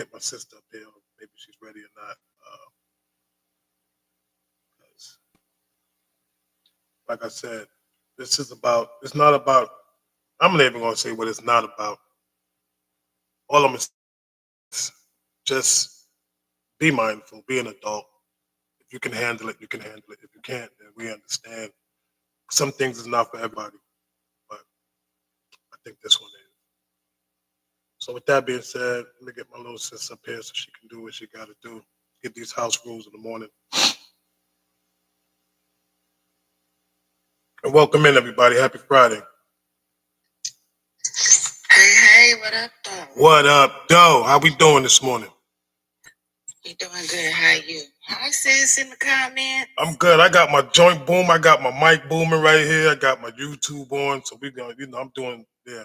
get my sister up here. Maybe she's ready or not. 'Cause like I said, this is about. It's not about. I'm not even gonna say what it's not about. All I'm gonna say is just be mindful. Be an adult. If you can handle it, you can handle it. If you can't, then we understand. Some things is not for everybody, but I think this one is. So with that being said, let me get my little sis up here so she can do what she got to do. Get these house rules in the morning. And welcome in, everybody. Happy Friday. Hey, what up, though? What up, Doe? How we doing this morning? You doing good? How you? Hi, sis, in the comment. I'm good. I got my joint boom. I got my mic booming right here. I got my YouTube on. So we going, I'm doing, yeah.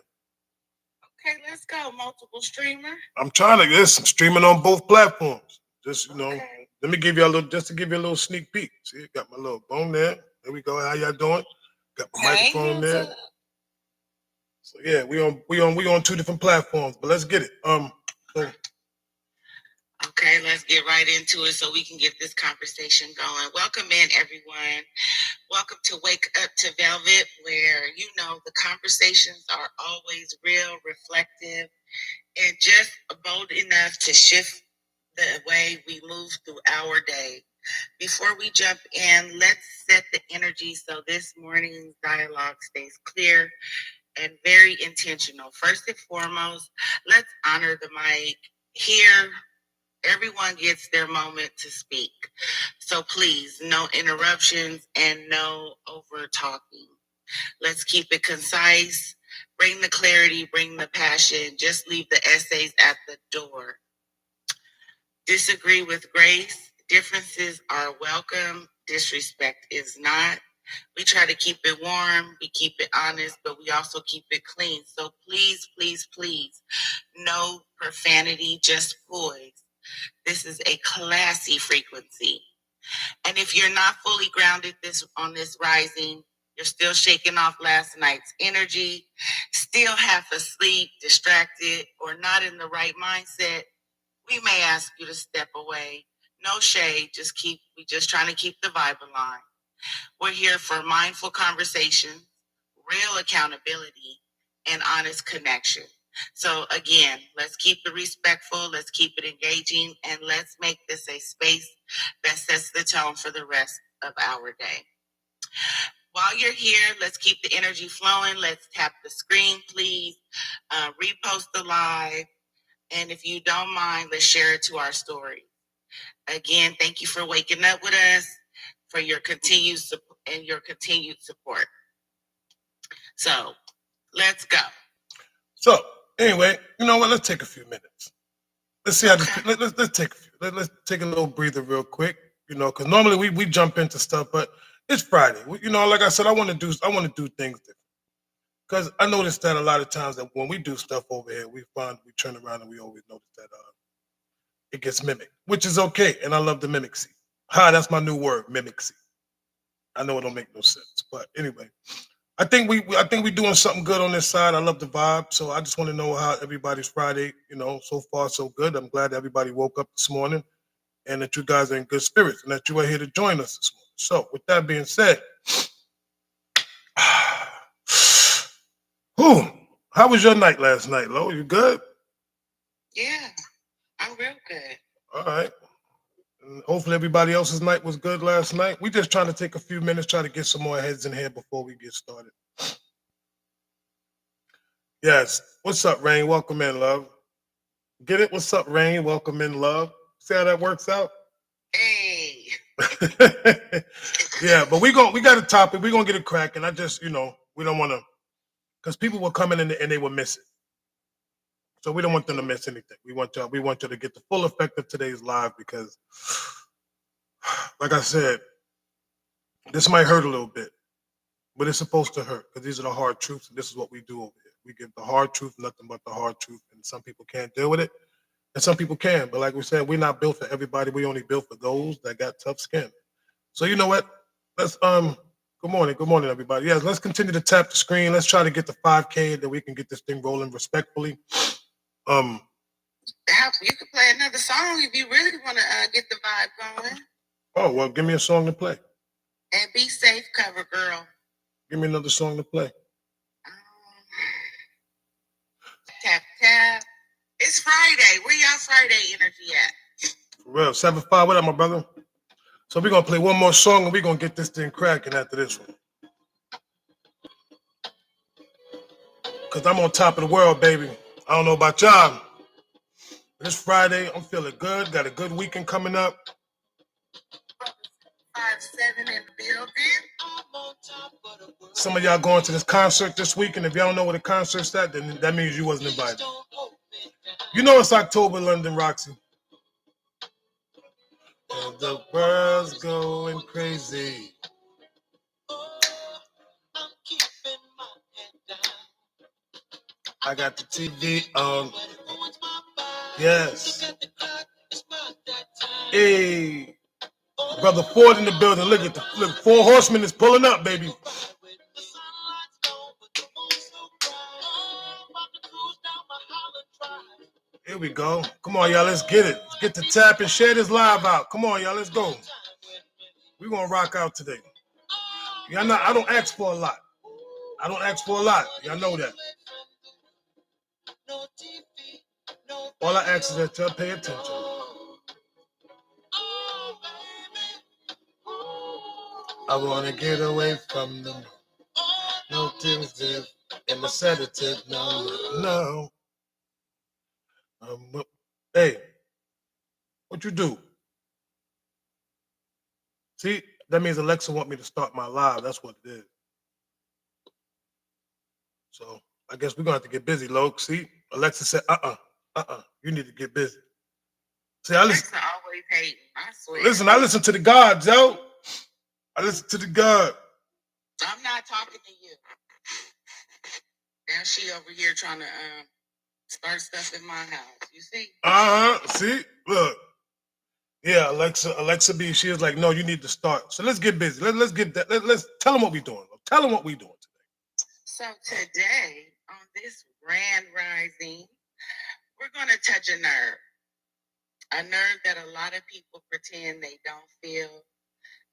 Okay, let's go. Multiple streamer. I'm trying to get some streaming on both platforms. Just, Okay. let me give you a little, just to give you a little sneak peek. See, got my little boom there. There we go. How y'all doing? Got my microphone there. So yeah, we on two different platforms, but let's get it. So, okay, let's get right into it so we can get this conversation going. Welcome in, everyone. Welcome to Wake Up to Velvet, where the conversations are always real, reflective, and just bold enough to shift the way we move through our day. Before we jump in, let's set the energy so this morning's dialogue stays clear and very intentional. First and foremost, let's honor the mic. Here, everyone gets their moment to speak. So please, no interruptions and no over talking. Let's keep it concise. Bring the clarity, bring the passion. Just leave the essays at the door. Disagree with grace. Differences are welcome. Disrespect is not. We try to keep it warm, we keep it honest, but we also keep it clean. So please, please, please, no profanity, just poise. This is a classy frequency. And if you're not fully grounded on this rising, you're still shaking off last night's energy, still half asleep, distracted, or not in the right mindset, we may ask you to step away. No shade, we just trying to keep the vibe aligned. We're here for mindful conversation, real accountability, and honest connection. So again, let's keep it respectful, let's keep it engaging, and let's make this a space that sets the tone for the rest of our day. While you're here, let's keep the energy flowing. Let's tap the screen, please. Repost the live. And if you don't mind, let's share it to our story. Again, thank you for waking up with us, for your continued support. So let's go. So anyway, you know what? Let's take a few minutes. Let's see how this. Let's take a few. Let's take a little breather real quick. Because normally we jump into stuff, but it's Friday. Like I said, I want to do things different. Because I noticed that a lot of times that when we do stuff over here, we turn around and we always notice that it gets mimicked, which is okay. And I love the mimicsy. That's my new word, mimicsy. I know it don't make no sense, but anyway, I think we doing something good on this side. I love the vibe, so I just want to know how everybody's Friday. So far so good. I'm glad everybody woke up this morning, and that you guys are in good spirits, and that you are here to join us this morning. So, with that being said, how was your night last night, Lo? You good? Yeah, I'm real good. All right. And hopefully everybody else's night was good last night. We just trying to take a few minutes, try to get some more heads in here before we get started. Yes. What's up, Rain? Welcome in, love. Get it? What's up, Rain? Welcome in, love. See how that works out? Hey. Yeah, but we got a topic. We're gonna get it cracking. I just, we don't want to, because people were coming in and they were missing. So we don't want them to miss anything. We want you to get the full effect of today's live because, like I said, this might hurt a little bit, but it's supposed to hurt because these are the hard truths, and this is what we do over here. We give the hard truth, nothing but the hard truth, and some people can't deal with it, and some people can. But like we said, we're not built for everybody. We only built for those that got tough skin. So you know what? Let's Good morning, everybody. Yes, let's continue to tap the screen. Let's try to get the 5K, that we can get this thing rolling respectfully. You could play another song if you really want to get the vibe going. Oh, well, give me a song to play. And Be Safe cover, girl. Give me another song to play. Tap, tap. It's Friday. Where y'all Friday energy at? For real. 7-5, what up, my brother? So we're going to play one more song and we're going to get this thing cracking after this one. Because I'm on top of the world, baby. I don't know about y'all. This Friday, I'm feeling good. Got a good weekend coming up. 5-7 in the building. Some of y'all going to this concert this weekend. If y'all don't know what a concert's at, then that means you wasn't invited. You know it's October, London, Roxy. And the world's going crazy. I got the TV on. Yes. Hey. Brother Ford in the building. Look, 4 Horsemen is pulling up, baby. Here we go. Come on, y'all. Let's get it. Let's get the tap and share this live out. Come on, y'all. Let's go. We're going to rock out today. Y'all know I don't ask for a lot. Y'all know that. All I ask is that y'all pay attention. I want to get away from them. No Tuesday and the sedative. No. Hey, what you do? See, that means Alexa want me to start my live. That's what it is. So I guess we're gonna have to get busy, Loke. See, Alexa said, you need to get busy. See, I listen. Alexa always hating. I swear. Listen, I listen to the gods, yo. I listen to the God. I'm not talking to you. Now she over here trying to start stuff in my house. You see? See, look. Yeah, Alexa B. She was like, no, you need to start. So let's get busy. Let's get that. Let's tell them what we're doing. Tell them what we're doing today. So today on this Grand Rising, we're going to touch a nerve that a lot of people pretend they don't feel.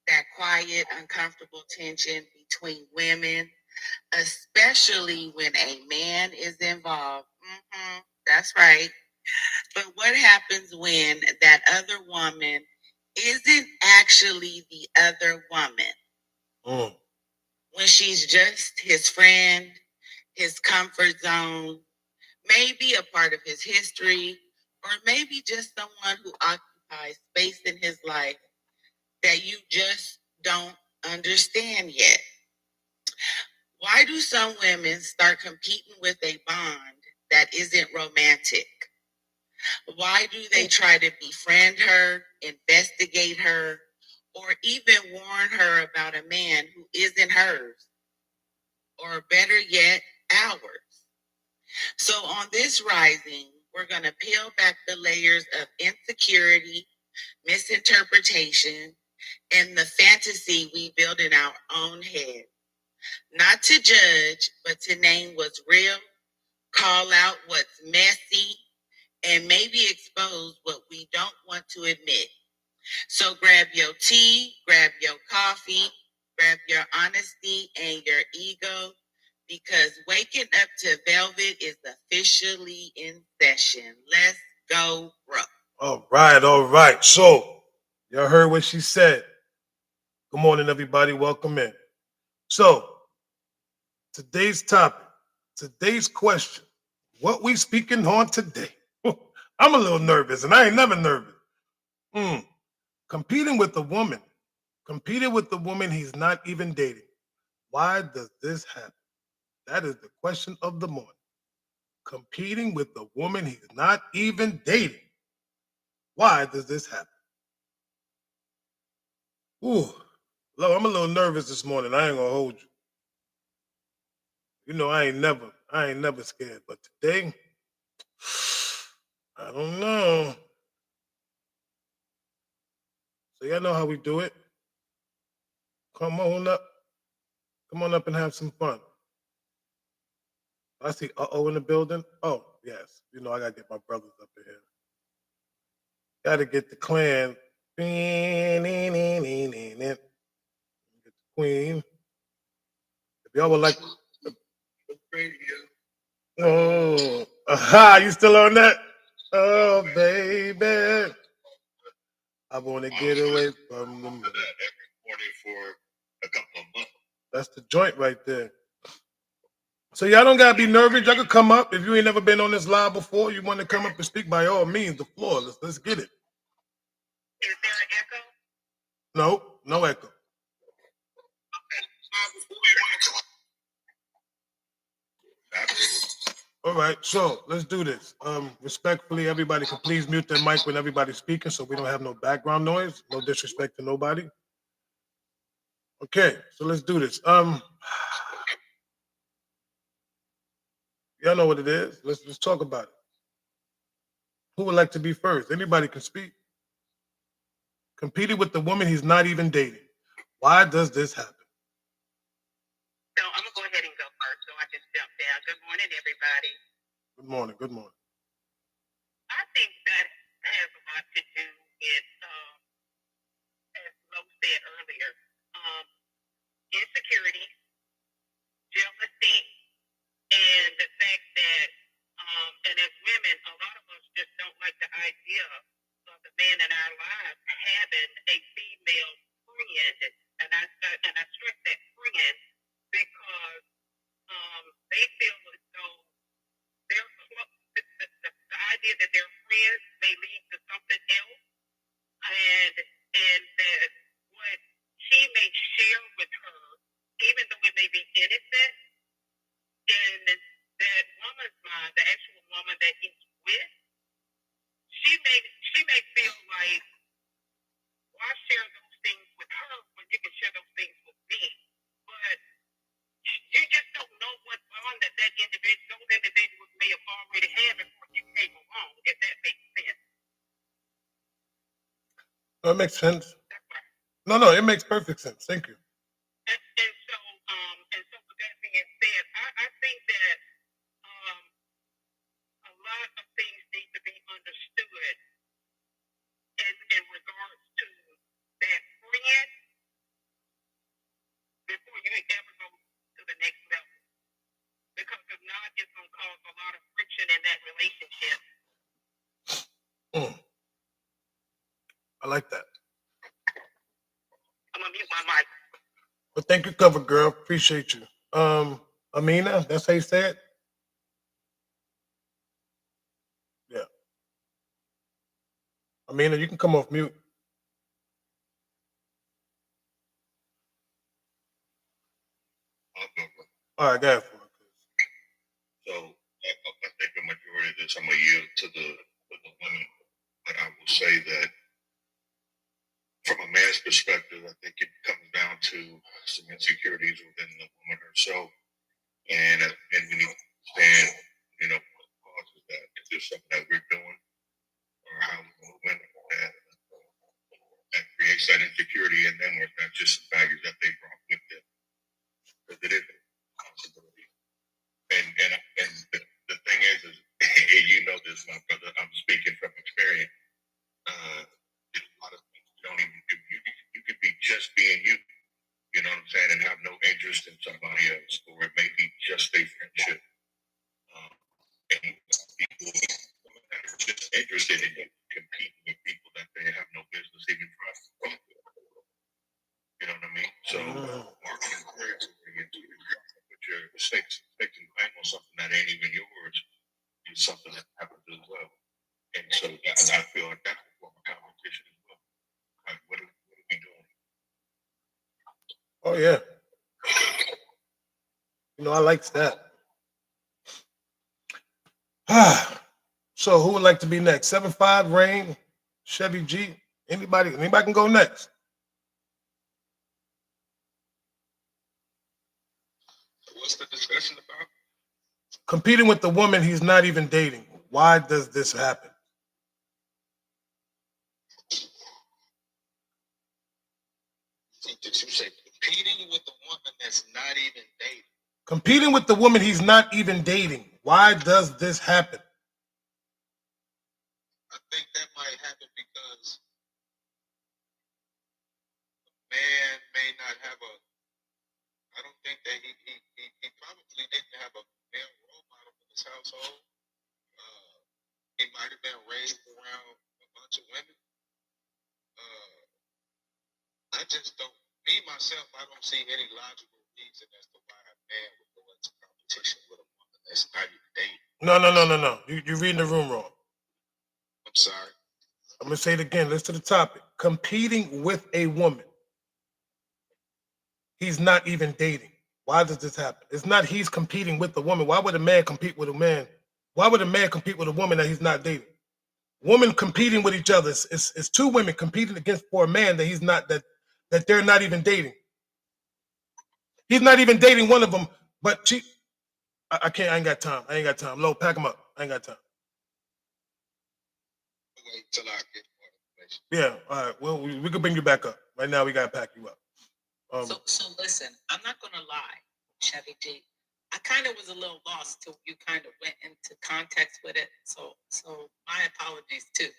That quiet, uncomfortable tension between women, especially when a man is involved. That's right. But what happens when that other woman isn't actually the other woman? When she's just his friend, his comfort zone, maybe a part of his history, or maybe just someone who occupies space in his life that you just don't understand yet. Why do some women start competing with a bond that isn't romantic? Why do they try to befriend her, investigate her, or even warn her about a man who isn't hers? Or better yet, ours. So on this rising, we're going to peel back the layers of insecurity, misinterpretation, and the fantasy we build in our own head. Not to judge, but to name what's real, call out what's messy, and maybe expose what we don't want to admit. So grab your tea, grab your coffee, grab your honesty and your ego, because waking up to Velvet is officially in session. Let's go, bro. All right. So, y'all heard what she said. Good morning, everybody. Welcome in. So, today's topic, today's question, what we speaking on today? I'm a little nervous, and I ain't never nervous. Competing with a woman he's not even dating. Why does this happen? That is the question of the morning. Competing with a woman he's not even dating. Why does this happen? Ooh, Lo, I'm a little nervous this morning. I ain't gonna hold you. You know, I ain't never scared. But today, I don't know. So y'all know how we do it. Come on up and have some fun. I see in the building. Oh, yes. You know, I gotta get my brothers up in here. Gotta get the clan. Get the queen. If y'all would like. Oh, aha! You still on that? Oh, baby, I wanna get away from the. Every morning for a couple of months. That's the joint right there. So y'all don't gotta be nervous. Y'all can come up if you ain't never been on this live before. You want to come up and speak, by all means. The floor. Let's get it. Is there an echo? No echo. All right, so let's do this. Respectfully, everybody can please mute their mic when everybody's speaking so we don't have no background noise. No disrespect to nobody. Okay, so let's do this. Y'all know what it is. Let's talk about it. Who would like to be first? Anybody can speak. Competing with the woman he's not even dating. Why does this happen? So I'm gonna go ahead and go first, so I just jump down. Good morning, everybody. Good morning. Good morning. I think that has a lot to do with, as Lo said earlier, insecurity, jealousy, and the fact that, and as women, a lot of us just don't like the idea of the man in our lives having a female friend, and I stress that friend because they feel as though they're close. The idea that they're friends may lead to something else, and that what he may share with her, even though it may be innocent, in that woman's mind, the actual woman that he's with, she may feel like, why share those things with her when you can share those things with me? But you just don't know what bond that individual may have already had before you came along, if that makes sense. That makes sense. No, it makes perfect sense. Thank you. And so with that being said, I think that a lot of things need to be understood in regards to that friend before you ever go to the next level. Because if not, it's going to cause a lot of friction in that relationship. I like that. I'm going to mute my mic. Well, thank you, cover girl. Appreciate you. Amina, that's how you say it? Yeah. Amina, you can come off mute. All right, go ahead. So I think the majority of this I'm gonna yield to the women, but I will say that from a man's perspective, I think it comes down to some insecurities within the woman herself, and we need to understand, what causes that. If there's something that we're doing or how we're moving that creates that insecurity in them, or if that's just some baggage that they brought with them, because it is a responsibility. And the thing is you know this, my brother, I'm speaking from experience. There's a lot of things you don't even do. You could be just being you, you know what I'm saying, and have no interest in somebody else, or it may be just a friendship. And people that are just interested in you, competing with people that they have no business even trusting. You know what I mean? So marketing territory into your stakes and claim on something that ain't even yours is something that happens as well. And so I feel like that's a form of competition as well. Like, what are we doing? Oh yeah. I like that. So who would like to be next? 7-5, Rain, Chevy G. Anybody can go next. What's the discussion about? Competing with the woman he's not even dating. Why does this happen? Did you say competing with the woman that's not even dating? Competing with the woman he's not even dating. Why does this happen? think that might happen because man may not have a. I don't think that he probably didn't have a male role model in his household. He might have been raised around a bunch of women. I just don't. Me myself, I don't see any logical reason as to why a man would go into competition with a woman that's not even dating. No. You're reading the room wrong. I'm sorry. I'm gonna say it again. Listen to the topic. Competing with a woman. He's not even dating. Why does this happen? It's not he's competing with the woman. Why would a man compete with a man? Why would a man compete with a woman that he's not dating? Women competing with each other. It's two women competing against for a man that he's not that they're not even dating. He's not even dating one of them, but I can't. I ain't got time. Lo, pack him up. I ain't got time. Wait till I get more information. Yeah. All right. Well, we can bring you back up. Right now, we gotta pack you up. So listen, I'm not gonna lie, Chevy G. I kind of was a little lost till you kind of went into context with it. So my apologies too,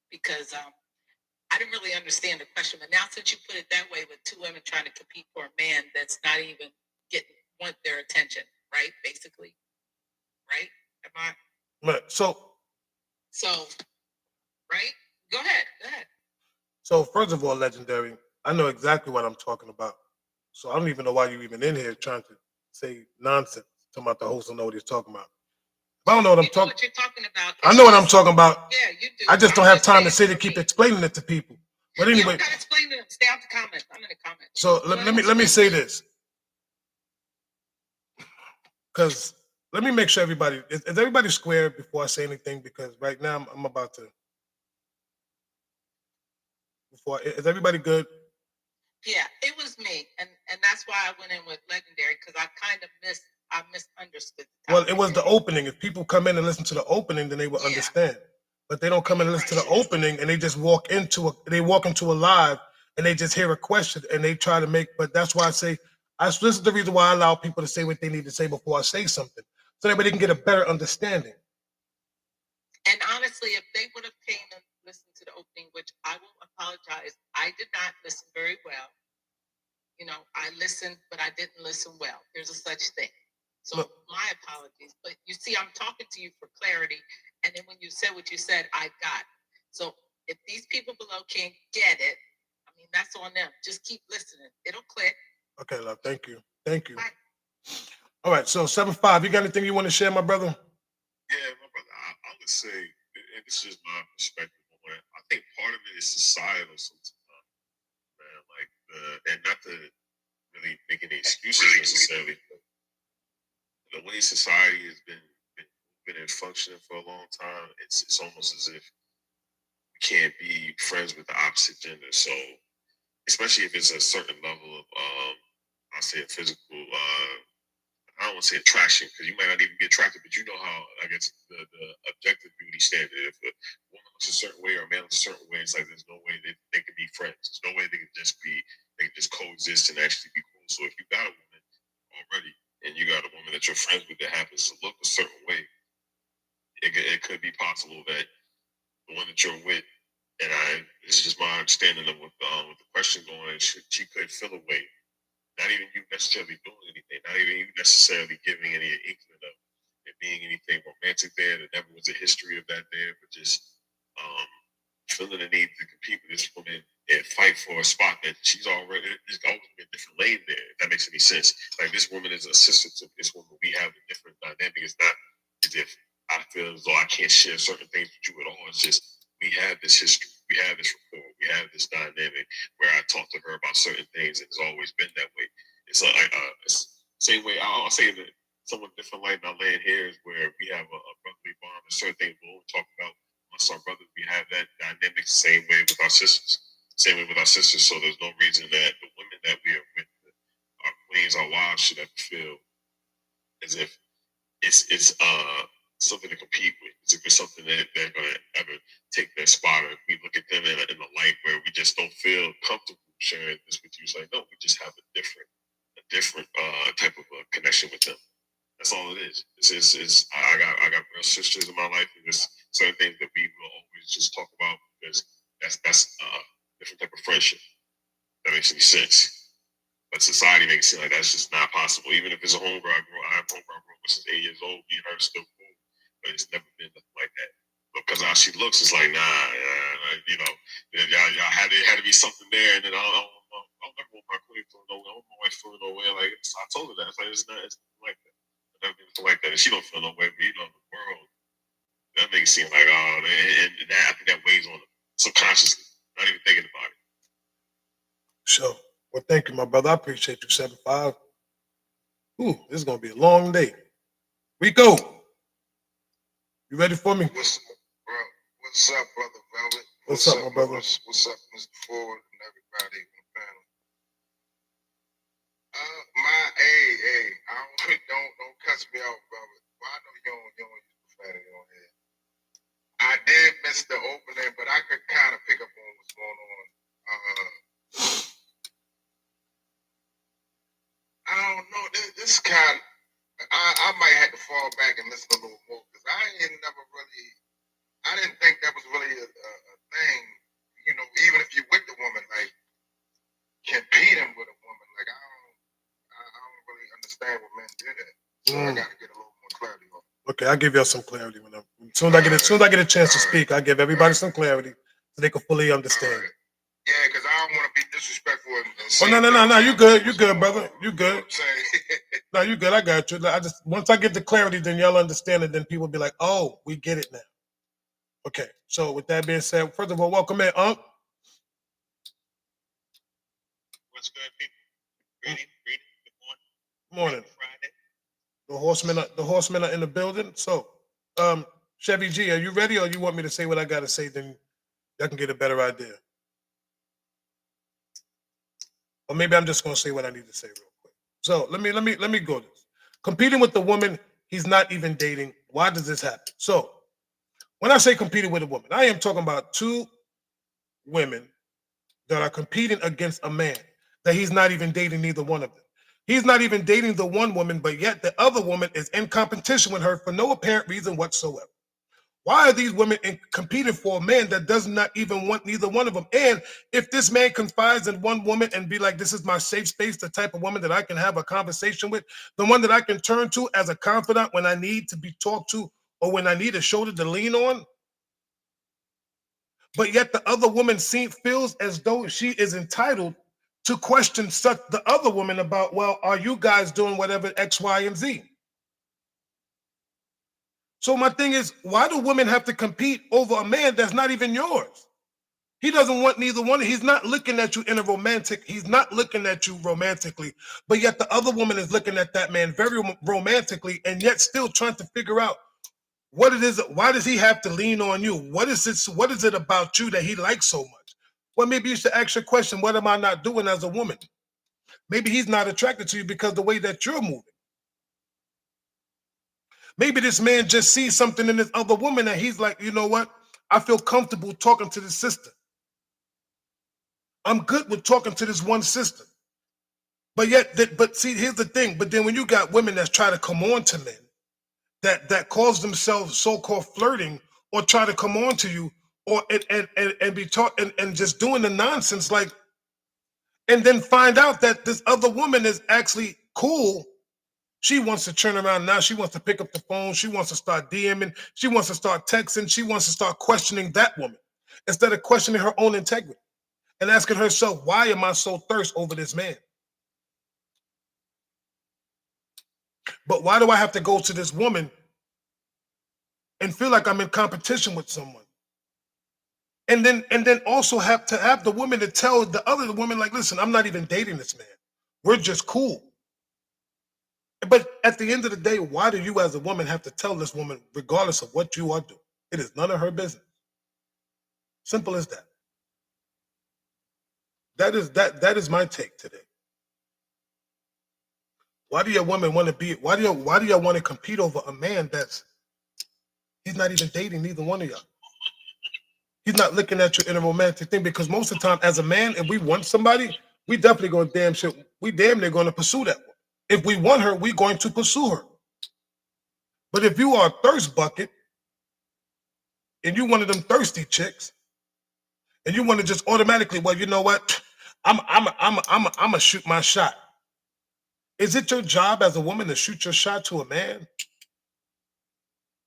because I didn't really understand the question. But now since you put it that way, with two women trying to compete for a man that's not even want their attention, right? Basically, right? Am I? Right. So Right? Go ahead. So first of all, legendary, I know exactly what I'm talking about. So I don't even know why you're even in here trying to say nonsense, talking about the host don't know what he's talking about. If I don't know what I'm talking, what you're talking about. I know what I'm talking about. Yeah, you do. I just don't have time to sit and keep explaining it to people. But You anyway, don't gotta explain it. Stay out the comments. I'm in the comments. so let me say this, because let me make sure everybody is everybody square before I say anything, because right now I'm about to. Is everybody good? Yeah, it was me, and that's why I went in with legendary, because I kind of misunderstood. Well, it was the opening. If people come in and listen to the opening, then they will understand. But they don't come in and listen to the opening, and they just walk into a live, and they just hear a question, and they try to make. But that's why I say, this is the reason why I allow people to say what they need to say before I say something, so everybody can get a better understanding. And honestly, if they would have came and listened to the opening, which I will apologize, I did not listen very well. You know, I listened, but I didn't listen well. There's a such thing. So my apologies. But you see, I'm talking to you for clarity. And then when you said what you said, I got it. So if these people below can't get it, I mean, that's on them. Just keep listening. It'll click. Okay, love. Thank you. Bye. All right. So 7-5. You got anything you want to share, my brother? Yeah, my brother. I would say, and this is my perspective on it. I think part of it is societal sometimes, man. Like, and not to really make any excuses necessarily, but the way society has been functioning for a long time, it's almost as if you can't be friends with the opposite gender. So, especially if it's a certain level of, I'll say a physical, I don't want to say attraction, because you might not even be attracted, but you know how, I guess, the objective beauty standard, if a woman looks a certain way or a man looks a certain way, it's like there's no way they can be friends. There's no way they can just coexist and actually be cool. So if you got a woman already, and you got a woman that you're friends with that happens to look a certain way, it could be possible that the one that you're with, and this is just my understanding of with the question going, she could feel a way. Not even you necessarily doing anything, not even you necessarily giving any inkling of it being anything romantic there. There never was a history of that there, but just feeling the need to compete with this woman and fight for a spot that she's already, there's always been a different lane there, if that makes any sense. Like, this woman is a sister to this woman. We have a different dynamic. It's not as if I feel as though I can't share certain things with you at all. It's just we have this history, we have this rapport, we have this dynamic where I talk to her about certain things, and it's always been that way. It's like same way. I'll say that somewhat different light in our land here is where we have a brotherly bond. There's certain things we'll talk about amongst our brothers. We have that dynamic same way with our sisters. So there's no reason that the women that we are with, our queens, our wives, should ever feel as if it's something to compete with. As if it's something that they're going to ever take their spot, or if we look at them in a light where we just don't feel comfortable sharing this with you. It's like, no, we just have a different type of connection with them. That's all it is. I got real sisters in my life, and there's certain things that we will always just talk about, because that's different type of friendship. That makes any sense. But society makes it seem like that's just not possible. Even if it's a homegirl I have homegirl I grew up with since 8 years old, me and her still cool. But it's never been nothing like that. Because how she looks, it's like, y'all had to be something there. And then I'll never want my queen feeling no way. I don't want my wife feeling no way. Like, I told her that. It's like, it's not like that. It's never been like that. And she don't feel no way, but the world, that makes it seem like, and that, I think that weighs on them subconsciously, not even thinking about it. Sure. Well, thank you, my brother. I appreciate you, 7-5. Ooh, this is going to be a long day. Rico, you ready for me? What's up, brother Velvet? What's up, my brother? What's up, Mr. Ford and everybody on the panel? Don't cuss me out, brother. Well, I know you don't use profanity on here. I did miss the opening, but I could kind of pick up on what's going on. I don't know. This kind, I might have to fall back and listen a little more, because I didn't think that was really a thing. Even if you're with the woman, like competing with a woman, like I don't really understand what men do that. So I got to get a little more clarity on it. Okay, I'll give y'all some clarity as soon as I get a chance to speak. I give everybody some clarity so they can fully understand. Yeah, because I don't want to be disrespectful. No. You good, brother. You good. No, you good. I got you. Once I get the clarity, then y'all understand it. Then people be like, "Oh, we get it now." Okay. So with that being said, first of all, welcome in, Unc. What's good, people? Greetings. Good Morning. Friday. The horsemen are in the building. So, Chevy G, are you ready, or you want me to say what I gotta say? Then y'all can get a better idea. Or maybe I'm just gonna say what I need to say real quick. So let me go this. Competing with the woman he's not even dating. Why does this happen? So when I say competing with a woman, I am talking about two women that are competing against a man that he's not even dating, neither one of them. He's not even dating the one woman, but yet the other woman is in competition with her for no apparent reason whatsoever. Why are these women competing for a man that does not even want neither one of them? And if this man confides in one woman and be like, this is my safe space, the type of woman that I can have a conversation with, the one that I can turn to as a confidant when I need to be talked to or when I need a shoulder to lean on, but yet the other woman feels as though she is entitled to question the other woman about, well, are you guys doing whatever X, Y, and Z? So my thing is, why do women have to compete over a man that's not even yours? He doesn't want neither one. He's not looking at you he's not looking at you romantically, but yet the other woman is looking at that man very romantically and yet still trying to figure out what it is. Why does he have to lean on you? What is it about you that he likes so much? Well, maybe you should ask your question, what am I not doing as a woman? Maybe he's not attracted to you because the way that you're moving. Maybe this man just sees something in this other woman and he's like, you know what? I feel comfortable talking to this sister. I'm good with talking to this one sister. But see, here's the thing. But then when you got women that try to come on to men, that calls themselves so-called flirting or try to come on to you or and be taught and just doing the nonsense, like, and then find out that this other woman is actually cool. She wants to turn around now. She wants to pick up the phone. She wants to start DMing. She wants to start texting. She wants to start questioning that woman instead of questioning her own integrity and asking herself, why am I so thirst over this man? But why do I have to go to this woman and feel like I'm in competition with someone? And then also have to have the woman to tell the other woman, like, listen, I'm not even dating this man. We're just cool. But at the end of the day, why do you as a woman have to tell this woman, regardless of what you are doing? It is none of her business. Simple as that. That is my take today. Why do your woman want to be? Why do y'all want to compete over a man he's not even dating neither one of y'all? He's not looking at you in a romantic thing, because most of the time, as a man, if we want somebody, we definitely going we damn near going to pursue that one. If we want her, we're going to pursue her. But if you are a thirst bucket, and you one of them thirsty chicks, and you want to just automatically, well, you know what? I'm a shoot my shot. Is it your job as a woman to shoot your shot to a man?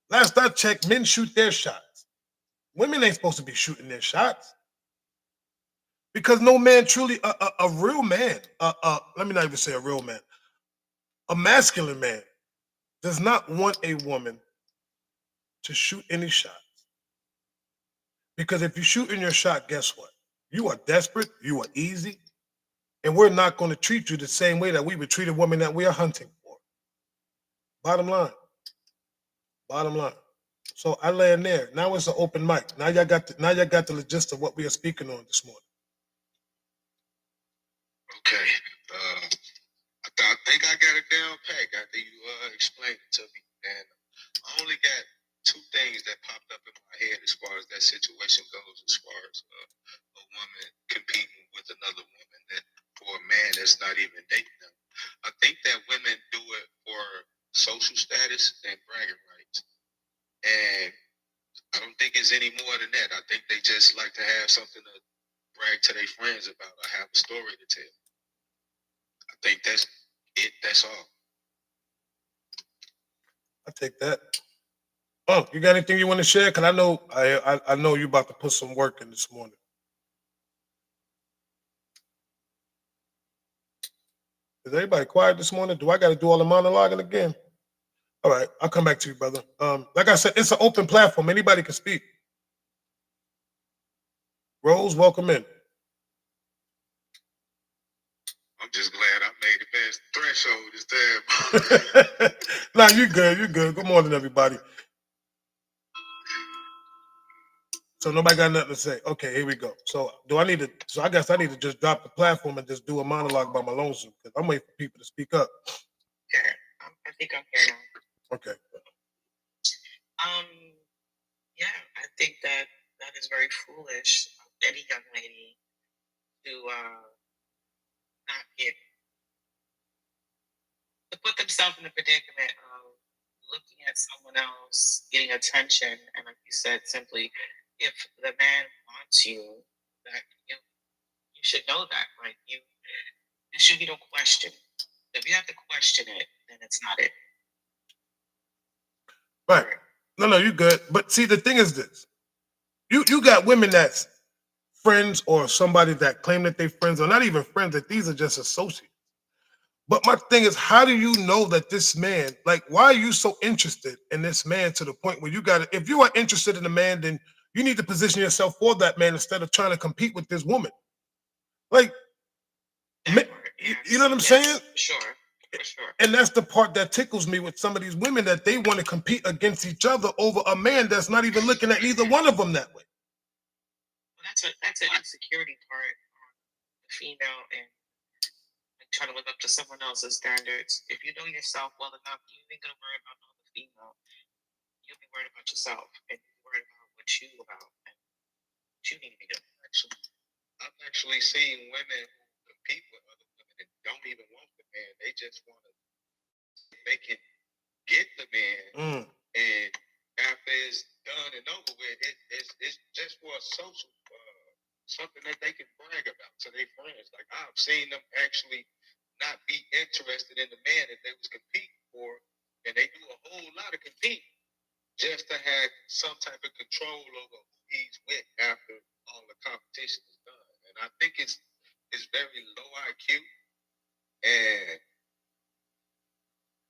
Last I checked, men shoot their shots. Women ain't supposed to be shooting their shots because no man truly, a real man, let me not even say a real man, a masculine man does not want a woman to shoot any shots. Because if you shoot in your shot, guess what? You are desperate, you are easy, and we're not going to treat you the same way that we would treat a woman that we are hunting for. Bottom line. Bottom line. So I land there. Now it's an open mic. Now y'all got the gist of what we are speaking on this morning. Okay. I think I got it down pat after you explained it to me. And I only got two things that popped up in my head as far as that situation goes, as far as a woman competing with another woman that for a man that's not even dating them. I think that women do it for social status and bragging rights. And I don't think it's any more than that. I think they just like to have something to brag to their friends about or have a story to tell. I think that's it. That's all. I take that. Oh, you got anything you want to share? Because I know you about to put some work in this morning. Is everybody quiet this morning? Do I got to do all the monologuing again? All right, I'll come back to you, brother. Like I said, it's an open platform. Anybody can speak. Rose, welcome in. I'm just glad I made it past the threshold this time. Nah, you good. You good. Good morning, everybody. So nobody got nothing to say. Okay, here we go. So I guess I need to just drop the platform and just do a monologue by my lonesome because I'm waiting for people to speak up. Here, I think I'm here now. Okay. Yeah, I think that is very foolish of any young lady to not get to put themselves in the predicament of looking at someone else, getting attention, and like you said, simply, if the man wants you, that you should know that. Like there should be no question. If you have to question it, then it's not it. Right. No, you good. But see, the thing is this. You got women that's friends or somebody that claim that they're friends or not even friends, that these are just associates. But my thing is, how do you know that this man, like, why are you so interested in this man to the point where you got to, if you are interested in a man, then you need to position yourself for that man instead of trying to compete with this woman. Like, you know what I'm saying? Sure. For sure. And that's the part that tickles me with some of these women, that they want to compete against each other over a man that's not even looking at either one of them that way. Well, that's an insecurity part on the female and trying to live up to someone else's standards. If you know yourself well enough, you ain't gonna worry about another female. You'll be worried about yourself and worried about what you about and what you need to be doing. I've actually seen women compete with other women and don't even want the man. They just want to. They can get the man, and after it's done and over with, it's just for a social something that they can brag about to their friends. Like I've seen them actually not be interested in the man that they was competing for, and they do a whole lot of competing just to have some type of control over who he's with after all the competition is done. And I think it's very low IQ, and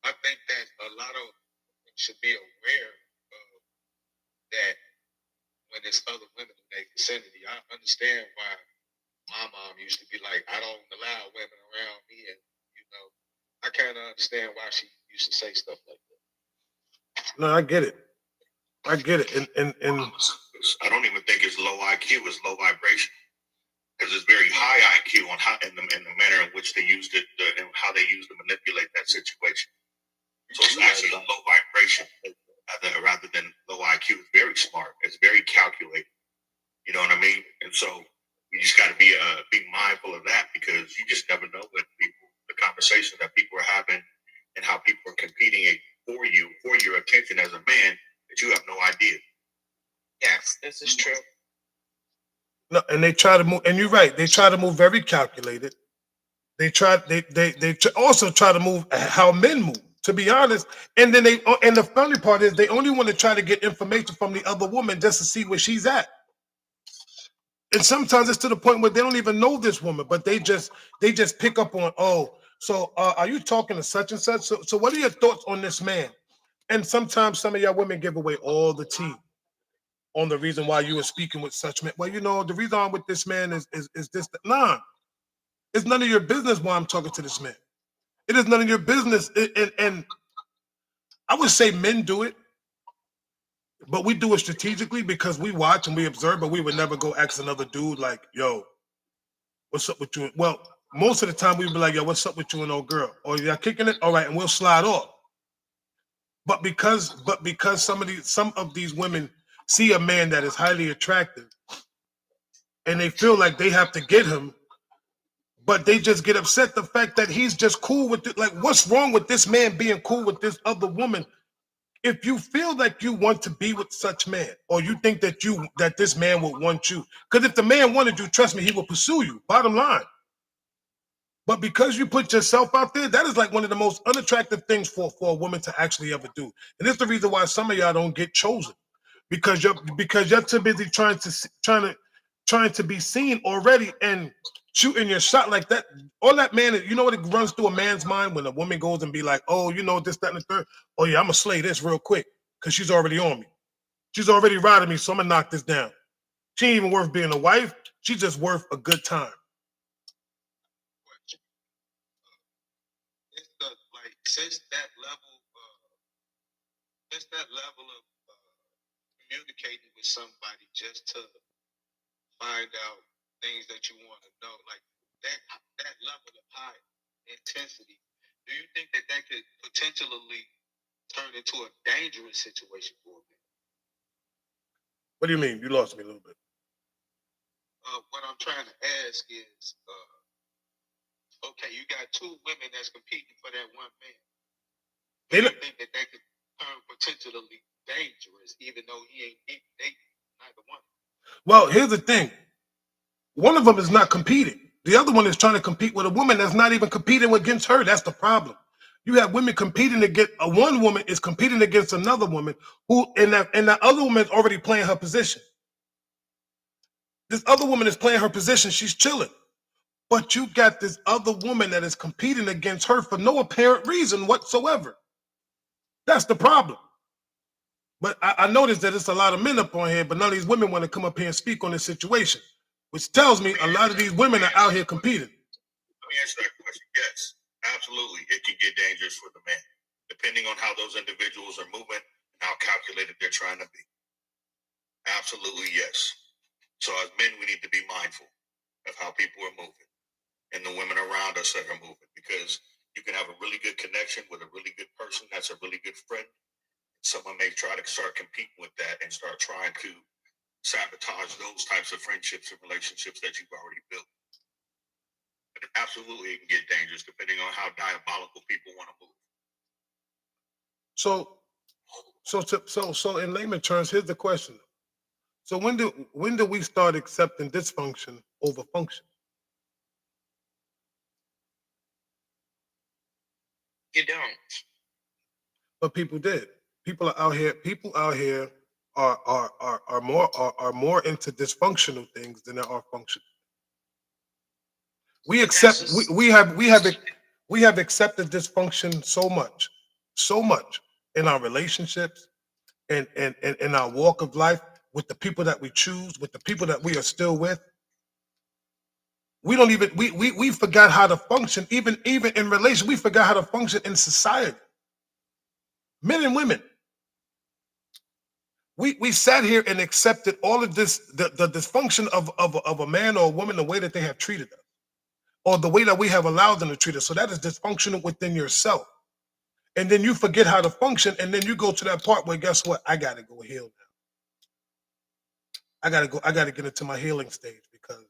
I think that a lot of women should be aware of that when there's other women in their vicinity. I understand why my mom used to be like, I don't allow women around me, and I kind of understand why she used to say stuff like that. No, I get it. And I don't even think it's low IQ; it's low vibration, because it's very high IQ on how in the manner in which they used it and how they used to manipulate that situation. So it's actually a low vibration rather than low IQ. It's very smart. It's very calculated. You know what I mean? And so you just got to be mindful of that, because you just never know what the conversation that people are having and how people are competing for your attention as a man that you have no idea. Yes, this is true. No, and they try to move, and you're right. They try to move very calculated. They also try to move how men move. To be honest, and then and the funny part is they only want to try to get information from the other woman just to see where she's at. And sometimes it's to the point where they don't even know this woman, but they just pick up on, oh, so are you talking to such and such? So what are your thoughts on this man? And sometimes some of y'all women give away all the tea on the reason why you were speaking with such men. Well, the reason I'm with this man is this. Nah, it's none of your business why I'm talking to this man. It is none of your business. And I would say men do it, but we do it strategically because we watch and we observe, but we would never go ask another dude like, yo, what's up with you? Well, most of the time we'd be like, yo, what's up with you and old girl? Or y'all kicking it? All right, and we'll slide off. But because some of these women see a man that is highly attractive and they feel like they have to get him, but they just get upset the fact that he's just cool with it. Like, what's wrong with this man being cool with this other woman? If you feel like you want to be with such man, or you think that this man will want you, because if the man wanted you, trust me, he will pursue you. Bottom line. But because you put yourself out there, that is like one of the most unattractive things for a woman to actually ever do. And it's the reason why some of y'all don't get chosen. Because you're too busy trying to be seen already and shooting your shot like that. All that man, you know what it runs through a man's mind when a woman goes and be like, oh, this, that, and the third. Oh yeah, I'm gonna slay this real quick because she's already on me. She's already riding me, so I'm gonna knock this down. She ain't even worth being a wife. She's just worth a good time. It's like since that level of communicating with somebody just to find out things that you want to know, like that level of high intensity. Do you think that could potentially turn into a dangerous situation for me? What do you mean? You lost me a little bit. What I'm trying to ask is, okay, you got two women that's competing for that one man. Do you think that could turn potentially dangerous, even though he ain't dating neither one? Well, here's the thing. One of them is not competing. The other one is trying to compete with a woman that's not even competing against her. That's the problem. You have women competing against one woman is competing against another woman who, and that other woman is already playing her position. This other woman is playing her position. She's chilling. But you got this other woman that is competing against her for no apparent reason whatsoever. That's the problem. But I noticed that it's a lot of men up on here, but none of these women want to come up here and speak on this situation, which tells me a lot of these women are out here competing. Let me answer that question. Yes, absolutely. It can get dangerous for the man, depending on how those individuals are moving and how calculated they're trying to be. Absolutely, yes. So as men, we need to be mindful of how people are moving and the women around us that are moving, because you can have a really good connection with a really good person that's a really good friend. Someone may try to start competing with that and start trying to sabotage those types of friendships and relationships that you've already built. But absolutely, it can get dangerous depending on how diabolical people want to move. So in layman terms, here's the question. So when do we start accepting dysfunction over function? You don't. But people did. People out here are more into dysfunctional things than there are functional. We accept we have accepted dysfunction so much in our relationships and in our walk of life with the people that we choose, with the people that we are still with. We don't even we forgot how to function even in relation. We forgot how to function in society. Men and women. We sat here and accepted all of this, the dysfunction of a man or a woman, the way that they have treated us, or the way that we have allowed them to treat us. So that is dysfunctional within yourself. And then you forget how to function, and then you go to that part where, guess what? I gotta go heal now. I gotta get into my healing stage because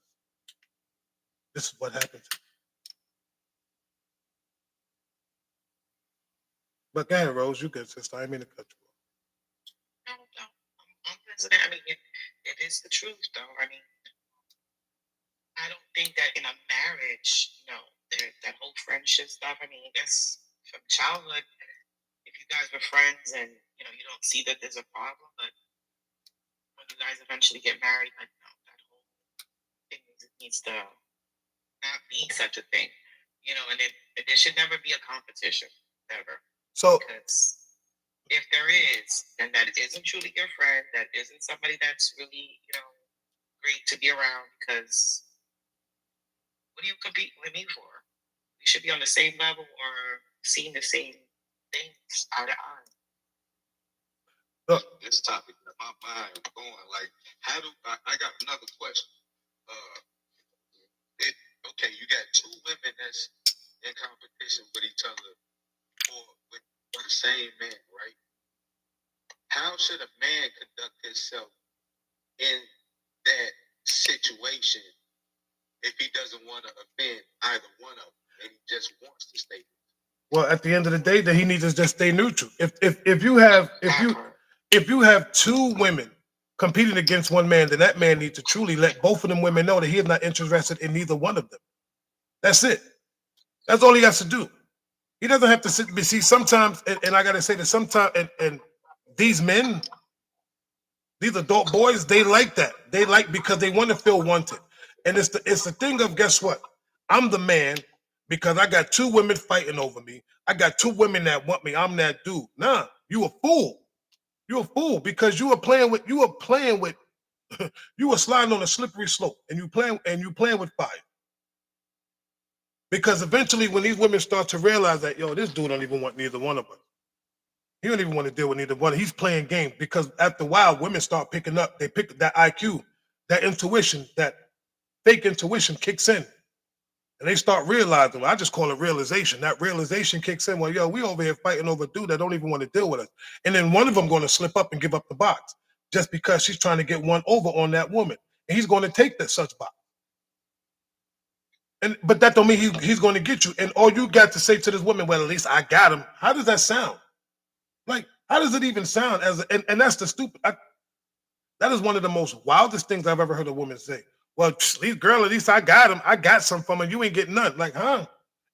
this is what happens. But go ahead, Rose, you good, sister. I didn't mean to cut you off. No, I'm isn't it? I mean, it is the truth, though. I mean, I don't think that in a marriage, that whole friendship stuff. I mean, I guess from childhood, if you guys were friends and you don't see that there's a problem, but when you guys eventually get married, like that whole thing needs to not be such a thing, and there should never be a competition, never. So Because if there is, then that isn't truly your friend. That isn't somebody that's really, great to be around. Because what are you competing with me for? We should be on the same level or seeing the same things eye to eye. This topic in my mind going like, how do I got another question? Okay, you got two women that's in competition with each other for the same man, right? How should a man conduct himself in that situation if he doesn't want to offend either one of them and he just wants to stay? well, at the end of the day, then he needs to just stay neutral. If you have two women competing against one man, then that man needs to truly let both of them women know that he is not interested in neither one of them. That's it. That's all he has to do. He doesn't have to sit. But see, sometimes, and I gotta say that sometimes, and these men, these adult boys, they like that. They like because they want to feel wanted. And it's the thing of, guess what? I'm the man because I got two women fighting over me. I got two women that want me. I'm that dude. Nah, you a fool. You're a fool because you are playing with you are sliding on a slippery slope and you playing with fire. Because eventually when these women start to realize that, yo, this dude don't even want neither one of us. He don't even want to deal with neither one. He's playing games because after a while, women start picking up. They pick that IQ, that intuition, that fake intuition kicks in. And they start realizing, well, I just call it realization. That realization kicks in. Well, yo, we over here fighting over a dude that don't even want to deal with us. And then one of them going to slip up and give up the box just because she's trying to get one over on that woman. And he's going to take that such box. But that don't mean he's going to get you. And all you got to say to this woman, well, at least I got him. How does that sound? Like, how does it even sound? And that's the stupid. That is one of the most wildest things I've ever heard a woman say. Well, girl, at least I got him. I got some from him. You ain't getting none. Like, huh?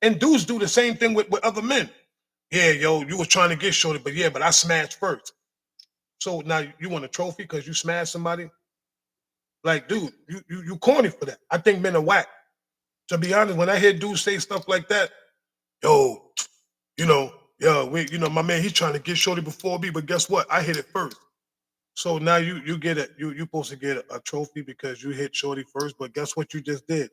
And dudes do the same thing with other men. Yeah, yo, you was trying to get shorty, but I smashed first. So now you want a trophy because you smashed somebody? Like, dude, you corny for that. I think men are whack. To be honest, when I hear dudes say stuff like that, yo, my man, he's trying to get shorty before me, but guess what? I hit it first. So now you get it. You're supposed to get a trophy because you hit shorty first, but guess what you just did?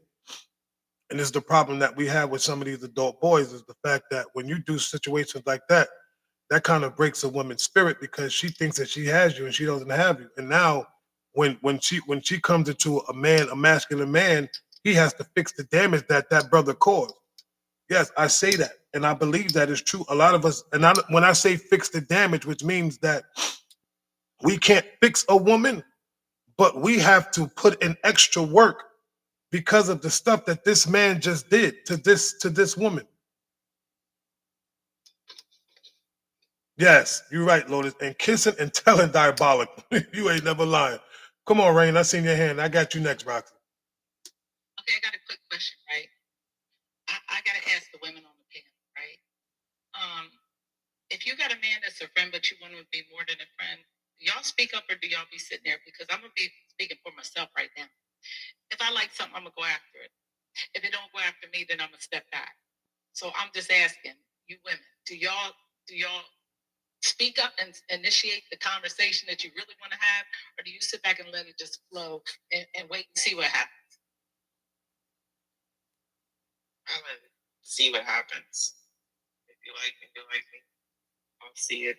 And this is the problem that we have with some of these adult boys is the fact that when you do situations like that, that kind of breaks a woman's spirit because she thinks that she has you and she doesn't have you. And now when she comes into a masculine man, he has to fix the damage that brother caused. Yes, I say that. And I believe that is true. A lot of us, when I say fix the damage, which means that we can't fix a woman, but we have to put in extra work because of the stuff that this man just did to this woman. Yes, you're right, Lotus. And kissing and telling diabolical. You ain't never lying. Come on, Rain. I seen your hand. I got you next, Roxy. Okay, I got a quick question, right? I got to ask the women on the panel, right? If you got a man that's a friend, but you want him to be more than a friend, do y'all speak up or do y'all be sitting there? Because I'm going to be speaking for myself right now. If I like something, I'm going to go after it. If it don't go after me, then I'm going to step back. So I'm just asking you women, do y'all speak up and initiate the conversation that you really want to have, or do you sit back and let it just flow and wait and see what happens? I let it see what happens. If you like me, you like me. I'll see it.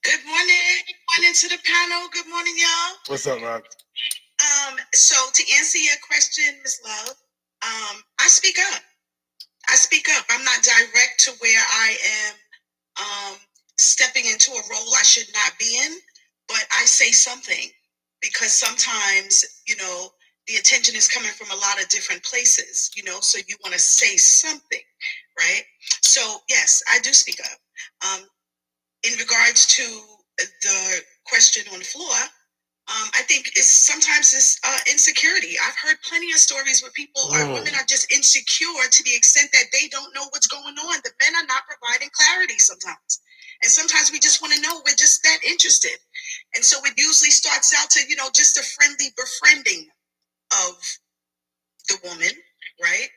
Good morning. Good morning to the panel. Good morning, y'all. What's up, Rox? So to answer your question, Ms. Love, I speak up. I'm not direct to where I am stepping into a role I should not be in, but I say something because sometimes, the attention is coming from a lot of different places, you know, so you want to say something, right? So yes, I do speak up. In regards to the question on the floor, I think sometimes it's insecurity. I've heard plenty of stories where women are just insecure to the extent that they don't know what's going on. The men are not providing clarity sometimes. And sometimes we just want to know, we're just that interested. And so it usually starts out to, you know, just a friendly befriending of the woman, right?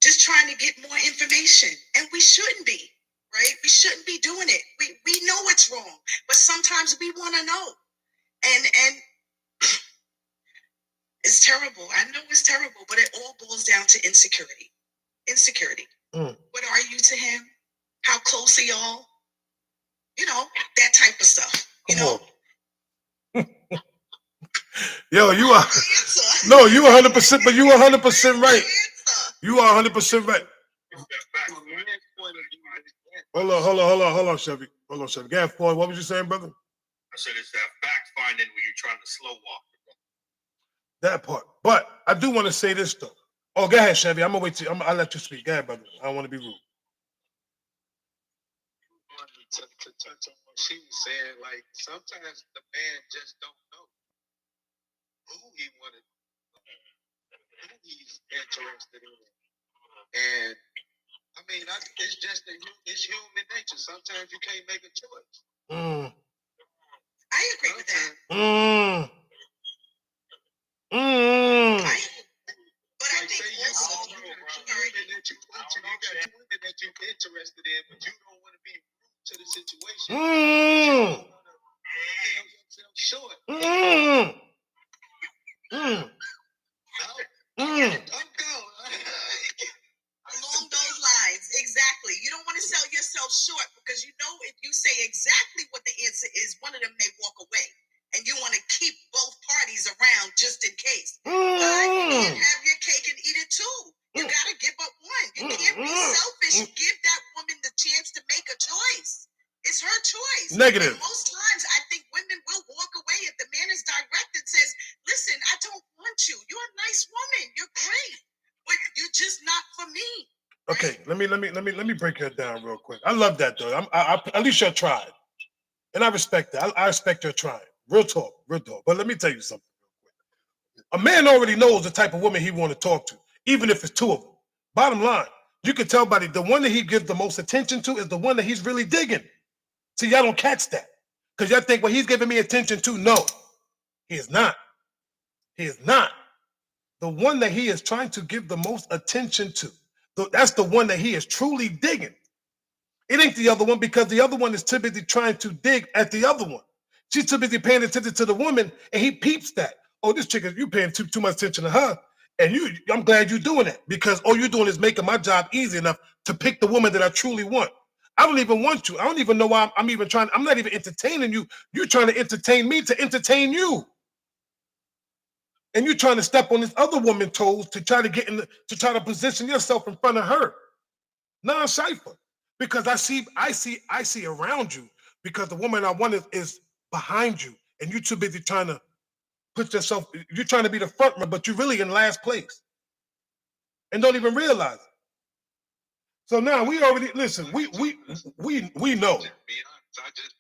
Just trying to get more information. And we shouldn't be, right? We shouldn't be doing it. We know it's wrong, but sometimes we want to know. And it's terrible. I know it's terrible, but it all boils down to insecurity. Insecurity. What are you to him? How close are y'all? You know, that type of stuff. You know? Yo, you are no, you 100%, but you 100% right. You are 100% right. Hold on, Chevy. Hold on, Chevy. Gad Floyd, what was you saying, brother? I said it's that fact finding where you're trying to slow walk. That part. But I do want to say this though. Oh, go ahead, Chevy. I'm gonna wait till I'll let you speak. Go ahead, brother. I don't want to be rude. To touch on what she was saying, like sometimes the man just don't know who he wanted, who he's interested in, and I mean, it's just it's human nature. Sometimes you can't make a choice. I agree with that. But I think also, you got women that you're interested in, but you don't want to be rude to the situation. You don't want to sell yourself short. I'm gone. Along those lines, exactly. You don't want to sell yourself short because you know if you say exactly what the answer is, one of them may walk away. And you want to keep both parties around just in case. But you can't have your cake and eat it too. You got to give up one. You can't be selfish. Give that woman the chance to make a choice. It's her choice. Negative. And most times, I think women will walk away if the man is direct and says, listen, I don't want you. You're a nice woman. You're great. But you're just not for me. Okay, let me break that down real quick. I love that though. I at least you tried. And I respect that. I respect your trying. Real talk. But let me tell you something real quick. A man already knows the type of woman he want to talk to, even if it's two of them. Bottom line, you can tell by the one that he gives the most attention to is the one that he's really digging. See, y'all don't catch that. Because y'all think, well, he's giving me attention to. No, he is not. He is not. The one that he is trying to give the most attention to, that's the one that he is truly digging. It ain't the other one because the other one is too busy trying to dig at the other one. She's too busy paying attention to the woman, and he peeps that. Oh, this chick is you paying too much attention to her, and I'm glad you're doing that because all you're doing is making my job easy enough to pick the woman that I truly want. I don't even want you. I don't even know why I'm even trying. I'm not even entertaining you. You're trying to entertain me to entertain you, and you're trying to step on this other woman's toes to try to to try to position yourself in front of her. Non-cipher. Because I see around you because the woman I want is behind you and you're too busy trying to put yourself, you're trying to be the front runner, but you're really in last place and don't even realize it. So now we already, listen, we know. To be honest, I just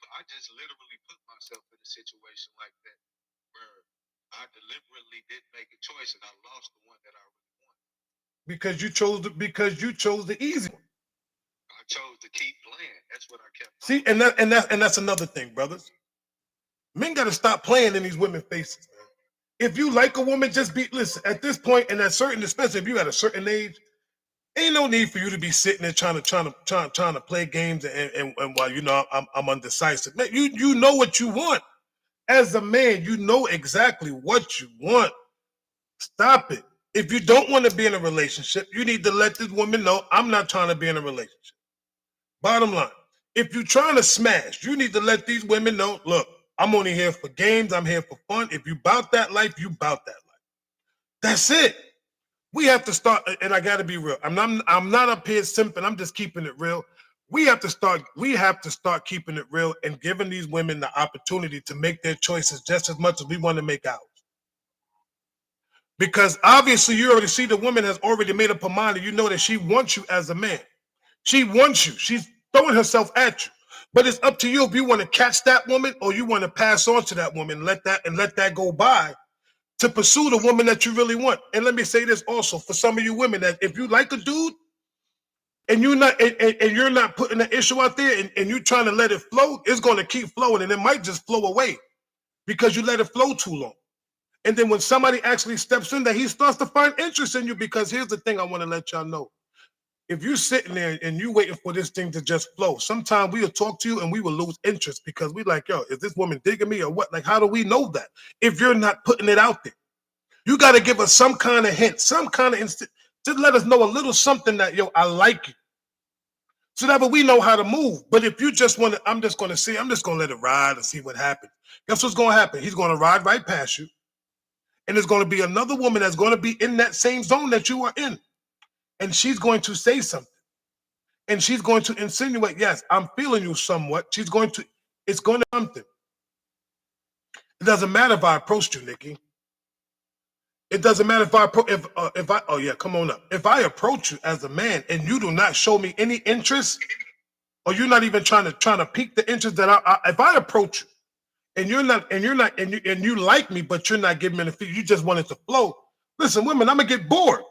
literally put myself in a situation like that where I deliberately didn't make a choice and I lost the one that I really wanted. Because you chose the easy one. I chose to keep playing. That's what I kept. See, and that's another thing, brothers. Men got to stop playing in these women's faces. Man. If you like a woman, just listen. At this point, and at certain, especially if you at a certain age, ain't no need for you to be sitting there trying to play games and while you know I'm undecisive. Man, you know what you want. As a man, you know exactly what you want. Stop it. If you don't want to be in a relationship, you need to let this woman know I'm not trying to be in a relationship. Bottom line, if you're trying to smash, you need to let these women know, look, I'm only here for games. I'm here for fun. If you bout that life, you bout that life. That's it. We have to start, and I got to be real. I'm not up here simping. I'm just keeping it real. We have to start keeping it real and giving these women the opportunity to make their choices just as much as we want to make ours. Because obviously you already see the woman has already made up her mind and you know that she wants you as a man. She wants you. She's throwing herself at you. But it's up to you if you want to catch that woman or you want to pass on to that woman and let that go by to pursue the woman that you really want. And let me say this also for some of you women, that if you like a dude and you're not putting the issue out there and you're trying to let it flow, it's going to keep flowing and it might just flow away because you let it flow too long. And then when somebody actually steps in there, he starts to find interest in you. Because here's the thing I want to let y'all know. If you're sitting there and you waiting for this thing to just flow, sometimes we will talk to you and we will lose interest because we like, yo, is this woman digging me or what? Like, how do we know that if you're not putting it out there? You got to give us some kind of hint, some kind of instant, just let us know a little something that, yo, I like you. So that way we know how to move. But if you just want to, I'm just going to let it ride and see what happens. Guess what's going to happen? He's going to ride right past you. And there's going to be another woman that's going to be in that same zone that you are in. And she's going to say something. And she's going to insinuate, yes, I'm feeling you somewhat. It's going to something. It doesn't matter if I approached you, Nikki. It doesn't matter if come on up. If I approach you as a man and you do not show me any interest, or you're not even trying to pique the interest that if I approach you and you like me, but you're not giving me the feel, you just want it to flow. Listen, women, I'm gonna get bored.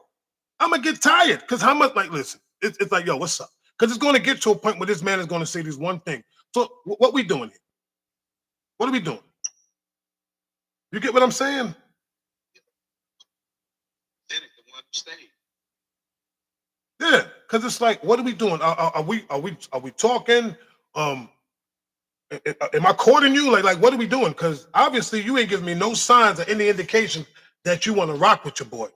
I'm gonna get tired. Because how much, like, listen, it's like, yo, what's up? Because it's gonna get to a point where this man is gonna say this one thing. So what we doing here? What are we doing? You get what I'm saying? Then it's the one who stayed. Yeah, because it's like, what are we doing? Are we talking? Am I courting you? Like what are we doing? Because obviously you ain't giving me no signs or any indication that you want to rock with your boy.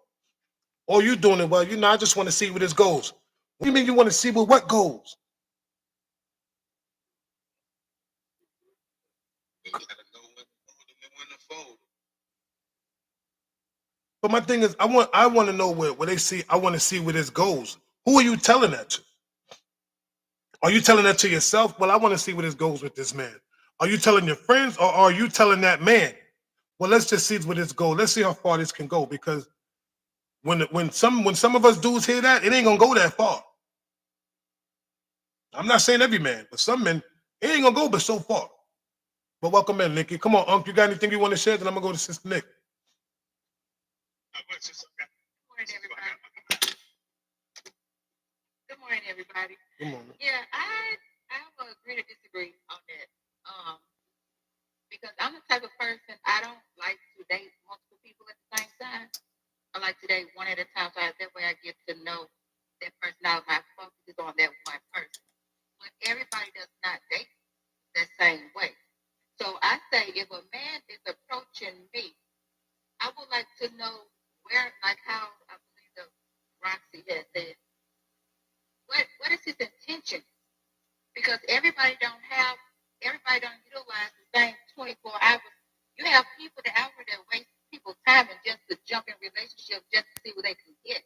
Or you doing it, well, I just want to see where this goes. What do you mean you want to see where what goes? You gotta know when to fold. But my thing is, I want to know where they see. I want to see where this goes. Who are you telling that to? Are you telling that to yourself? Well, I want to see where this goes with this man. Are you telling your friends, or are you telling that man? Well, let's just see where this goes. Let's see how far this can go. Because when some of us dudes hear that, it ain't gonna go that far. I'm not saying every man, but some men, it ain't gonna go but so far. But welcome in, Nikki. Come on, Unc. You got anything you want to share? Then I'm gonna go to Sister Nick. Good morning, everybody. Good morning. Yeah, I will agree to disagree on that. Because I'm the type of person, I don't like to date multiple people at the same time. I like to date one at a time, so that way I get to know that person. Now my focus is on that one person. But everybody does not date the same way. So I say, if a man is approaching me, I would like to know where, like how I believe the Roxy has said, what is his intention? Because everybody don't utilize the same 24 hours. You have people that out there that waste people's time and just to jump in relationships just to see what they can get.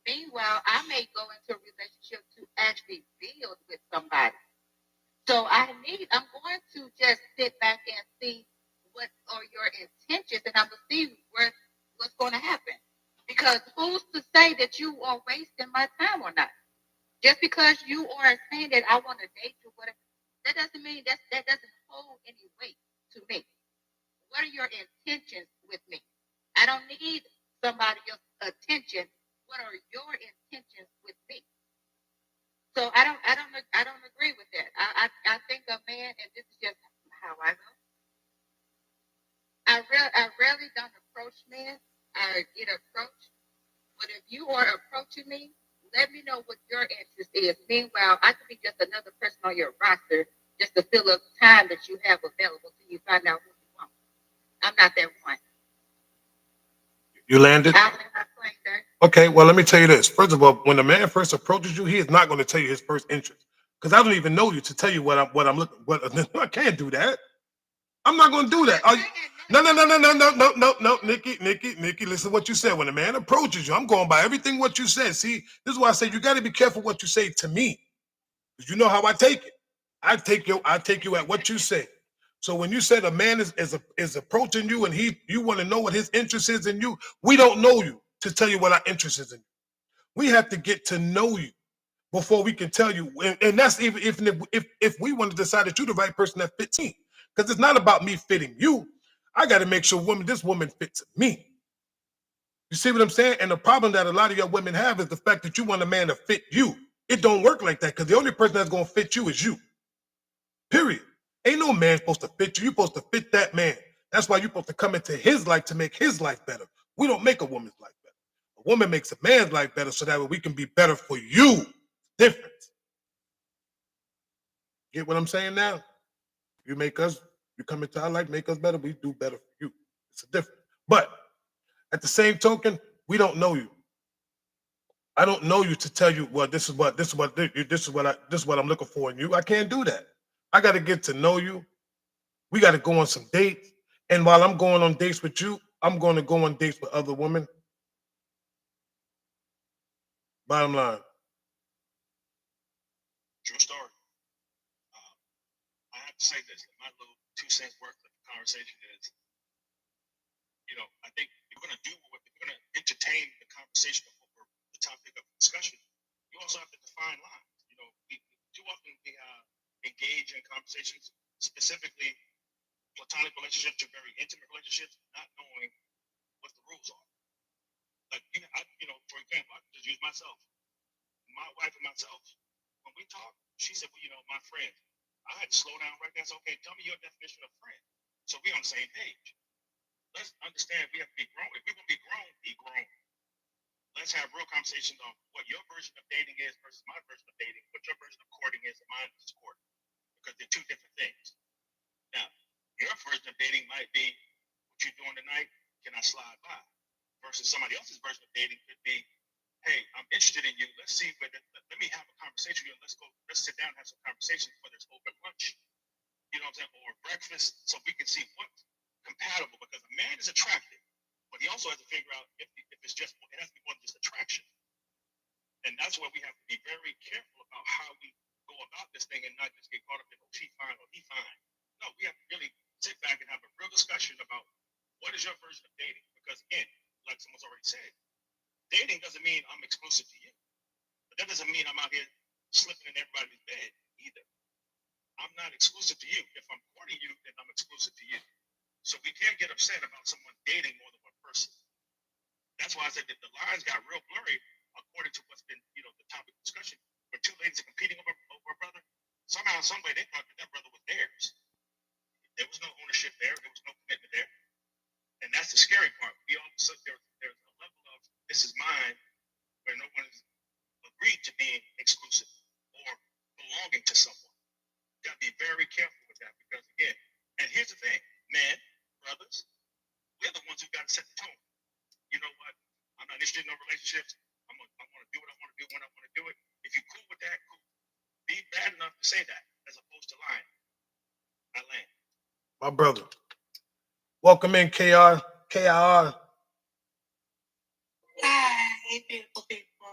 Meanwhile, I may go into a relationship to actually build with somebody. So I'm going to just sit back and see what are your intentions, and I'm going to see what's going to happen. Because who's to say that you are wasting my time or not? Just because you are saying that I want to date you, whatever, that doesn't mean that doesn't hold any weight to me. What are your intentions with me? I don't need somebody else's attention. What are your intentions with me? So I don't agree with that. I think a man, and this is just how I go. I rarely don't approach men. I get approached. But if you are approaching me, let me know what your interest is. Meanwhile, I could be just another person on your roster just to fill up time that you have available till you find out who you want. I'm not that one. You landed? I'll let my plane there. Okay, well, let me tell you this. First of all, when a man first approaches you, he is not going to tell you his first interest. Because I don't even know you to tell you what I'm looking. I can't do that. I'm not going to do that. No, Nikki, listen to what you said. When a man approaches you, I'm going by everything what you said. See, this is why I say you got to be careful what you say to me. Because you know how I take it. I take you at what you say. So when you said a man is approaching you and you want to know what his interest is in you, we don't know you to tell you what our interest is in you. We have to get to know you before we can tell you. And that's even if we want to decide that you're the right person that fits me. Because it's not about me fitting you. I got to make sure this woman fits me. You see what I'm saying? And the problem that a lot of your women have is the fact that you want a man to fit you. It don't work like that because the only person that's going to fit you is you. Period. Ain't no man supposed to fit you. You're supposed to fit that man. That's why you're supposed to come into his life to make his life better. We don't make a woman's life better. A woman makes a man's life better so that way we can be better for you. Different. Get what I'm saying now? You come into our life, make us better, we do better for you. It's a difference. But at the same token, we don't know you. I don't know you to tell you, well, this is what I'm looking for in you. I can't do that. I got to get to know you. We got to go on some dates. And while I'm going on dates with you, I'm going to go on dates with other women. Bottom line. True story. I have to say this. My little 2 cents worth of the conversation is, I think if you're going to entertain the conversation over the topic of discussion, you also have to define lines. We too often engage in conversations, specifically platonic relationships or very intimate relationships, not knowing what the rules are. Like, for example, I can just use myself. My wife and myself, when we talk, she said, well, my friend. I had to slow down right there. So, okay, tell me your definition of friend. So we on the same page. Let's understand we have to be grown. If we're going to be grown. Let's have real conversations on what your version of dating is versus my version of dating, what your version of courting is and mine is courting. Because they're two different things. Now, your version of dating might be what you're doing tonight, can I slide by? Versus somebody else's version of dating could be, hey, I'm interested in you. Let's see let me have a conversation with you. Let's sit down and have some conversations, whether it's over lunch, you know what I'm saying, or breakfast, so we can see what's compatible. Because a man is attractive, but he also has to figure out if it's just, it has to be more than just attraction. And that's where we have to be very careful about how we go about this thing and not just get caught up in, oh, she fine or he fine. No, we have to really sit back and have a real discussion about what is your version of dating. Because again, like someone's already said, dating doesn't mean I'm exclusive to you. But that doesn't mean I'm out here slipping in everybody's bed either. I'm not exclusive to you. If I'm courting you, then I'm exclusive to you. So we can't get upset about someone dating more than one person. That's why I said that the lines got real blurry according to what's been, the topic of discussion. When 2 ladies are competing over a brother, somehow, some way, they thought that brother was theirs. There was no ownership there. There was no commitment there. And that's the scary part. We all there's a level of this is mine where no one has agreed to being exclusive or belonging to someone. You got to be very careful with that because, again, and here's the thing, man, brothers, we're the ones who got to set the tone. You know what? I'm not interested in no relationships. I want to do what I want to do when I want to do it. If you're cool with that, cool. Be bad enough to say that as opposed to lying. I land. My brother. Welcome in, KR. Hi, beautiful people.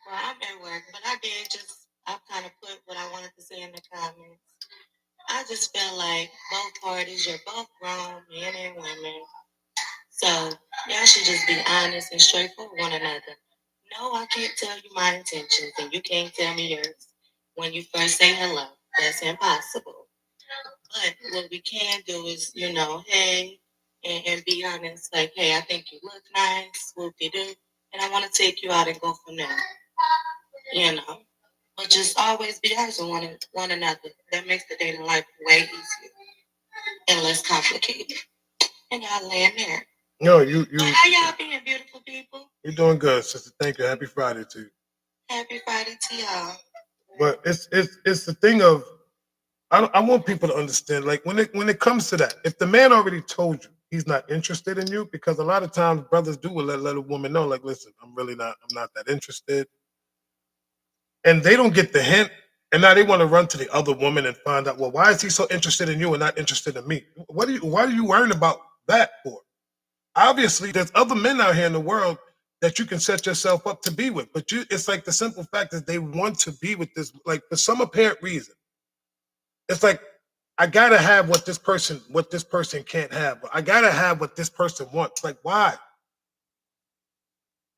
Well, I'm at work, but I kind of put what I wanted to say in the comments. I just feel like both parties, you're both grown, men and women. So y'all should just be honest and straightforward with one another. No, I can't tell you my intentions, and you can't tell me yours. When you first say hello, that's impossible. But what we can do is, hey, and be honest, like, hey, I think you look nice, whoop-de-doo, and I want to take you out and go from there, But just always be honest with one another. That makes the dating life way easier and less complicated. And I'll land there. No, But how y'all being, beautiful people? You're doing good, sister. Thank you. Happy Friday to you. Happy Friday to y'all. But it's the thing of I want people to understand, like when it comes to that, if the man already told you he's not interested in you, because a lot of times brothers do let a woman know, like, listen, I'm not that interested. And they don't get the hint, and now they want to run to the other woman and find out, well, why is he so interested in you and not interested in me? Why are you worrying about that for? Obviously, there's other men out here in the world that you can set yourself up to be with, but it's like the simple fact that they want to be with this, like for some apparent reason. It's like, I gotta have what this person can't have. I gotta have what this person wants. Like, why?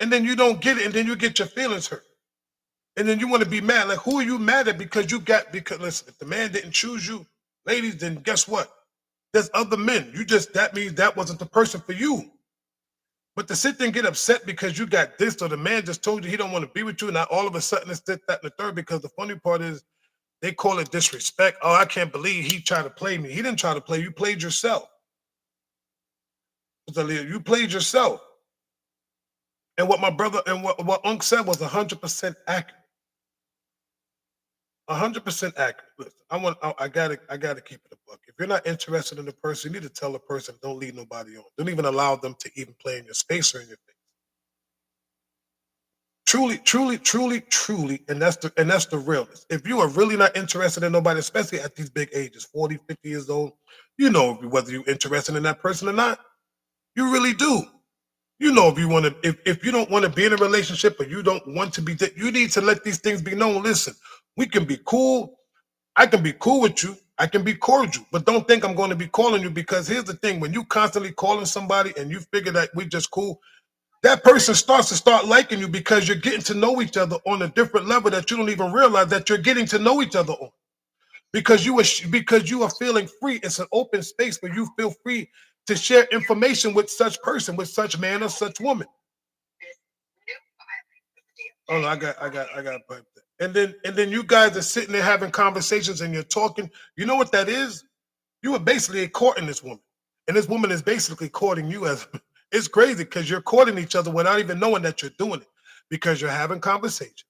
And then you don't get it, and then you get your feelings hurt. And then you want to be mad. Like, who are you mad at? Because listen, if the man didn't choose you, ladies, then guess what? There's other men. That means that wasn't the person for you. But to sit there and get upset because you got this, or the man just told you he don't want to be with you, and now all of a sudden it's this, that, and the third, because the funny part is they call it disrespect. Oh, I can't believe he tried to play me. He didn't try to play. You played yourself. You played yourself. And what my brother and what Unc said was 100% accurate. 100% accurate. Listen, I gotta keep it a buck. If you're not interested in the person, you need to tell the person, don't lead nobody on. Don't even allow them to even play in your space or in your face. Truly, and that's the realness. If you are really not interested in nobody, especially at these big ages, 40, 50 years old, you know whether you're interested in that person or not. You really do. You know if you don't want to be in a relationship or you don't want to be, you need to let these things be known. Listen, we can be cool. I can be cool with you. I can be cordial, but don't think I'm going to be calling you, because here's the thing: when you constantly calling somebody and you figure that we just cool, that person starts to start liking you because you're getting to know each other on a different level that you don't even realize that you're getting to know each other on. Because you are feeling free. It's an open space where you feel free to share information with such person, with such man or such woman. Oh no, I got and then you guys are sitting there having conversations and you're talking. You know what that is? You are basically courting this woman. And this woman is basically courting you as it's crazy because you're courting each other without even knowing that you're doing it, because you're having conversation.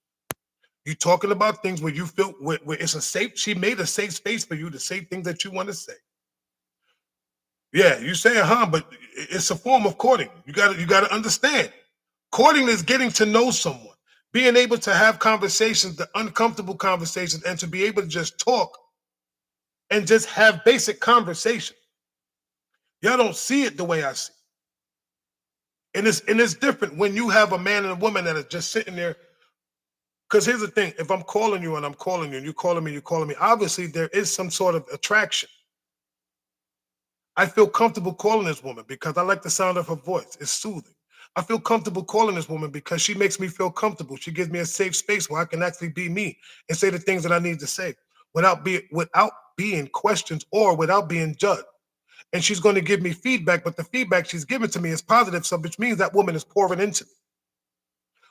You're talking about things where you feel where it's a safe, she made a safe space for you to say things that you want to say. Yeah, you say but it's a form of courting. You gotta understand. Courting is getting to know someone, being able to have conversations, the uncomfortable conversations, and to be able to just talk and just have basic conversation. Y'all don't see it the way I see it. And it's different when you have a man and a woman that are just sitting there. Because here's the thing: if I'm calling you and I'm calling you and you're calling me, obviously there is some sort of attraction. I feel comfortable calling this woman because I like the sound of her voice. It's soothing. I feel comfortable calling this woman because she makes me feel comfortable. She gives me a safe space where I can actually be me and say the things that I need to say without being questioned or without being judged. And she's going to give me feedback, but the feedback she's giving to me is positive, so which means that woman is pouring into me.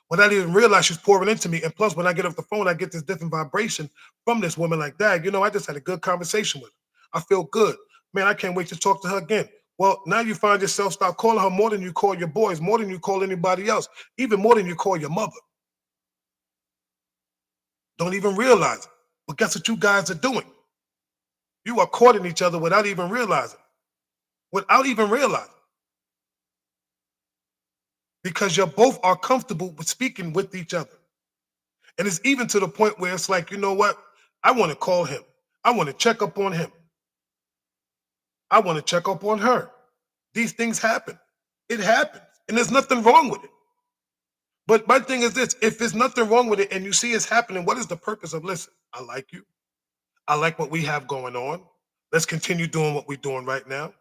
Without even realize she's pouring into me. And plus, when I get off the phone, I get this different vibration from this woman like, Dad, I just had a good conversation with her. I feel good. Man, I can't wait to talk to her again. Well, now you find yourself start calling her more than you call your boys, more than you call anybody else, even more than you call your mother. Don't even realize it. But guess what you guys are doing? You are courting each other without even realizing. Without even realizing. Because you both are comfortable with speaking with each other. And it's even to the point where it's like, you know what? I want to call him. I want to check up on him. I want to check up on her. These things happen. It happens. And there's nothing wrong with it. But my thing is this: if there's nothing wrong with it and you see it's happening, what is the purpose of listen? I like you. I like what we have going on. Let's continue doing what we're doing right now.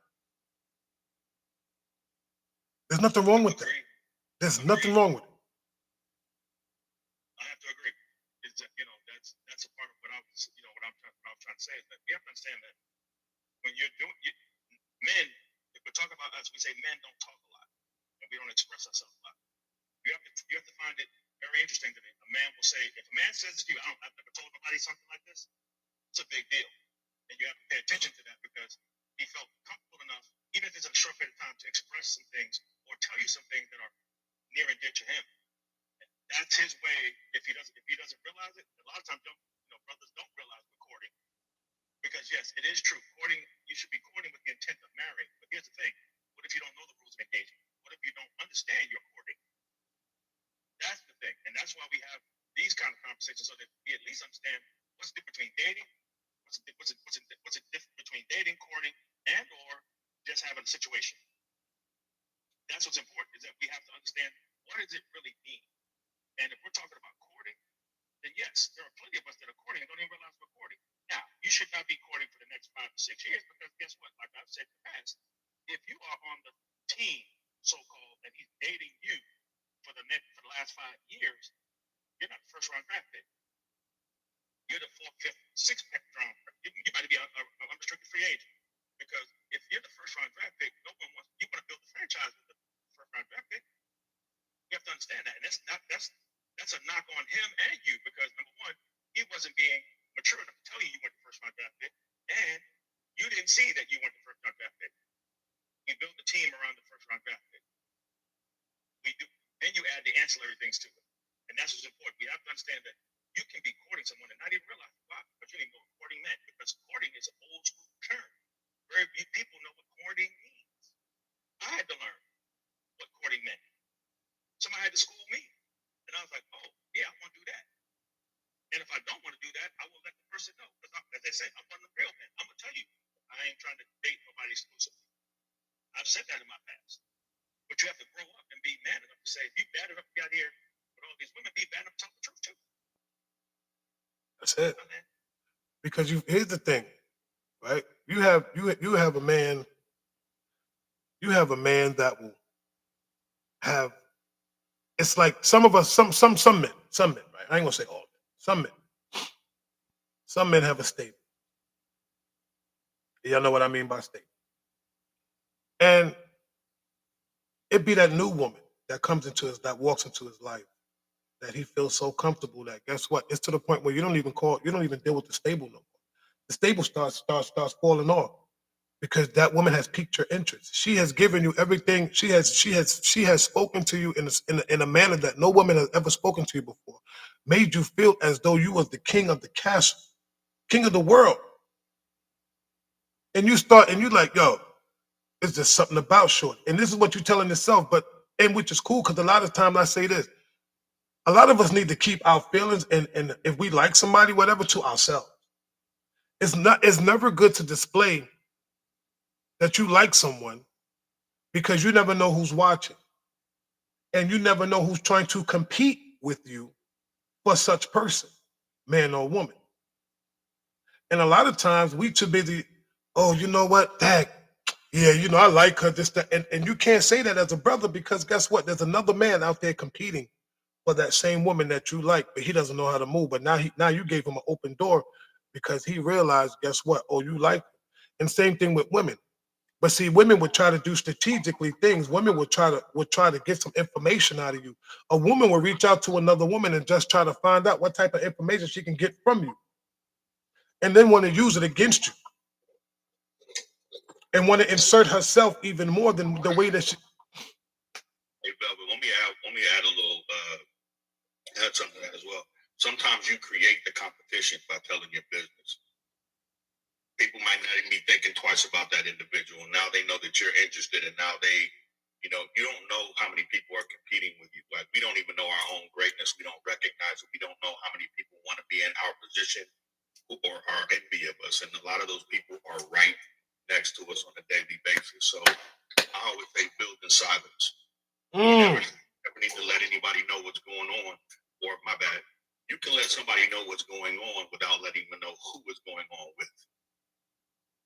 There's nothing wrong with that. There's nothing wrong with it. I have to agree. It's that's a part of what I was what I'm trying to say is that we have to understand that when you're doing men, if we're talking about us, we say men don't talk a lot and we don't express ourselves a lot. You have to find it very interesting that a man will say, if a man says to you, I've never told nobody something like this, it's a big deal. And you have to pay attention to that because he felt comfortable enough, even if it's a short period of time, to express some things or tell you some things that are near and dear to him. That's his way. If he doesn't realize it, a lot of times brothers don't realize we're courting. Because yes, it is true. Courting, you should be courting with the intent of marrying. But here's the thing: what if you don't know the rules of engagement? What if you don't understand your courting? That's the thing, and that's why we have these kind of conversations so that we at least understand what's the difference between dating, what's the difference between dating, courting, and or just having a situation. That's what's important, is that we have to understand what does it really mean. And if we're talking about courting, then yes, there are plenty of us that are courting and don't even realize we're courting. Now, you should not be courting for the next 5 to 6 years because guess what? Like I've said in the past, if you are on the team, so-called, and he's dating you for the last 5 years, you're not the first round draft pick. You're the fourth, fifth, sixth round. You might be a unrestricted free agent because if you're the first round draft pick, no one wants. You want to build a franchise with the first round draft pick. You have to understand that, and that's a knock on him and you because number one, he wasn't being mature enough to tell you went the first round draft pick, and you didn't see that you went the first round draft pick. We built the team around the first round draft pick. We do. Then you add the ancillary things to it, and that's what's important. We have to understand that you can be courting someone and not even realize why, but you didn't know what courting meant because courting is an old school term. Very few people know what courting means. I had to learn what courting meant. Somebody had to school me, and I was like, "Oh, yeah, I want to do that." And if I don't want to do that, I will let the person know. Because as they say, I'm one of the real men. I'm going to tell you, I ain't trying to date nobody exclusively. I've said that in my past. But you have to grow up and be man enough to say, if you bad enough to be out here with all these women, be bad enough to tell the truth too. That's it. Because here's the thing, right? You have a man. You have a man that will have. It's like some of us, some men, right? I ain't gonna say all men. Some men have a stable. Y'all know what I mean by stable. And it be that new woman that comes that walks into his life, that he feels so comfortable that guess what? It's to the point where you don't even deal with the stable no more. The stable starts falling off because that woman has piqued your interest. She has given you everything. She has spoken to you in a manner that no woman has ever spoken to you before. Made you feel as though you was the king of the castle, king of the world. And you like, yo, it's just something about short. And this is what you're telling yourself, and which is cool because a lot of times I say this. A lot of us need to keep our feelings and if we like somebody, whatever, to ourselves. It's never good to display that you like someone because you never know who's watching. And you never know who's trying to compete with you for such person, man or woman. And a lot of times we too busy, oh, you know what? Yeah, I like her, this, that. And you can't say that as a brother because guess what? There's another man out there competing for that same woman that you like, but he doesn't know how to move. But now you gave him an open door because he realized, guess what? Oh, you like her. And same thing with women. But see, women would try to do strategically things. Women would try to get some information out of you. A woman will reach out to another woman and just try to find out what type of information she can get from you. And then want to use it against you. And want to insert herself even more than the way that she. Hey, Velvet, let me add a little, add something to that as well. Sometimes you create the competition by telling your business. People might not even be thinking twice about that individual. Now they know that you're interested, and now they, you don't know how many people are competing with you. Like, we don't even know our own greatness. We don't recognize it. We don't know how many people want to be in our position or are envy of us. And a lot of those people are right next to us on a daily basis. So I always say build in silence. You never need to let anybody know what's going on. Or, my bad, you can let somebody know what's going on without letting them know who is going on with.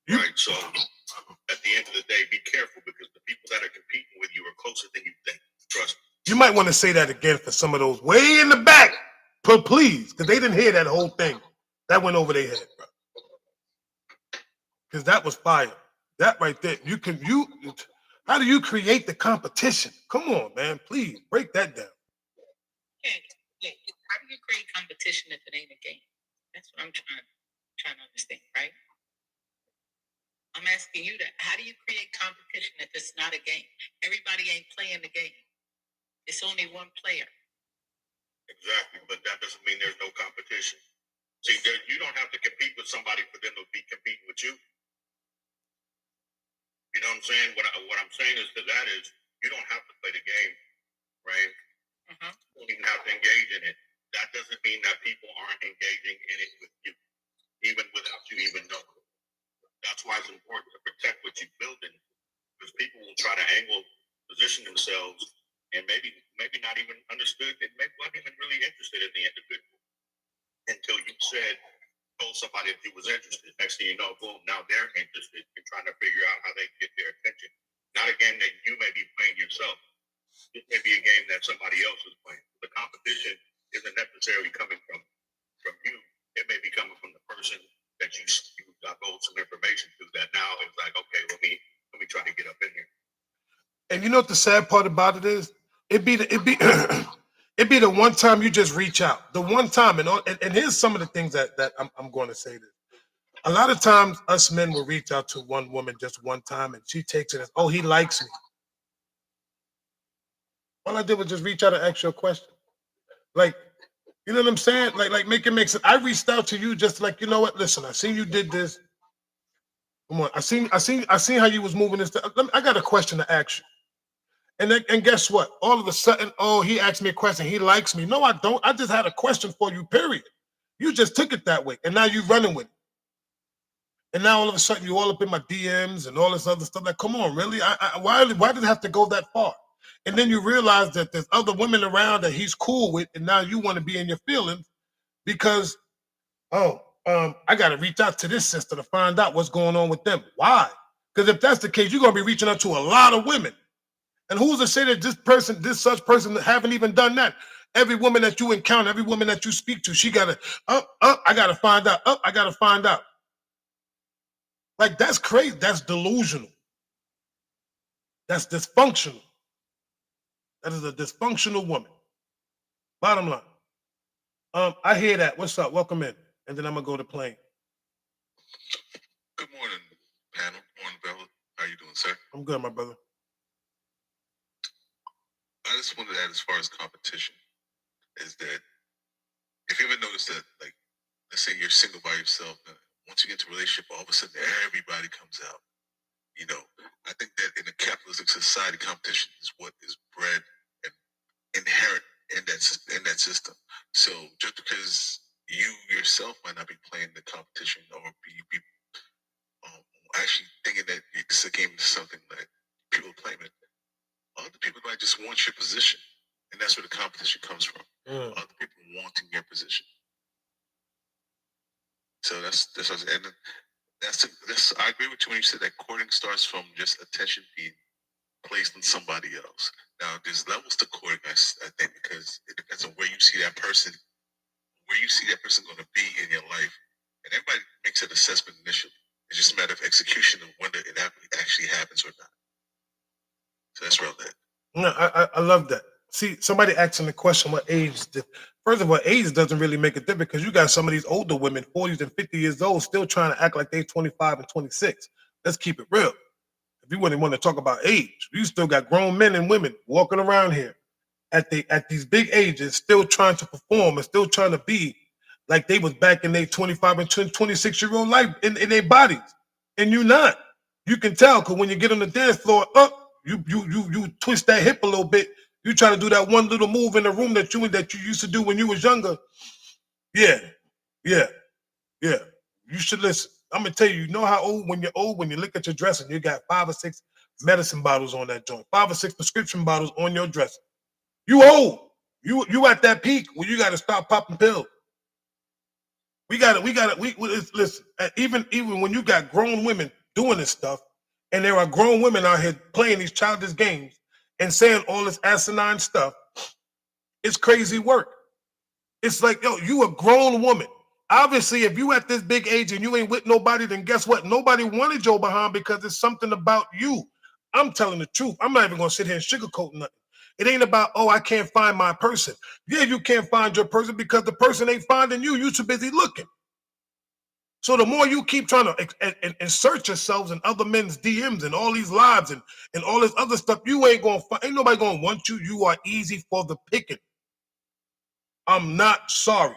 Right. So at the end of the day, be careful because the people that are competing with you are closer than you think. Trust me. You might want to say that again for some of those way in the back, but please, because they didn't hear that whole thing. That went over their head, bro. Because that was fire. That right there. How do you create the competition? Come on, man. Please break that down. Yeah. How do you create competition if it ain't a game? That's what I'm trying to understand, right? I'm asking you that. How do you create competition if it's not a game? Everybody ain't playing the game. It's only one player. Exactly, but that doesn't mean there's no competition. See, you don't have to compete with somebody for them to be competing with you. You know what I'm saying? What I'm saying is that is you don't have to play the game, right? Mm-hmm. You don't even have to engage in it. That doesn't mean that people aren't engaging in it with you, even without you even knowing. That's why it's important to protect what you're building, because people will try to position themselves, and maybe not even understood, and maybe not even really interested in the individual until you said, told somebody that you was interested. Next thing you know, boom, now they're interested. You're trying to figure out how they can get their attention. Not a game that you may be playing yourself. It may be a game that somebody else is playing. The competition isn't necessarily coming from you. It may be coming from the person that you divulge some information to. That now it's like, okay, let me try to get up in here. And you know what the sad part about it is? It'd be it'd be the one time you just reach out. The one time, and here's some of the things that I'm going to say this. A lot of times us men will reach out to one woman just one time and she takes it as, oh, he likes me. All I did was just reach out and ask you a question. Like, you know what I'm saying? Like make it make sense. I reached out to you just like, you know what? Listen, I seen you did this. Come on, I seen how you was moving this. I got a question to ask you. And guess what? All of a sudden, oh, he asked me a question. He likes me. No, I don't. I just had a question for you, period. You just took it that way. And now you're running with it. And now all of a sudden you're all up in my DMs and all this other stuff. Like, come on, really? Why did it have to go that far? And then you realize that there's other women around that he's cool with, and now you want to be in your feelings because, I got to reach out to this sister to find out what's going on with them. Why? Because if that's the case, you're going to be reaching out to a lot of women. And who's to say that this such person haven't even done that? Every woman that you encounter, every woman that you speak to, she got to, I got to find out, I got to find out. Like, that's crazy. That's delusional. That's dysfunctional. That is a dysfunctional woman. Bottom line. I hear that. What's up? Welcome in. And then I'm going to go to plane. Good morning, panel. Morning, Bella. How you doing, sir? I'm good, my brother. I just wanted to add, as far as competition, is that if you ever notice that, like, let's say you're single by yourself, once you get into a relationship, all of a sudden everybody comes out. You know, I think that in a capitalistic society, competition is what is bred and inherent in that system. So just because you yourself might not be playing the competition or be actually thinking that it's a game, is something that people are playing it, other people might just want your position, and that's where the competition comes from. Other people wanting your position. So that's I agree with you when you said that courting starts from just attention being placed on somebody else. Now there's levels to courting, I think, because it depends on where you see that person going to be in your life, and everybody makes an assessment initially. It's just a matter of execution of whether it actually happens or not. So that's real that. No, I love that. See, somebody asking the question, what age? First of all, age doesn't really make a difference because you got some of these older women, 40s and 50 years old, still trying to act like they're 25 and 26. Let's keep it real. If you wouldn't want to talk about age, you still got grown men and women walking around here at these big ages, still trying to perform and still trying to be like they was back in their 25 and 26-year-old life in their bodies. And you not. You can tell because when you get on the dance floor, you twist that hip a little bit. You try to do that one little move in the room that you used to do when you was younger. Yeah. You should listen. I'm gonna tell you, you know how old when you look at your dresser, you got 5 or 6 medicine bottles on that joint, 5 or 6 prescription bottles on your dresser. You old. You at that peak where you gotta stop popping pills. We listen, even when you got grown women doing this stuff, and there are grown women out here playing these childish games and saying all this asinine stuff, it's crazy work. It's like, yo, you a grown woman. Obviously, if you at this big age and you ain't with nobody, then guess what? Nobody wanted your behind because it's something about you. I'm telling the truth. I'm not even gonna sit here and sugarcoat nothing. It ain't about, oh, I can't find my person. Yeah, you can't find your person because the person ain't finding you. You too busy looking. So the more you keep trying to insert yourselves in other men's DMs and all these lives and all this other stuff, you ain't nobody gonna want you. You are easy for the picking. I'm not sorry.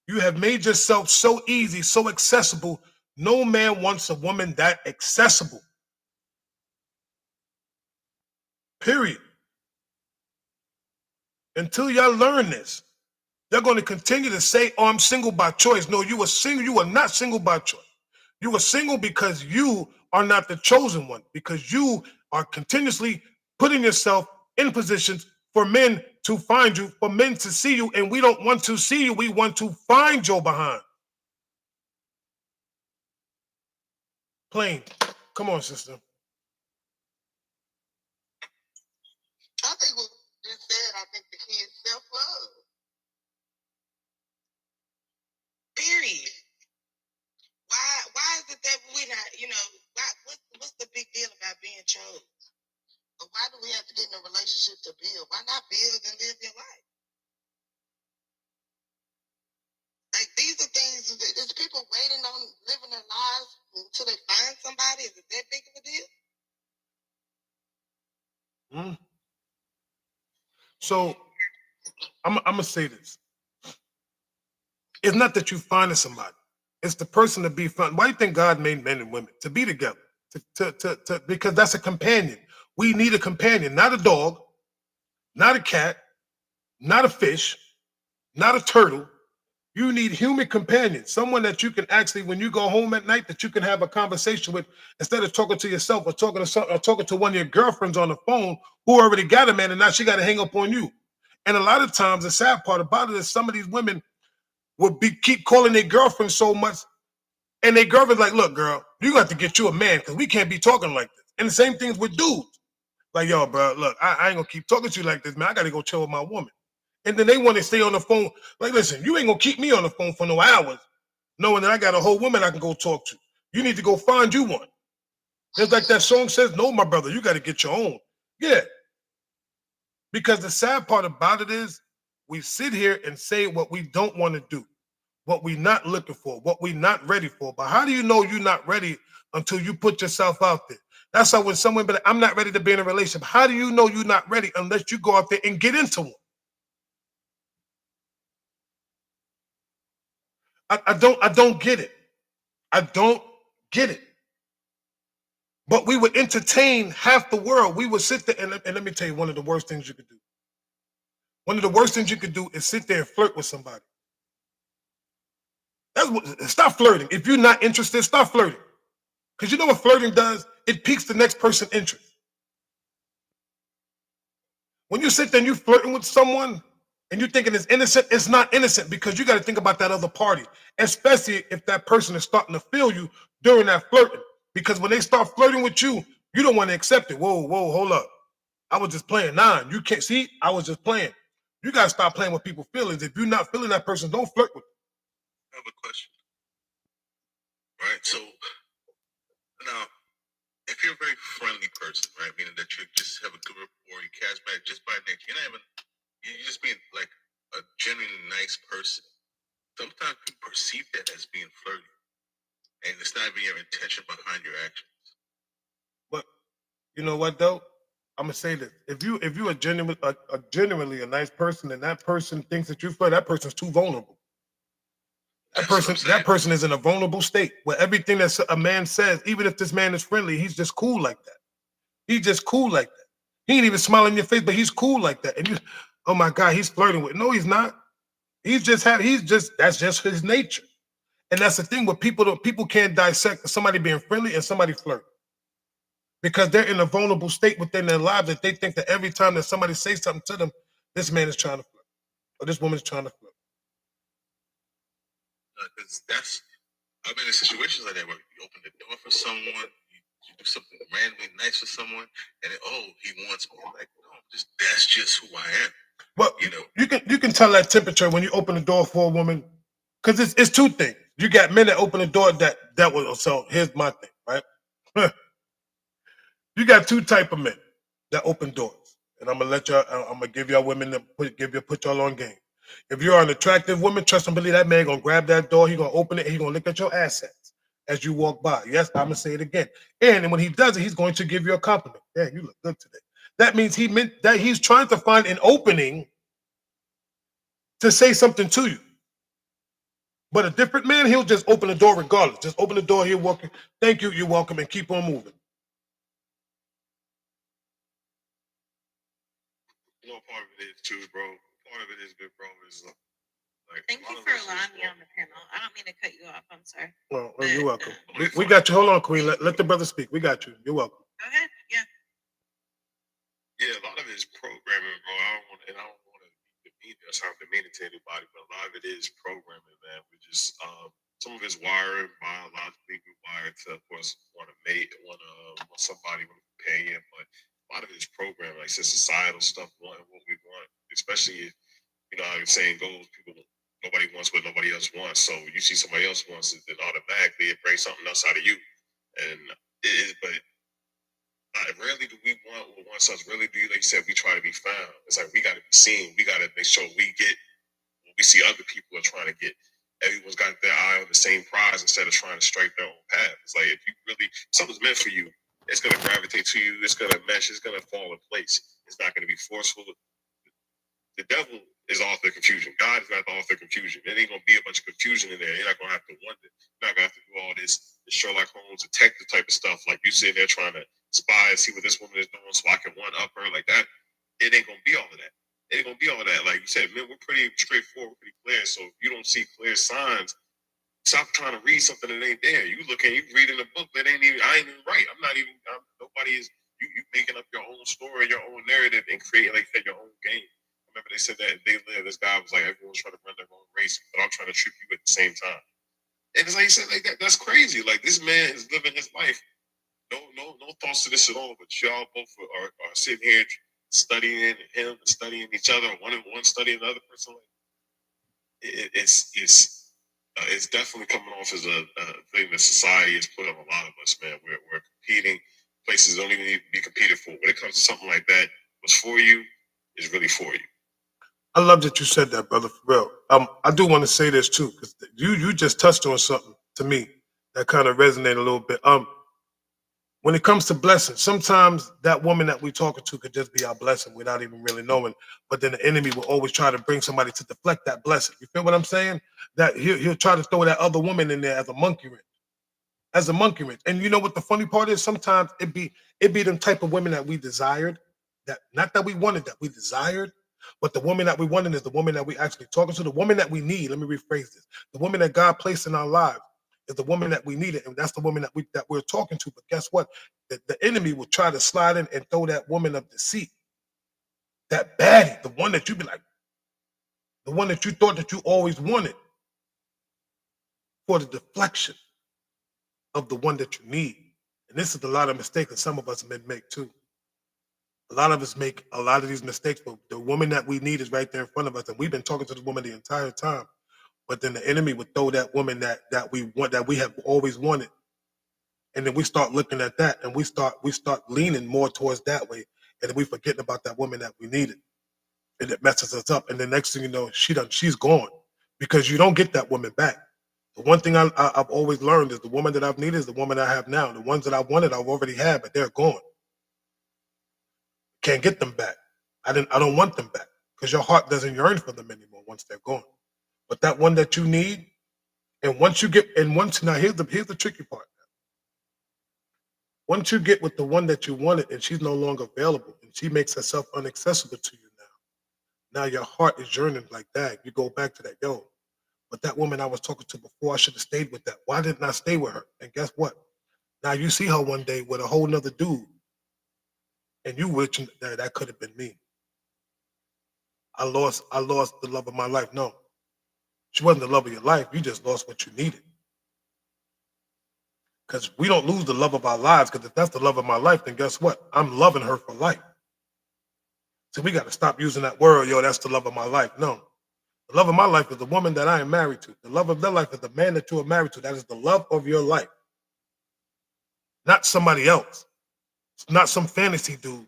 You have made yourself so easy, so accessible. No man wants a woman that accessible. Period. Until y'all learn this, they're going to continue to say, oh, I'm single by choice. No, you are single. You are not single by choice. You are single because you are not the chosen one, because you are continuously putting yourself in positions for men to find you, for men to see you, and we don't want to see you. We want to find your behind. Plain. Come on, sister. I think what you just said, I think the key is self-love. Period. Why is it that we're not, what's the big deal about being chosen? But why do we have to get in a relationship to build? Why not build and live your life? Like, these are things, is people waiting on living their lives until they find somebody? Is it that big of a deal? So I'm gonna say this. It's not that you finding somebody. It's the person to be found. Why do you think God made men and women? To be together. Because that's a companion. We need a companion, not a dog, not a cat, not a fish, not a turtle. You need human companions, someone that you can actually, when you go home at night, that you can have a conversation with instead of talking to yourself or talking to one of your girlfriends on the phone who already got a man and now she got to hang up on you. And a lot of times, the sad part about it is some of these women would keep calling their girlfriend so much, and their girlfriend's like, "Look, girl, you got to get you a man because we can't be talking like this." And the same things with dudes. Like, yo, bro, look, I ain't gonna keep talking to you like this, man. I gotta go chill with my woman. And then they want to stay on the phone. Like, listen, you ain't gonna keep me on the phone for no hours, knowing that I got a whole woman I can go talk to. You need to go find you one. It's like that song says, "No, my brother, you got to get your own." Yeah. Because the sad part about it is we sit here and say what we don't want to do, what we're not looking for, what we're not ready for. But how do you know you're not ready until you put yourself out there? That's how when someone be like, "I'm not ready to be in a relationship." How do you know you're not ready unless you go out there and get into one? I don't get it. I don't get it. But we would entertain half the world. We would sit there and let me tell you one of the worst things you could do. One of the worst things you could do is sit there and flirt with somebody. Stop flirting. If you're not interested, stop flirting. Because you know what flirting does? It piques the next person's interest. When you sit there and you're flirting with someone and you're thinking it's innocent, it's not innocent because you got to think about that other party, especially if that person is starting to feel you during that flirting. Because when they start flirting with you, you don't want to accept it. Whoa, hold up. I was just playing. Nah, you can't see. I was just playing. You got to stop playing with people's feelings. If you're not feeling that person, don't flirt with them. I have a question. Right? So now, if you're a very friendly person, right, meaning that you just have a good rapport, you charismatic just by nature, you're just being like a genuinely nice person. Sometimes people perceive that as being flirty, and it's not even your intention behind your actions. But you know what though? I'm gonna say this: if you are genuinely a nice person, and that person thinks that you flirt, that person's too vulnerable. That person is in a vulnerable state where everything that a man says, even if this man is friendly, he's just cool like that. He's just cool like that. He ain't even smiling in your face, but he's cool like that. And you, oh my God, he's flirting with. No, he's not. That's just his nature. And that's the thing with people can't dissect somebody being friendly and somebody flirting. Because they're in a vulnerable state within their lives that they think that every time that somebody says something to them, this man is trying to flirt. Or this woman is trying to flirt. Because I've been in situations like that where you open the door for someone, you do something randomly nice for someone, and then, he wants me. Like, no, that's just who I am. Well, you can tell that temperature when you open the door for a woman, because it's two things. You got men that open the door that was so. Here's my thing, right? You got two type of men that open doors, and I'm gonna give y'all women put y'all on game. If you're an attractive woman, trust and believe that man gonna grab that door. He gonna open it. And he gonna look at your assets as you walk by. Yes, I'm gonna say it again. And when he does it, he's going to give you a compliment. Yeah, you look good today. That means he meant that he's trying to find an opening to say something to you. But a different man, he'll just open the door regardless. Just open the door, he'll walk in. Thank you, you're welcome, and keep on moving. You know, part of it is too, bro. Part of it is good, bro. Is like. Thank you for allowing me on the panel. I don't mean to cut you off. I'm sorry. Well, you're welcome. We got you. Hold on, Queen. Let the brother speak. We got you. You're welcome. Go ahead. Yeah. Yeah, a lot of it is programming, bro. I don't want to demean or sound demeaning to anybody, but a lot of it is programming, man. We just some of it's wired, biologically wired to, of course, want to mate, want somebody, want to companion, but a lot of it is programmed, like I said, societal stuff, wanting what we want, especially if, you know, how the saying goes, people, nobody wants what nobody else wants. So when you see somebody else wants it, then automatically it brings something else out of you. And it is, but rarely do we want what wants us. Really do, like you said, we try to be found. It's like we got to be seen. We got to make sure we get what we see other people are trying to get. Everyone's got their eye on the same prize instead of trying to strike their own path. It's like if you really something's meant for you, it's gonna gravitate to you. It's gonna mesh. It's gonna fall in place. It's not gonna be forceful. The devil is author of confusion. God is not the author of confusion. There ain't gonna be a bunch of confusion in there. You're not gonna have to wonder. You're not gonna have to do all this Sherlock Holmes detective type of stuff. Like you sitting there trying to spy and see what this woman is doing so I can one up her like that. It ain't gonna be all of that. It ain't gonna be all of that. Like you said, man, we're pretty straightforward, we're pretty clear. So if you don't see clear signs, stop trying to read something that ain't there. You looking, you reading a book that ain't even. I ain't even right. Nobody is. You making up your own story, your own narrative, and creating like that your own game. Remember they said that They Live. This guy was like, everyone's trying to run their own race, but I'm trying to trip you at the same time. And it's like he said, like that. That's crazy. Like this man is living his life. No thoughts to this at all. But y'all both are sitting here studying him and studying each other. One studying the other person. Like it's definitely coming off as a thing that society has put on a lot of us. Man, we're competing places don't even need to be competed for. When it comes to something like that, what's for you is really for you. I love that you said that, brother, for real. I do want to say this too, because you just touched on something to me that kind of resonated a little bit. When it comes to blessings, sometimes that woman that we talking to could just be our blessing without even really knowing. But then the enemy will always try to bring somebody to deflect that blessing. You feel what I'm saying? That he'll try to throw that other woman in there as a monkey wrench. As a monkey wrench. And you know what the funny part is? Sometimes it be them type of women that we desired, that not that we wanted, that we desired, but the woman that we wanted is the woman that we actually talking to, the woman that we need. Let me rephrase this. The woman that God placed in our lives is the woman that we needed, and that's the woman that we're talking to. But guess what? The enemy will try to slide in and throw that woman of deceit, that baddie, the one that you be like, the one that you thought that you always wanted, for the deflection of the one that you need. And this is a lot of mistakes that some of us men make too. A lot of us make a lot of these mistakes, but the woman that we need is right there in front of us, and we've been talking to the woman the entire time. But then the enemy would throw that woman that we want, that we have always wanted, and then we start looking at that, and we start leaning more towards that way, and then we forgetting about that woman that we needed, and it messes us up. And the next thing you know, she's gone, because you don't get that woman back. The one thing I've always learned is the woman that I've needed is the woman I have now. The ones that I wanted, I've already had, but they're gone. Can't get them back. I don't want them back, because your heart doesn't yearn for them anymore once they're gone. But that one that you need, and once now here's the tricky part. Once you get with the one that you wanted and she's no longer available and she makes herself inaccessible to you now your heart is yearning like that. You go back to that, but that woman I was talking to before, I should have stayed with that. Why didn't I stay with her? And guess what? Now you see her one day with a whole nother dude, and you wish that could have been me. I lost the love of my life. No, she wasn't the love of your life. You just lost what you needed. Because we don't lose the love of our lives, because if that's the love of my life, then guess what? I'm loving her for life. So we got to stop using that word, that's the love of my life. No. The love of my life is the woman that I am married to. The love of their life is the man that you are married to. That is the love of your life. Not somebody else. It's not some fantasy dude. One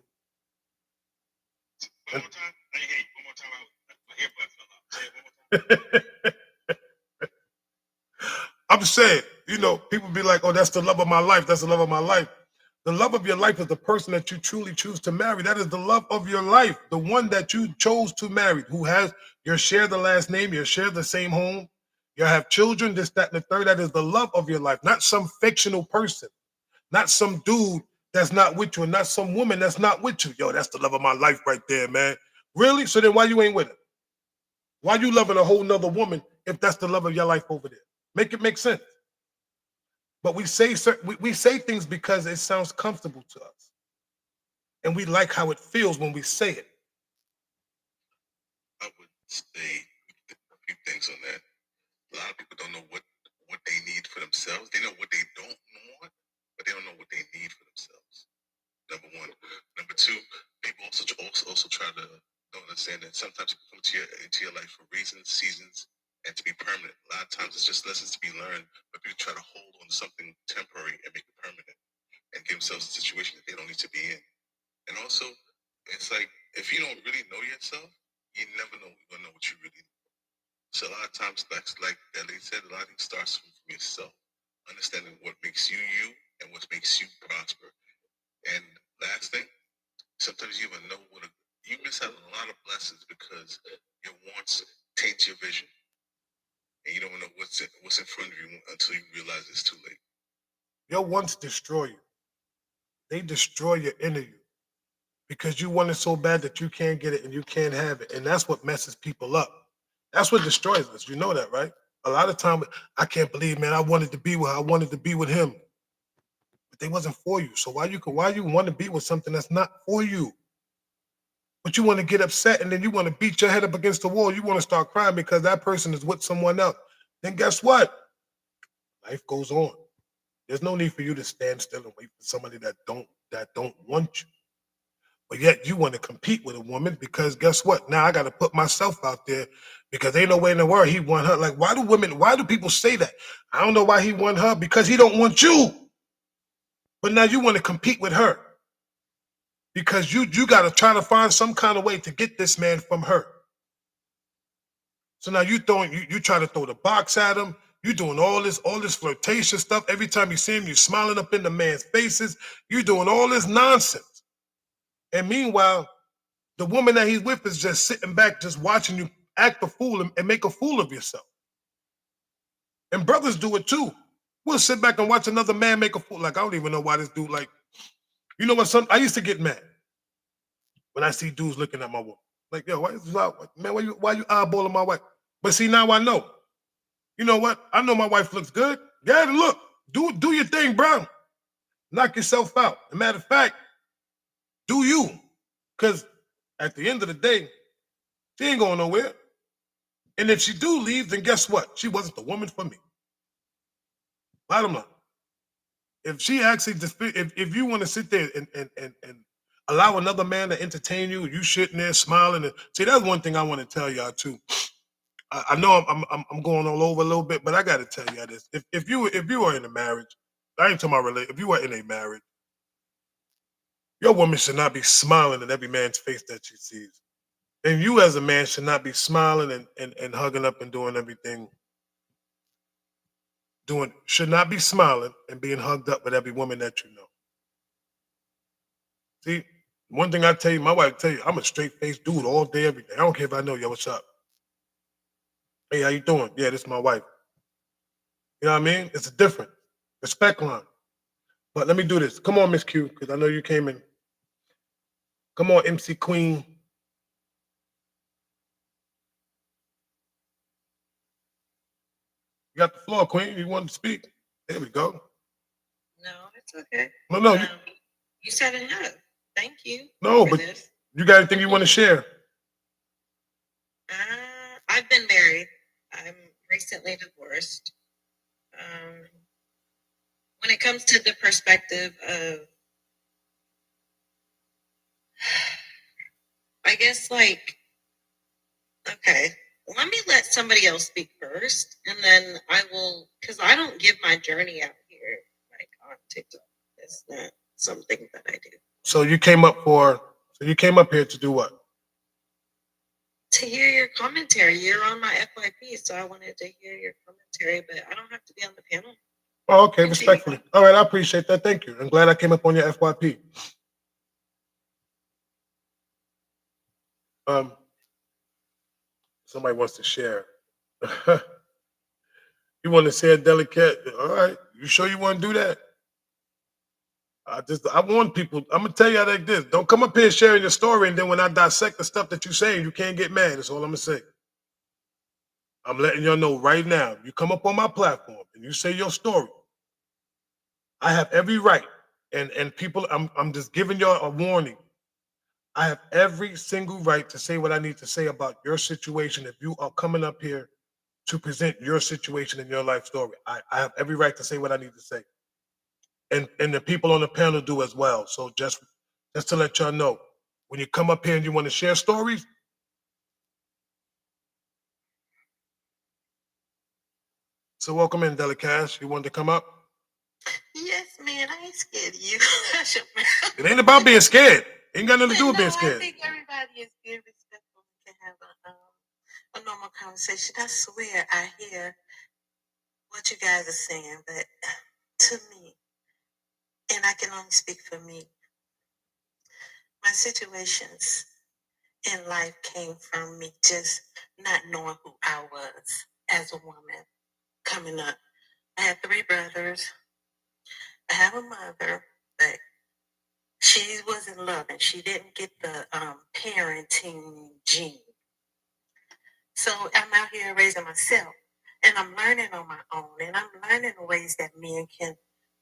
more time. I ain't hear you. One more time. My earbud fell out. Say it one more time. I'm saying, people be like, oh, that's the love of my life. That's the love of my life. The love of your life is the person that you truly choose to marry. That is the love of your life. The one that you chose to marry, who has, you share the last name, you share the same home, you have children, this, that, and the third. That is the love of your life, not some fictional person, not some dude that's not with you, and not some woman that's not with you. That's the love of my life right there, man. Really? So then why you ain't with her? Why you loving a whole nother woman if that's the love of your life over there? Make it make sense. But we say things because it sounds comfortable to us, and we like how it feels when we say it. I would say a few things on that. A lot of people don't know what what they need for themselves. They know what they don't want, but they don't know what they need for themselves. Number one. Number two, people also try to don't understand that sometimes people come into your life for reasons, seasons, and to be permanent. A lot of times it's just lessons to be learned, but people try to hold on to something temporary and make it permanent and give themselves a situation that they don't need to be in. And also, it's like if you don't really know yourself, you never know you're gonna know what you really need. So a lot of times, like they said, a lot of things starts from yourself, understanding what makes you you and what makes you prosper. And last thing, sometimes you even know you miss out on a lot of blessings because your wants taint your vision, and you don't know what's in front of you until you realize it's too late. Your wants destroy you. They destroy your inner you because you want it so bad that you can't get it and you can't have it, and that's what messes people up. That's what destroys us. You know that, right? A lot of time, I can't believe, man, I wanted to be with him, but they wasn't for you. So why you want to be with something that's not for you? But you want to get upset and then you want to beat your head up against the wall. You want to start crying because that person is with someone else. Then guess what? Life goes on. There's no need for you to stand still and wait for somebody that don't want you. But yet you want to compete with a woman because guess what? Now I got to put myself out there because ain't no way in the world he want her. Like, why do people say that? I don't know why he want her, because he don't want you. But now you want to compete with her because you got to try to find some kind of way to get this man from her. So now you try to throw the box at him. You doing all this flirtation stuff. Every time you see him, you smiling up in the man's faces. You doing all this nonsense. And meanwhile, the woman that he's with is just sitting back, just watching you act a fool and make a fool of yourself. And brothers do it too. We'll sit back and watch another man make a fool. Like, I don't even know why this dude, like, you know what? I used to get mad when I see dudes looking at my woman. Like, yo, why you eyeballing my wife? But see, now I know. You know what? I know my wife looks good. Go ahead and look. Do your thing, bro. Knock yourself out. As a matter of fact, do you. Because at the end of the day, she ain't going nowhere. And if she do leave, then guess what? She wasn't the woman for me. Bottom line. If she actually if you want to sit there and allow another man to entertain you, you sitting there smiling, and see, that's one thing I want to tell y'all too. I know I'm going all over a little bit, but I got to tell y'all this: if you are in a marriage, I ain't talking about if you are in a marriage, your woman should not be smiling in every man's face that she sees, and you as a man should not be smiling and hugging up and doing everything. Should not be smiling and being hugged up with every woman that you know. See, one thing I tell you, my wife tell you, I'm a straight-faced dude all day, every day. I don't care if I know you. What's up? Hey, how you doing? Yeah, this is my wife. You know what I mean? It's a different respect line. But let me do this. Come on, Miss Q, because I know you came in. Come on, MC Queen. You got the floor, Queen. You wanted to speak? There we go. No, it's okay. No, You set it up. Thank you. No, for but this. you got anything you want to share? I've been married. I'm recently divorced. When it comes to the perspective of, I guess, like, okay, let me let somebody else speak first, and then I will, because I don't give my journey out here, like, on TikTok. It's not something that I do. So you came up here to do what? To hear your commentary. You're on my FYP, so I wanted to hear your commentary, but I don't have to be on the panel. Oh, okay, respectfully. All right, I appreciate that. Thank you. I'm glad I came up on your FYP. Somebody wants to share. You want to say a delicate? All right. You sure you want to do that? I warn people. I'm gonna tell you like this: don't come up here sharing your story, and then when I dissect the stuff that you're saying, you can't get mad. That's all I'm gonna say. I'm letting y'all know right now. You come up on my platform and you say your story. I have every right, and people. I'm just giving y'all a warning. I have every single right to say what I need to say about your situation if you are coming up here to present your situation and your life story. I have every right to say what I need to say. And the people on the panel do as well. So just to let y'all know, when you come up here and you want to share stories, so welcome in, Delicash. You wanted to come up? Yes, man, I ain't scared of you. It ain't about being scared. Ain't got nothing to do with being I scared. think everybody is very respectful to have a normal conversation. I swear I hear what you guys are saying, but to me, and I can only speak for me, my situations in life came from me just not knowing who I was as a woman coming up. I had 3 brothers. I have a mother, but she wasn't loving. She didn't get the parenting gene. So I'm out here raising myself, and I'm learning on my own, and I'm learning the ways that men can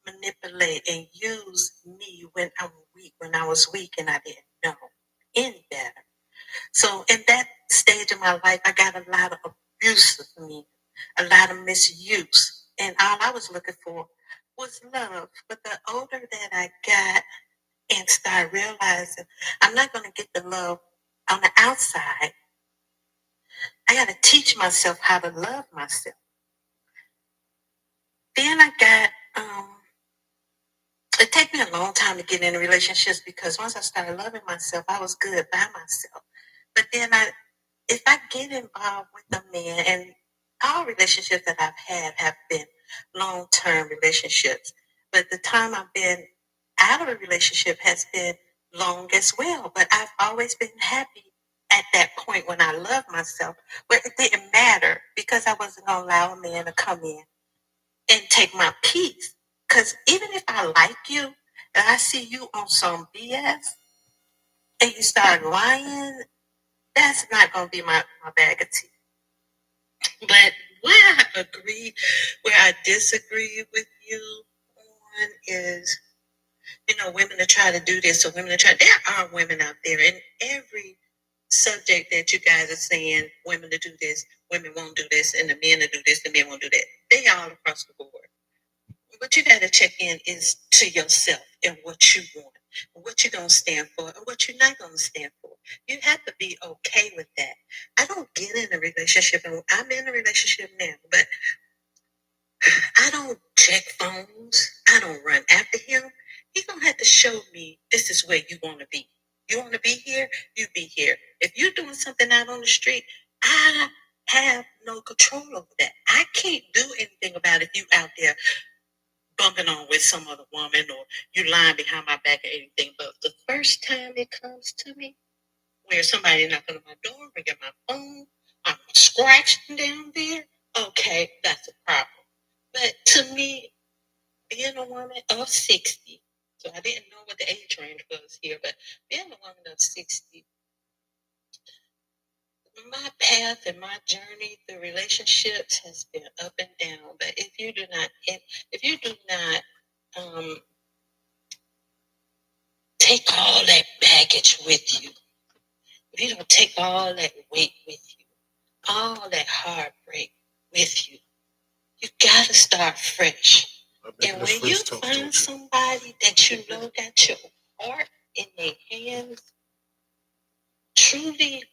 manipulate and use me when I'm weak, when I was weak and I didn't know any better. So in that stage of my life, I got a lot of abuse of me, a lot of misuse, and all I was looking for was love. But the older that I got and started realizing I'm not going to get the love on the outside, I got to teach myself how to love myself. Then I got, it took me a long time to get into relationships because once I started loving myself, I was good by myself. But then if I get involved with a man, and all relationships that I've had have been long-term relationships, but the time I've been out of a relationship has been long as well. But I've always been happy at that point when I loved myself, where it didn't matter because I wasn't going to allow a man to come in and take my peace. Because even if I like you and I see you on some BS and you start lying, that's not going to be my bag of tea. But where I agree, where I disagree with you on is, women that try to do this or women that try. There are women out there in every subject that you guys are saying, women to do this, women won't do this, and the men to do this, the men won't do that. They all across the board. What you got to check in is to yourself and what you want, what you're going to stand for, and what you're not going to stand for. You have to be okay with that. I don't get in a relationship, and I'm in a relationship now, but I don't check phones. I don't run after him. He's going to have to show me this is where you want to be. You want to be here? You be here. If you're doing something out on the street, I have no control over that. I can't do anything about it if you out there bumping on with some other woman or you lying behind my back or anything. But the first time it comes to me, where somebody knocking on my door, ringing my phone, I'm scratching down there, okay, that's a problem. But to me, being a woman of 60, so I didn't know what the age range was here, but being a woman of 60, my path and my journey through relationships has been up and down. But if you do not take all that baggage with you, if you don't take all that weight with you, all that heartbreak with you, you gotta start fresh. And when you find somebody that you know got your heart in their hands, truly,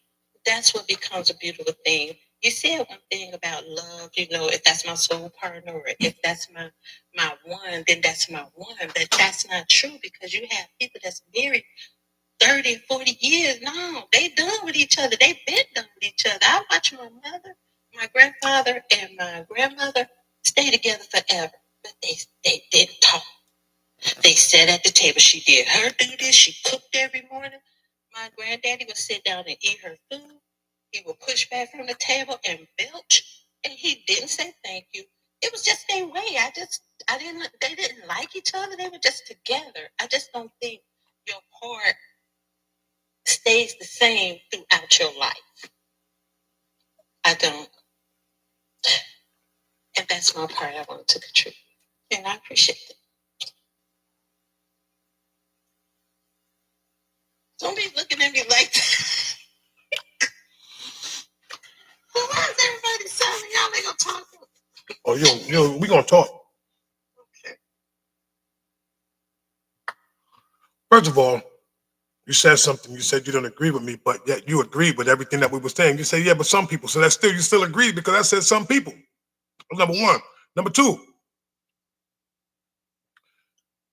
that's what becomes a beautiful thing. You said one thing about love, if that's my soul partner or if that's my one, then that's my one. But that's not true because you have people that's married 30, 40 years. No, they done with each other. They've been done with each other. I watch my mother, my grandfather, and my grandmother stay together forever. But they didn't talk. They sat at the table. She did her duties. She cooked every morning. My granddaddy would sit down and eat her food. He would push back from the table and belch. And he didn't say thank you. It was just their way. They didn't like each other. They were just together. I just don't think your heart stays the same throughout your life. I don't. And that's my part I wanted to contribute. And I appreciate it. Don't be looking at me like that. Well, why is everybody selling? Y'all ain't Oh, we gonna talk. Okay. First of all, you said something. You said you don't agree with me, but yet you agreed with everything that we were saying. You say, yeah, but some people. So that's still, you still agree because I said some people. Number one. Number two,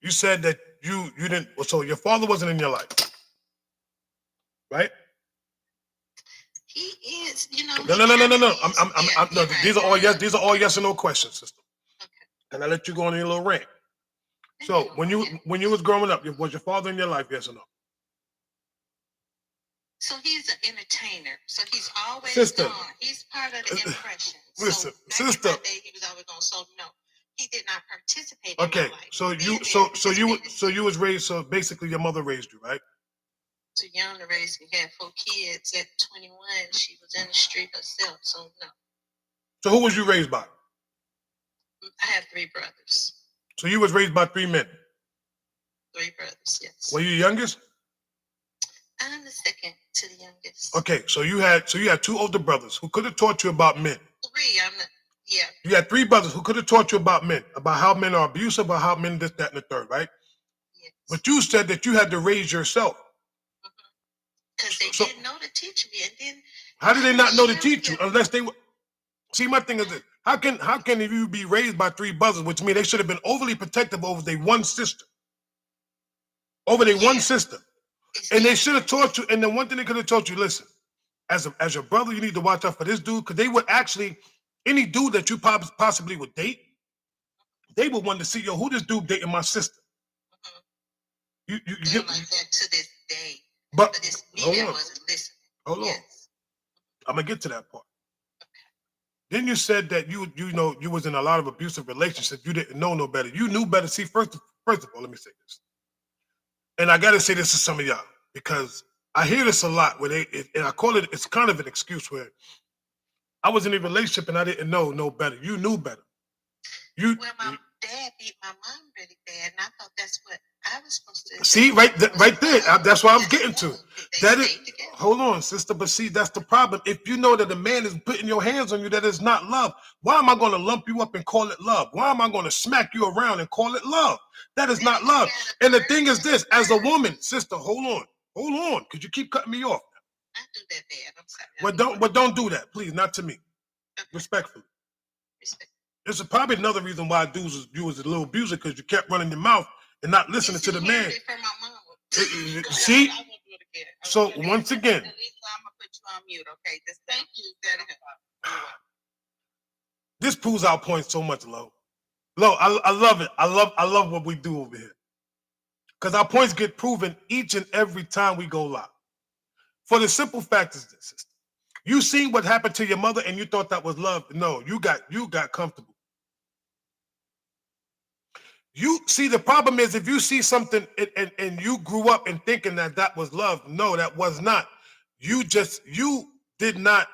you said that you didn't. So your father wasn't in your life, right? He is, you know. No. No. These are all yes. These are all yes or no questions, sister. Okay. And I let you go on your little rant. So when you was growing up, was your father in your life? Yes or no? So he's an entertainer. So he's always Sister. gone. He's part of the impression. Listen, so back sister. in my day, he was always gone. So no, he did not participate in Okay, my life. so you was raised. So basically, your mother raised you, right? Too young to raise me. Had 4 kids. At 21, she was in the street herself. So no. So who was you raised by? I have 3 brothers. So you was raised by 3 men. 3 brothers. Yes. Were you youngest? I'm the second to the youngest. Okay, so you had 2 older brothers who could have taught you about men. 3. Yeah. You had 3 brothers who could have taught you about men, about how men are abusive, about how men this, that, and the third, right? Yes. But you said that you had to raise yourself. Because they didn't know to teach me, and then how did they not know to teach you unless they were? See, my thing is this: how can you be raised by 3 brothers, which means they should have been overly protective over their one sister, one sister, and they should have taught you. And the one thing they could have taught you: listen, as your brother, you need to watch out for this dude, because they would actually, any dude that you possibly would date, they would want to see, yo, who this dude dating my sister. You get like that to this day. But it's me hold that on. wasn't listening. Hold on. Yes. I'm gonna get to that part. Then you said that you was in a lot of abusive relationships. You didn't know no better. You knew better. See, first of all, let me say this, and I gotta say this to some of y'all because I hear this a lot. Where and I call it, it's kind of an excuse where I was in a relationship and I didn't know no better. You knew better. Well, my dad beat my mom really bad, and I thought that's what I was supposed to see right there. That's what I was getting to. That is, hold on, sister. But see, that's the problem. If you know that a man is putting your hands on you, that is not love. Why am I going to lump you up and call it love? Why am I going to smack you around and call it love? That is not love. And the thing is this: as a woman, sister, hold on, because you keep cutting me off. I do that bad. I'm sorry. But don't do that, please. Not to me. Respectfully. This is probably another reason why you was a little abuser, because you kept running your mouth and not listening to the man. See? So once again, At least I'm gonna put you on mute, okay? Just thank you. This proves our point so much, Lo. I love it. I love what we do over here, because our points get proven each and every time we go live. For the simple fact is this, sister. You seen what happened to your mother and you thought that was love. No, you got comfortable. You see, the problem is if you see something and you grew up and thinking that was love, no, that was not. You did not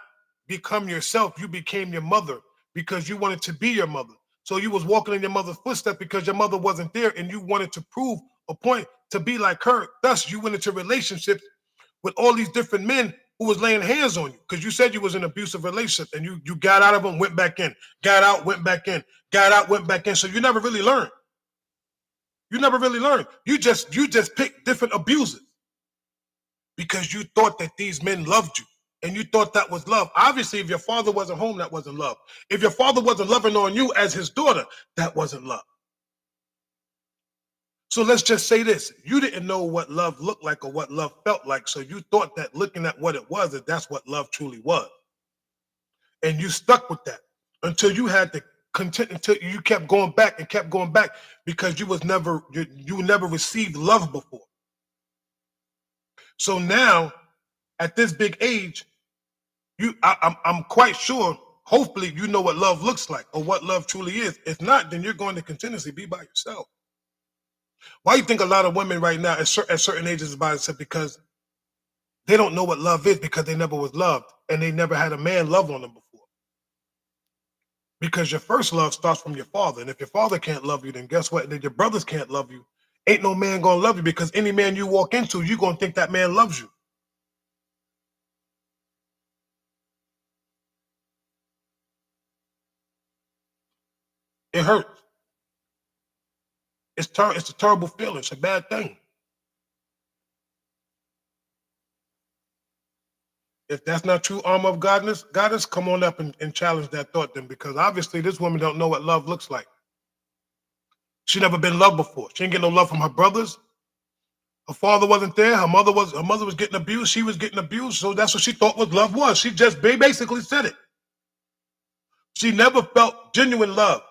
become yourself. You became your mother because you wanted to be your mother. So you was walking in your mother's footsteps because your mother wasn't there and you wanted to prove a point to be like her. Thus, you went into relationships with all these different men who was laying hands on you, because you said you was in an abusive relationship and you got out of them, went back in, got out, went back in, got out, went back in. So you never really learned. You just picked different abusers because you thought that these men loved you and you thought that was love. Obviously, if your father wasn't home, that wasn't love. If your father wasn't loving on you as his daughter, that wasn't love. So let's just say this. You didn't know what love looked like or what love felt like. So you thought that looking at what it was, that's what love truly was. And you stuck with that until you had to until you kept going back because you never received love before. So now at this big age, I'm quite sure, hopefully you know what love looks like or what love truly is. If not, then you're going to continuously be by yourself. Why do you think a lot of women right now at certain ages is by themselves? Because they don't know what love is, because they never was loved and they never had a man love on them before. Because your first love starts from your father. And if your father can't love you, then guess what? Then your brothers can't love you. Ain't no man gonna love you, because any man you walk into, you're gonna think that man loves you. It hurts. It's a terrible feeling. It's a bad thing. If that's not true armor of goddess, come on up and challenge that thought then, because obviously this woman don't know what love looks like. She never been loved before. She didn't get no love from her brothers. Her father wasn't there. Her mother was getting abused. She was getting abused. So that's what she thought what love was. She just basically said it. She never felt genuine love.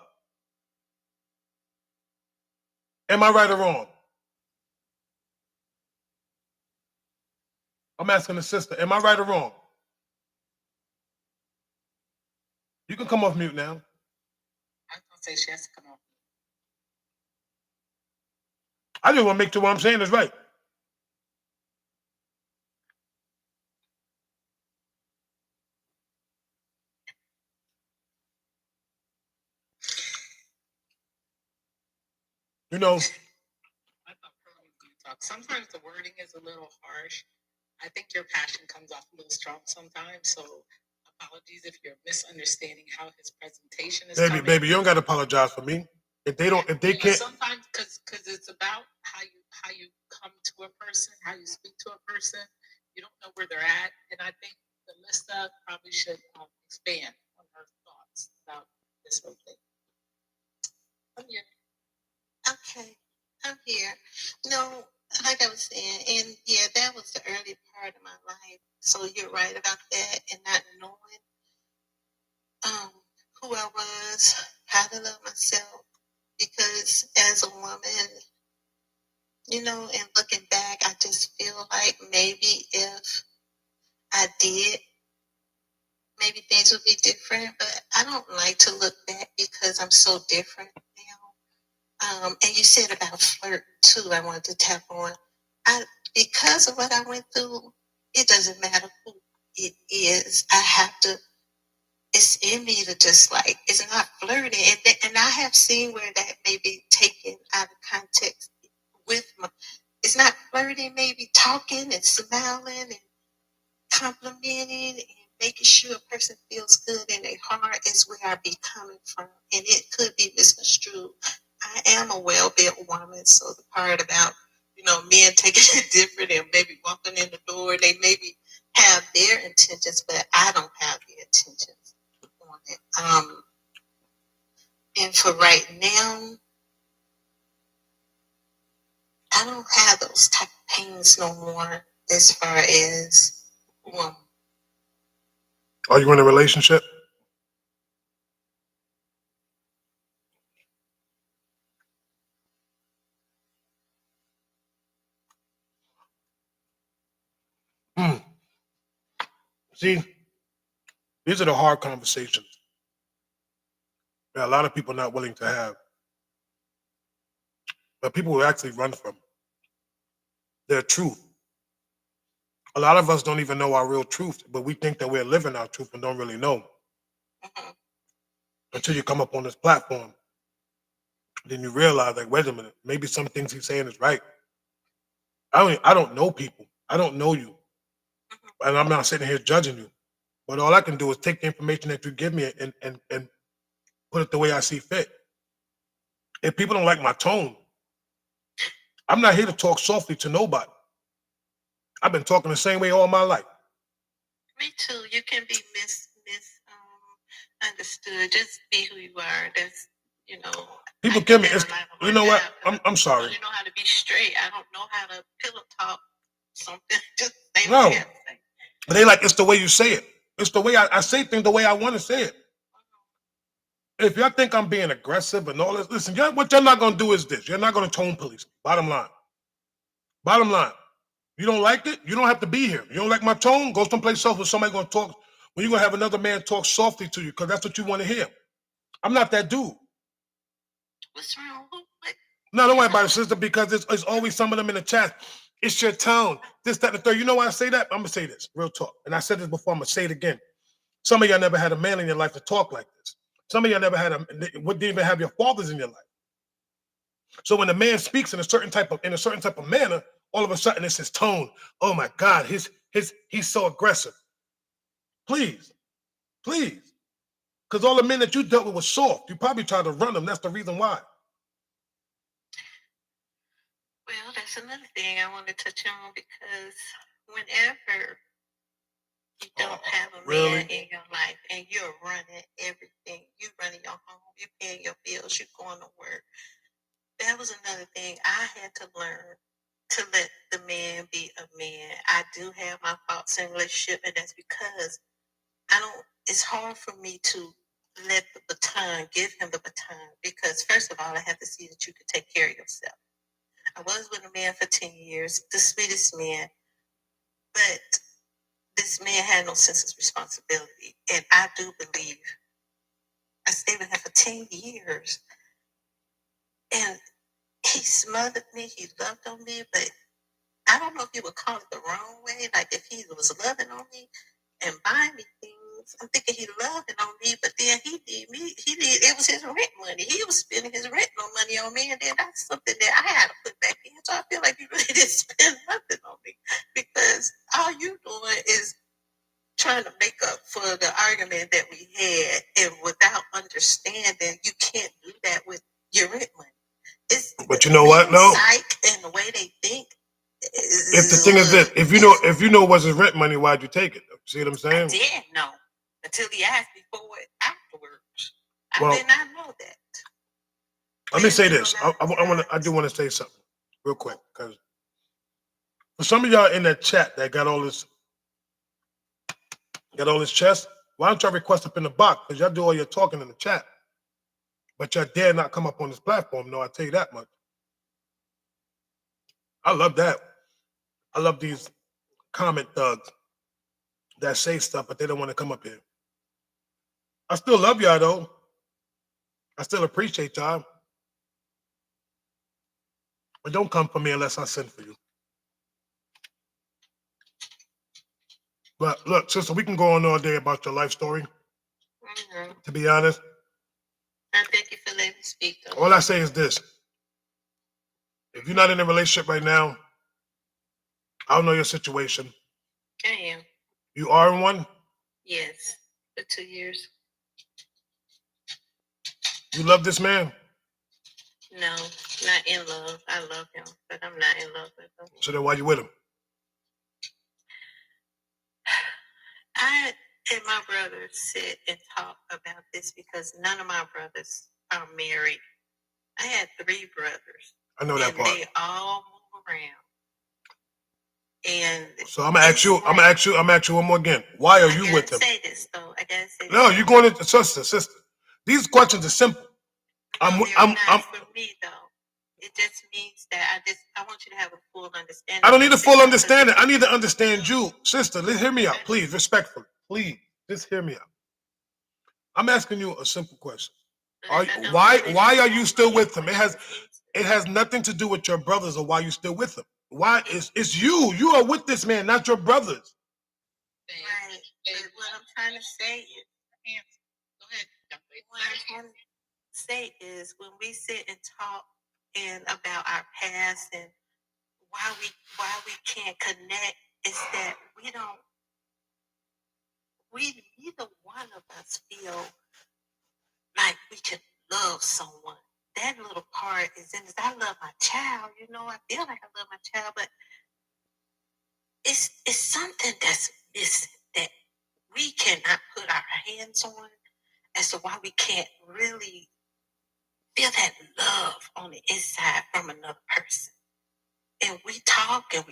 Am I right or wrong? I'm asking the sister, am I right or wrong? You can come off mute now. I was gonna say she has to come on. I just want to make sure what I'm saying is right. You know, I thought Pearl was gonna talk. Sometimes the wording is a little harsh. I think your passion comes off a little strong sometimes. So apologies if you're misunderstanding how his presentation is coming. baby, you don't got to apologize for me. If they can't. Sometimes, because it's about how you come to a person, how you speak to a person. You don't know where they're at, and I think Melissa probably should expand on her thoughts about this whole thing. I'm here. Okay, I'm here. No, like I was saying, and yeah, that was the early part of my life. So you're right about that, and not knowing who I was, how to love myself. Because as a woman, you know, and looking back, I just feel like maybe if I did, maybe things would be different. But I don't like to look back because I'm so different now. And you said about flirt too. I wanted to tap on. Because of what I went through, it doesn't matter who it is. I have to. It's in me to just like, it's not flirting. And I have seen where that may be taken out of context with it's not flirting, maybe talking and smiling and complimenting and making sure a person feels good in their heart is where I be coming from. And it could be misconstrued. I am a well-built woman, so the part about, you know, men taking it different and maybe walking in the door, they maybe have their intentions, but I don't have the intentions. And for right now, I don't have those type of pains no more as far as Are you in a relationship? See, these are the hard conversations that a lot of people are not willing to have, but people will actually run from their truth. A lot of us don't even know our real truth, but we think that we're living our truth and don't really know. Until you come up on this platform, then you realize, like, wait a minute, maybe some things he's saying is right. I don't know people. I don't know you. And I'm not sitting here judging you. But all I can do is take the information that you give me and put it the way I see fit. If people don't like my tone, I'm not here to talk softly to nobody. I've been talking the same way all my life. Me too. You can be misunderstood. Just be who you are. That's, you know. People give me, you know what? I'm sorry. You know how to be straight. I don't know how to pillow talk something. Just say No. what you have to say. But they like, it's the way you say it. It's the way I say things the way I want to say it. If y'all think I'm being aggressive and all this, listen, what you're not going to do is this. You're not going to tone police me. Bottom line. Bottom line. You don't like it? You don't have to be here. You don't like my tone? Go someplace else where somebody's going to talk. When you're going to have another man talk softly to you because that's what you want to hear. I'm not that dude. What's wrong? No, don't worry about it, sister, because it's always some of them in the chat. It's your tone. This, that, and the third. You know why I say that? I'm going to say this. Real talk. And I said this before. I'm going to say it again. Some of y'all never had a man in your life to talk like this. Some of y'all never had didn't even have your fathers in your life. So when a man speaks in a certain type of manner, all of a sudden it's his tone. Oh my God, he's so aggressive. Please. Because all the men that you dealt with were soft. You probably tried to run them. That's the reason why. Well, that's another thing I want to touch on because whenever you don't have a really? man in your life and you're running everything, you running your home, you're paying your bills, you're going to work. That was another thing I had to learn to let the man be a man. I do have my faults in relationship, and that's because it's hard for me to let the baton, give him the baton, because first of all, I have to see that you can take care of yourself. I was with a man for 10 years, the sweetest man, but this man had no sense of responsibility. And I do believe I stayed with him for 10 years. And he smothered me, he loved on me, but I don't know if you would call it the wrong way. Like if he was loving on me and buying me things, I'm thinking he loving on me, but then it was his rent money. He was spending his rent money on me, and then that's something that I had to put back in. So I feel like you really didn't spend nothing on me because all you doing is trying to make up for the argument that we had, and without understanding, you can't do that with your rent money. But you know what? No. Psych and the way they think. If the thing is this, if you know it was his rent money, why'd you take it? See what I'm saying? I didn't know until he asked me for it afterwards. Well, I did not know that. Let me say this. I do want to say something real quick, because for some of y'all in that chat that got all this chest, why don't y'all request up in the box? Because y'all do all your talking in the chat, but y'all dare not come up on this platform. No, I tell you that much. I love that. I love these comment thugs that say stuff, but they don't want to come up here. I still love y'all, though. I still appreciate y'all. But don't come for me unless I send for you. But look, sister, we can go on all day about your life story. Mm-hmm. To be honest. I thank you for letting me speak, though. All I say is this. If you're not in a relationship right now, I don't know your situation. I am. You are in one? Yes, for 2 years. You love this man? No, not in love. I love him, but I'm not in love with him. So then why you with him? I and my brothers sit and talk about this because none of my brothers are married. I had 3 brothers. I know that part. They all move around. And so I'm gonna ask you one more again. Why are you with him? Say this though. I gotta say no, this. You're going into sister. These questions are simple. I'm for me though. It just means that I want you to have a full understanding. I don't need a full understanding. I need to understand you. Sister, hear me out, please, respectfully. Please, just hear me out. I'm asking you a simple question. Why are you still with him? It has nothing to do with your brothers or why you still with him. Why it's you. You are with this man, not your brothers. Right. But what I'm trying to say is, go ahead. What I'm trying to say is when we sit and talk and about our past and why we can't connect, is that neither one of us feel like we can love someone. That little part is in this. I love my child, I feel like I love my child, but it's something that's missing that we cannot put our hands on as to why we can't really feel that love on the inside from another person. And we talk, but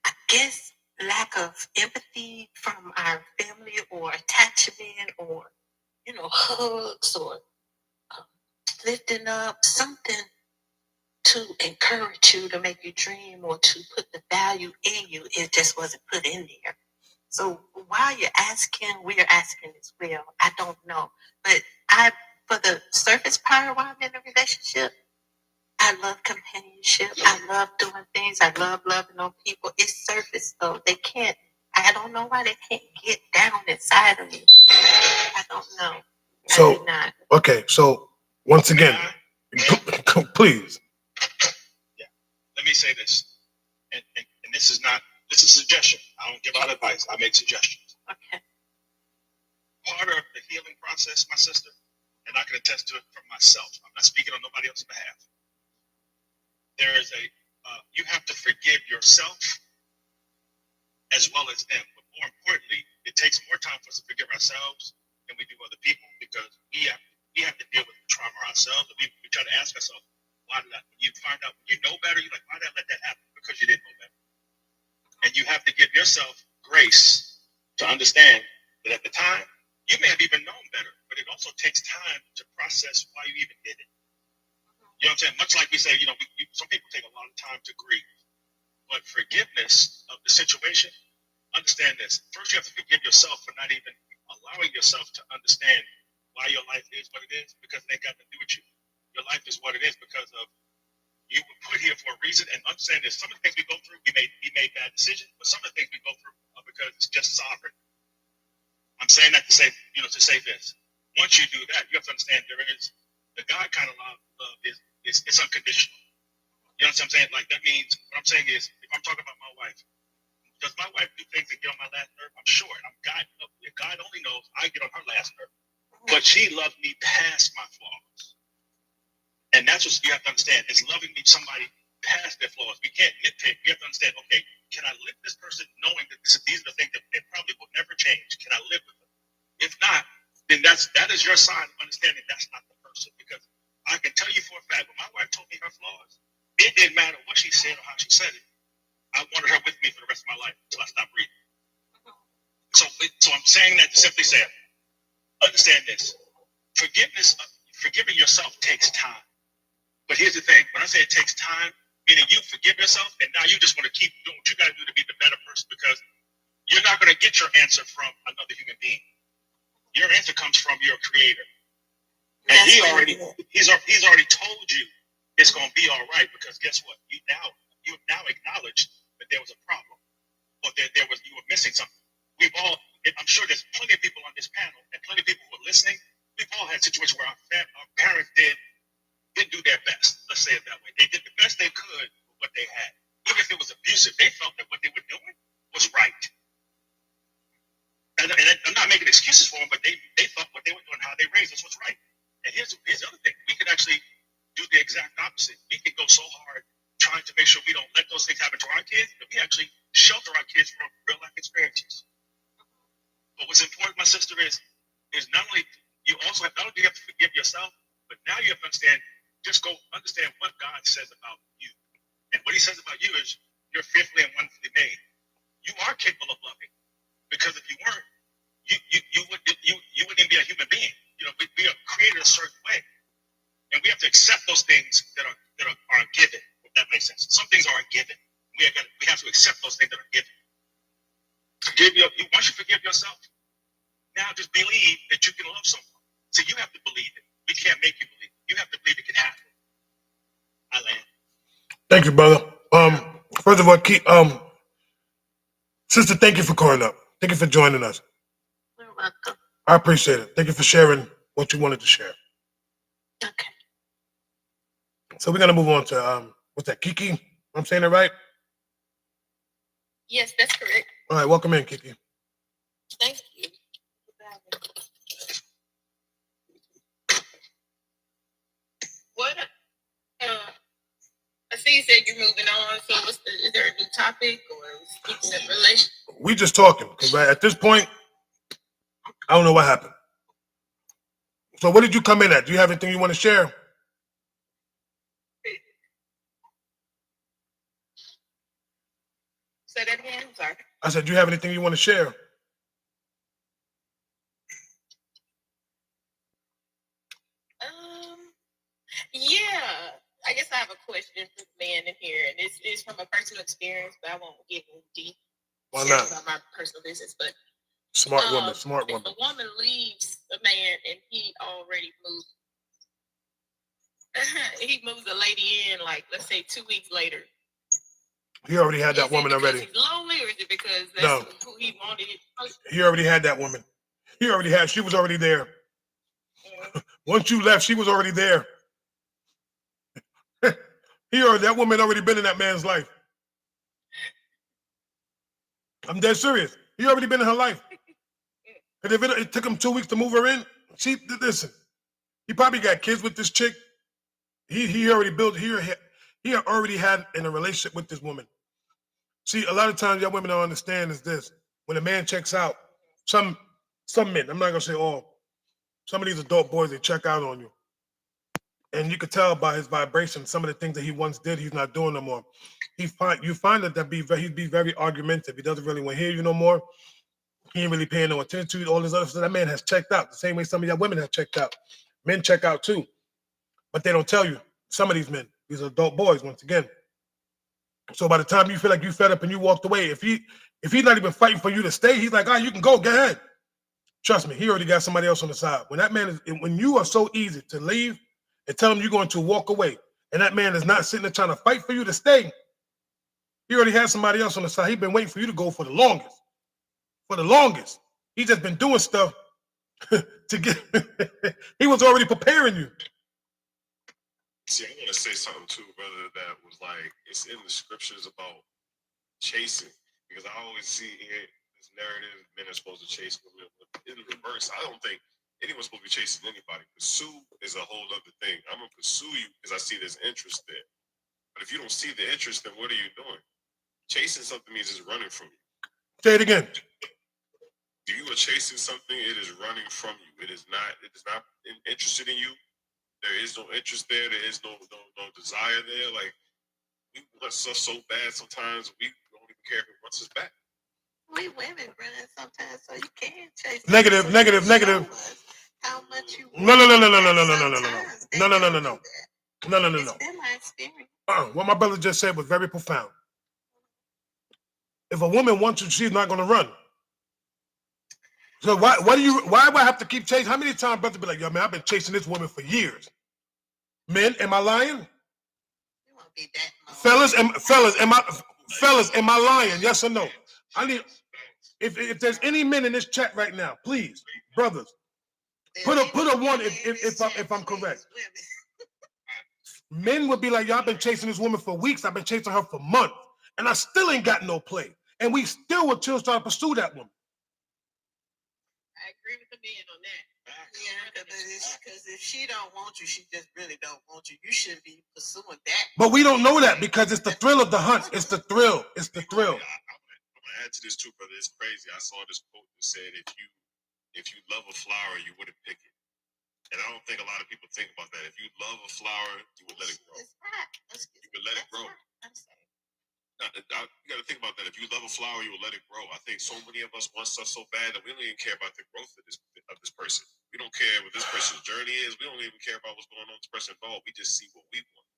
I guess lack of empathy from our family or attachment or, hugs or lifting up something to encourage you, to make you dream or to put the value in you, it just wasn't put in there. So while you're asking, we're asking as well. I don't know. But for the surface part while I'm in a relationship, I love companionship. I love doing things. I love loving on people. It's surface though. I don't know why they can't get down inside of me. I don't know. So, I do not. Okay, so once again, please. Yeah. Let me say this. And this is a suggestion. I don't give out advice. I make suggestions. Okay. part of the healing process, my sister, and I can attest to it from myself. I'm not speaking on nobody else's behalf. There is you have to forgive yourself as well as them. But more importantly, it takes more time for us to forgive ourselves than we do other people, because we have to deal with the trauma ourselves. We try to ask ourselves, why did that? When you find out, when you know better, you're like, why did I let that happen? Because you didn't know better. And you have to give yourself grace to understand that at the time, you may have even known better, but it also takes time to process why you even did it. You know what I'm saying? Much like we say, some people take a lot of time to grieve. But forgiveness of the situation, understand this. First, you have to forgive yourself for not even allowing yourself to understand why your life is what it is, because it ain't got nothing to do with you. Your life is what it is because of you were put here for a reason. And understand this. Some of the things we go through, we made bad decisions, but some of the things we go through are because it's just sovereign. I'm saying that to say this. Once you do that, you have to understand there is the God kind of love is it's unconditional. You know what I'm saying? Like, that means, what I'm saying is, if I'm talking about my wife, does my wife do things that get on my last nerve? I'm sure. God only knows I get on her last nerve. But she loved me past my flaws. And that's what you have to understand, is loving me somebody past their flaws. We can't nitpick. We have to understand, okay, can I live with this person knowing that these are the things that they probably will never change? Can I live with them? If not, then that is your sign of understanding that's not the person. Because I can tell you for a fact, when my wife told me her flaws, it didn't matter what she said or how she said it. I wanted her with me for the rest of my life until I stopped breathing. So I'm saying that to simply say, understand this. Forgiving yourself takes time. But here's the thing. When I say it takes time, meaning you forgive yourself, and now you just want to keep doing what you got to do to be the better person, because you're not going to get your answer from another human being. Your answer comes from your creator. And he's already told you it's going to be all right, because guess what? You now acknowledged that there was a problem, or that you were missing something. I'm sure there's plenty of people on this panel and plenty of people who are listening. We've all had situations where our parents didn't do their best. Let's say it that way. They did the best they could with what they had. Even if it was abusive, they felt that what they were doing was right. And I'm not making excuses for them, but they thought what they were doing, how they raised us, was right. And here's the other thing. We could actually do the exact opposite. We could go so hard trying to make sure we don't let those things happen to our kids that we actually shelter our kids from real life experiences. But what's important, my sister, is not only do you have to forgive yourself, but now you have to understand what God says about you. And what he says about you is you're fearfully and wonderfully made. You are capable of loving, because if you weren't, you wouldn't be a human being. We are created a certain way, and we have to accept those things that are given. If that makes sense. Some things are a given. We have to accept those things that are given. Once you forgive yourself, now just believe that you can love someone. So you have to believe it. We can't make you believe it. You have to believe it can happen. I land. Thank you, brother. First of all, sister, thank you for calling up. Thank you for joining us. You're welcome. I appreciate it. Thank you for sharing what you wanted to share. Okay. So we're gonna move on to what's that, Kiki? I'm saying it right? Yes, that's correct. All right, welcome in, Kiki. Thank you. What? I see you said you're moving on. So, is there a new topic, or is keeping the relationship? We just talking, because at this point, I don't know what happened. So what did you come in at? Do you have anything you want to share? Say that again. I'm sorry. I said, do you have anything you want to share? Yeah. I guess I have a question for the man in here, and this is from a personal experience, but I won't get in deep. Why not? About my personal business, but Smart woman. if a woman leaves a man and he already moved, he moves a lady in, like, let's say 2 weeks later. He already had that woman already. Is it because he's lonely, or is it because that's who he wanted? He already had that woman. She was already there. Once you left, she was already there. That woman already been in that man's life. I'm dead serious. He already been in her life. And if it took him 2 weeks to move her in, listen, he probably got kids with this chick. He already built he already had in a relationship with this woman. See, a lot of times y'all women don't understand is this: when a man checks out, some men, I'm not gonna say all, some of these adult boys, they check out on you. And you could tell by his vibration, some of the things that he once did, he's not doing no more. You find that he'd be very argumentative. He doesn't really want to hear you no more. He ain't really paying no attention to all this other stuff. That man has checked out the same way some of y'all women have checked out. Men check out too, but they don't tell you. Some of these men, these adult boys, once again. So by the time you feel like you fed up and you walked away, if he's not even fighting for you to stay, he's like, you can go ahead. Trust me, he already got somebody else on the side. When you are so easy to leave and tell him you're going to walk away, and that man is not sitting there trying to fight for you to stay, he already has somebody else on the side. He's been waiting for you to go for the longest. For the longest. He's just been doing stuff to get. He was already preparing you. See, I want to say something too, brother, that was like, it's in the scriptures about chasing. Because I always see here this narrative, men are supposed to chase women. In the reverse, I don't think anyone's supposed to be chasing anybody. Pursue is a whole other thing. I'm going to pursue you because I see there's interest there. But if you don't see the interest, then what are you doing? Chasing something means it's running from you. Say it again. If you are chasing something, it is running from you. It is not interested in you. There is no interest there. There is no desire there. Like, we want stuff so bad sometimes we don't even care if it wants us back. We women run sometimes, so you can chase. Negative. How much you No. It's been my experience. What my brother just said was very profound. If a woman wants you, she's not going to run. So why do I have to keep chasing? How many times brother be like, yo, man, I've been chasing this woman for years. Men, am I lying? You won't be that Fellas, am I lying? Yes or no? I need. If there's any men in this chat right now, please, brothers, put a one if I'm correct. Men would be like, yo, I've been chasing this woman for weeks. I've been chasing her for months, and I still ain't got no play. And we still would still try to pursue that woman. I agree with the men on that. Yeah, because if she don't want you, she just really don't want you. You shouldn't be pursuing that. But we don't know that because it's the thrill of the hunt. It's the thrill. It's the thrill. I'm gonna add to this too, brother. It's crazy. I saw this quote that said, if you love a flower, you wouldn't pick it. And I don't think a lot of people think about that. If you love a flower, you would let it grow. You would let it grow. You got to think about that. If you love a flower, you will let it grow. I think so many of us want stuff so bad that we don't even care about the growth of this person. We don't care what this person's journey is. We don't even care about what's going on with this person involved. We just see what we want.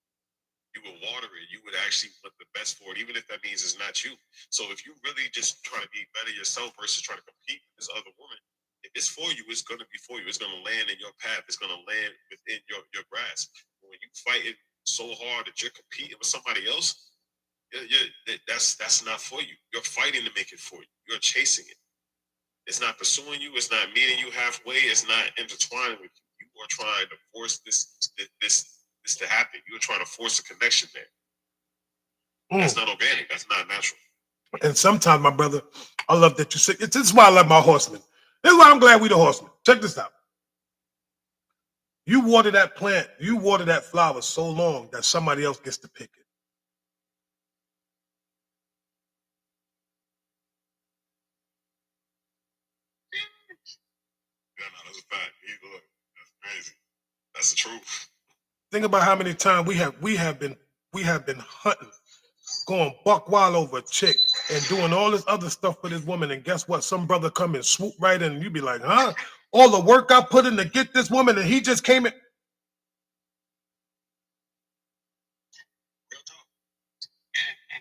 You will water it. You would actually want the best for it, even if that means it's not you. So if you really just try to be better yourself versus trying to compete with this other woman, if it's for you, it's going to be for you. It's going to land in your path. It's going to land within your grasp. When you fight it so hard that you're competing with somebody else, that's not for you. You're fighting to make it for you. You're chasing it. It's not pursuing you. It's not meeting you halfway. It's not intertwining with you. You are trying to force this to happen. You're trying to force a connection there. That's not organic. That's not natural. And sometimes, my brother, I love that you say. This is why I love my horsemen. This is why I'm glad we the horsemen. Check this out. You water that plant, you water that flower so long that somebody else gets to pick it. Yeah, no, that's a fact. Look, that's crazy. That's the truth. Think about how many times we have been hunting, going buck wild over a chick and doing all this other stuff for this woman. And guess what? Some brother come and swoop right in, and you be like, huh? All the work I put in to get this woman, and he just came in. And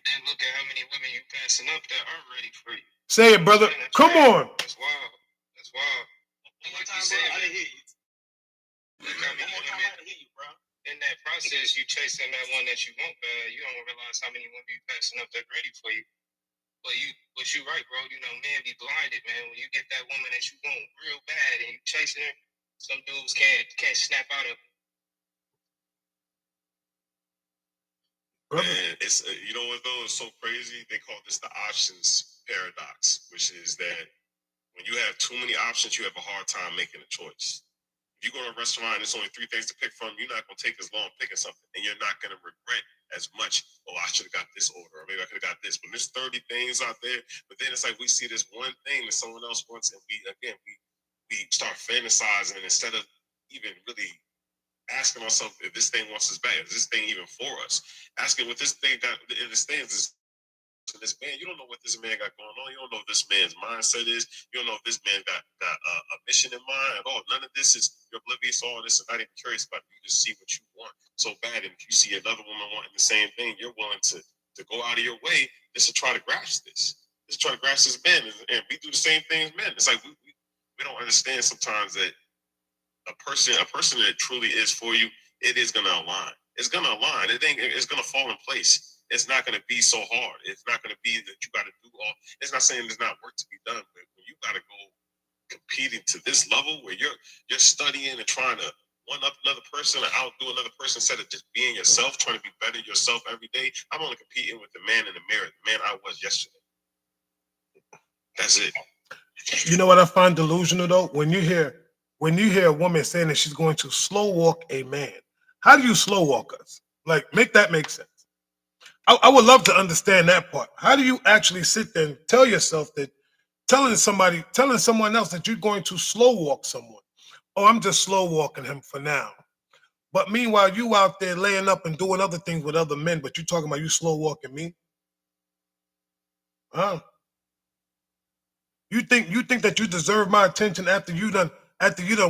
then look at how many women you passing up that are ready for you. Say it, brother. Come on. That's wild. That's wild. Like you said, I didn't hear you. Look how many women in that process you chasing that one that you want bad. You don't realize how many women you passing up that ready for you. But you right, bro. You know, men be blinded, man. When you get that woman that you want real bad and you chasing her, some dudes can't snap out of it. And it's you know what though, it's so crazy. They call this the options paradox, which is that When you have too many options, you have a hard time making a choice. If you go to a restaurant and there's only 3 things to pick from, you're not going to take as long picking something, and you're not going to regret as much. Oh, I should have got this order, or maybe I could have got this. When there's 30 things out there, but then it's like we see this one thing that someone else wants, and we start fantasizing, and instead of even really asking ourselves if this thing wants us back, is this thing even for us? Asking what this thing got, if this thing is. To this man, you don't know what this man got going on. You don't know what this man's mindset is. You don't know if this man got a mission in mind at all. None of this is, you're oblivious to all this and not even curious about it. You just see what you want so bad. And if you see another woman wanting the same thing, you're willing to go out of your way just to try to grasp this. Just try to grasp this man. And we do the same thing as men. It's like we don't understand sometimes that a person that truly is for you, it is gonna align. It's gonna align. It's gonna fall in place. It's not going to be so hard. It's not going to be that you got to do all. It's not saying there's not work to be done, but when you got to go competing to this level where you're studying and trying to one up another person or outdo another person instead of just being yourself, trying to be better yourself every day. I'm only competing with the man in the mirror, the man I was yesterday. That's it. You know what I find delusional though? When you hear a woman saying that she's going to slow walk a man, how do you slow walk us? Like, make that make sense. I would love to understand that part. How do you actually sit there and tell yourself that, telling someone else that you're going to slow walk someone? Oh, I'm just slow walking him for now. But meanwhile, you out there laying up and doing other things with other men, but you talking about you slow walking me? Huh? You think that you deserve my attention after you done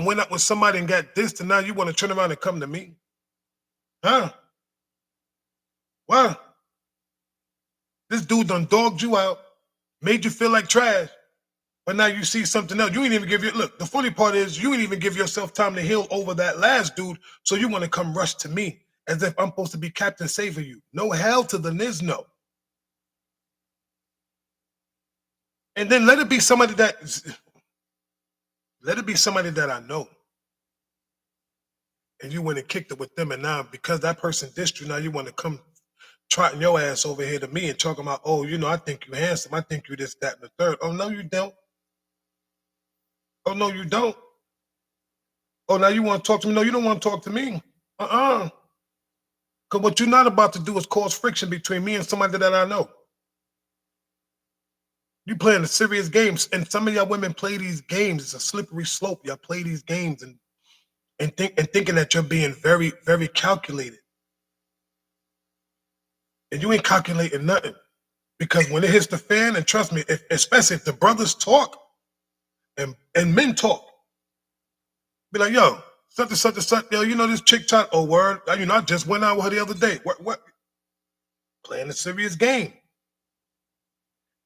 went up with somebody and got this, and now you want to turn around and come to me? Huh? What? This dude done dogged you out, made you feel like trash, but now you see something else. You ain't even give your look. The funny part is you ain't even give yourself time to heal over that last dude, so you want to come rush to me as if I'm supposed to be Captain Saver you. No, hell to the niz no. And then let it be somebody that I know. And you went and kicked it with them, and now because that person dissed you, now you want to come trotting your ass over here to me and talking about, oh, I think you handsome. I think you this, that, and the third. Oh, no, you don't. Oh, no, you don't. Oh, now you want to talk to me? No, you don't want to talk to me. Because what you're not about to do is cause friction between me and somebody that I know. You playing a serious games, and some of y'all women play these games. It's a slippery slope. Y'all play these games and thinking that you're being very, very calculated. And you ain't calculating nothing. Because when it hits the fan, and trust me, especially if the brothers talk and men talk, be like, yo, such and such and such, yo, this chick chat, oh, word, I just went out with her the other day. What? Playing a serious game.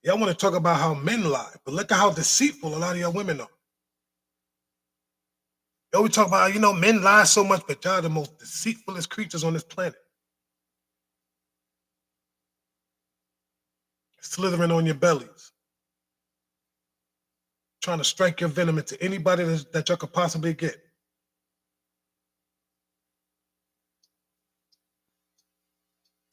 Y'all want to talk about how men lie, but look at how deceitful a lot of y'all women are. Yo, we talk about, men lie so much, but y'all the most deceitfulest creatures on this planet. Slithering on your bellies. Trying to strike your venom into anybody that y'all could possibly get.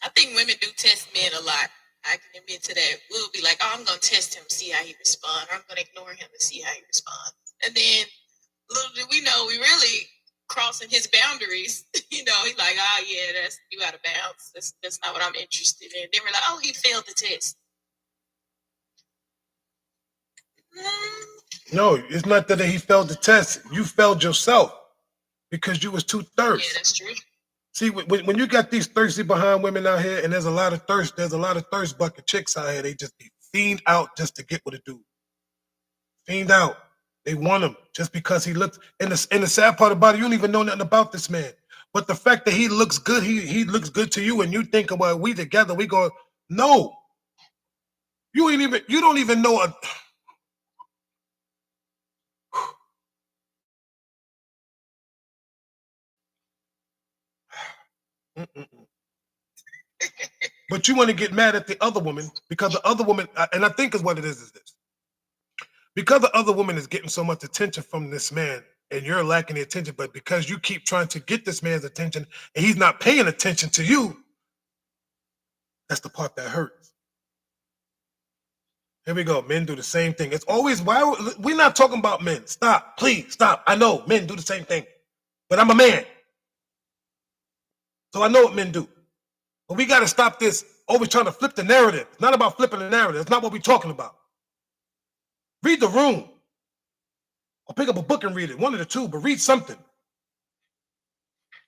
I think women do test men a lot. I can admit to that. We'll be like, oh, I'm going to test him, see how he responds. Or I'm going to ignore him and see how he responds. And then little do we know, we really crossing his boundaries. He's like, oh, yeah, that's you out of bounds. That's not what I'm interested in. Then we're like, oh, he failed the test. No, it's not that he failed the test. You failed yourself because you was too thirsty. Yeah, that's true. See, when you got these thirsty behind women out here, and there's a lot of thirst bucket chicks out here, they just be fiend out just to get with a dude. Fiend out. They want him just because he looks. And the sad part about it, you don't even know nothing about this man. But the fact that he looks good, he looks good to you, and you think, well, we together, we go, no. You don't even know But you want to get mad at the other woman because the other woman, and I think is what it is this. Because the other woman is getting so much attention from this man and you're lacking the attention, but because you keep trying to get this man's attention and he's not paying attention to you, that's the part that hurts. Here we go. Men do the same thing. It's always why we're not talking about men. Stop, please stop. I know men do the same thing, but I'm a man, so I know what men do. But we got to stop this always trying to flip the narrative. It's not about flipping the narrative. It's not what we're talking about. Read the room, or pick up a book and read it. One of the two, but read something.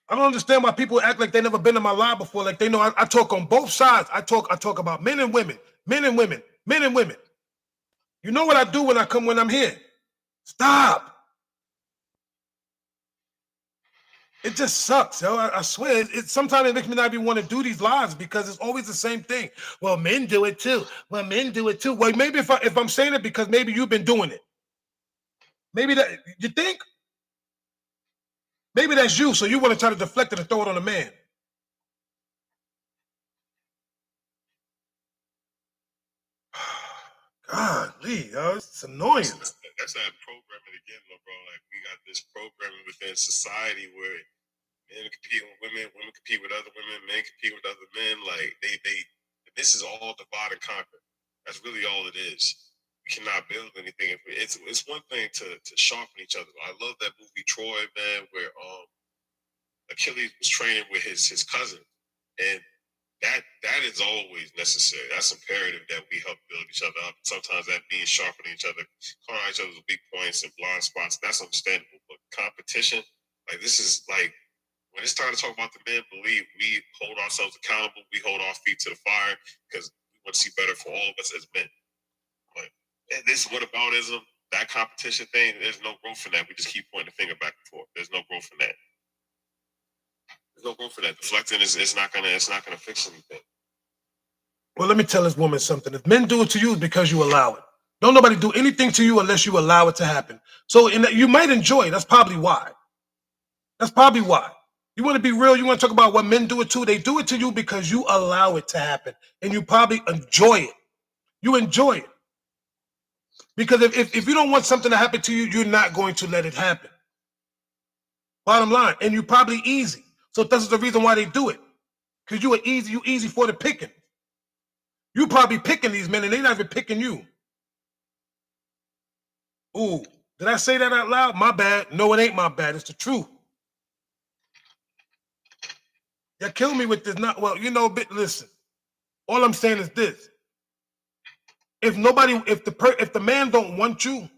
I don't understand why people act like they never been in my live before. Like they know I talk on both sides. I talk about men and women, men and women, men and women. You know what I do when I'm here. Stop. It just sucks, yo. I swear. Sometimes it makes me not even want to do these lives because it's always the same thing. Well, men do it too. Well, men do it too. Well, maybe if I'm saying it because maybe you've been doing it. Maybe that you think. Maybe that's you, so you want to try to deflect it and throw it on a man. Golly, yo, it's annoying. That's that programming again, bro. Like we got this programming within society where men compete with women, women compete with other women, men compete with other men. Like they this is all divide and conquer. That's really all it is. We cannot build anything. It's one thing to sharpen each other. I love that movie Troy, man, where Achilles was training with his cousin, and that is always necessary. That's imperative that we help build each other up. Sometimes that means sharpening each other, calling out each other's weak points and blind spots. That's understandable. But competition, like this is like when it's time to talk about the men, believe we hold ourselves accountable. We hold our feet to the fire because we want to see better for all of us as men. But this whataboutism, that competition thing, there's no growth in that. We just keep pointing the finger back and forth. There's no growth in that. There's no growth in that. Deflecting is not gonna fix anything. Well, let me tell this woman something. If men do it to you, it's because you allow it. Don't nobody do anything to you unless you allow it to happen. So you might enjoy it. That's probably why. That's probably why. You want to be real, you want to talk about what men do it to. They do it to you because you allow it to happen. And you probably enjoy it. You enjoy it. Because if you don't want something to happen to you, you're not going to let it happen. Bottom line. And you're probably easy. So this is the reason why they do it. Because you easy for the picking. You probably picking these men and they're not even picking you. Ooh, did I say that out loud? My bad. No, it ain't my bad. It's the truth. Y'all kill me with this. Not well, listen. All I'm saying is this. If the man don't want you,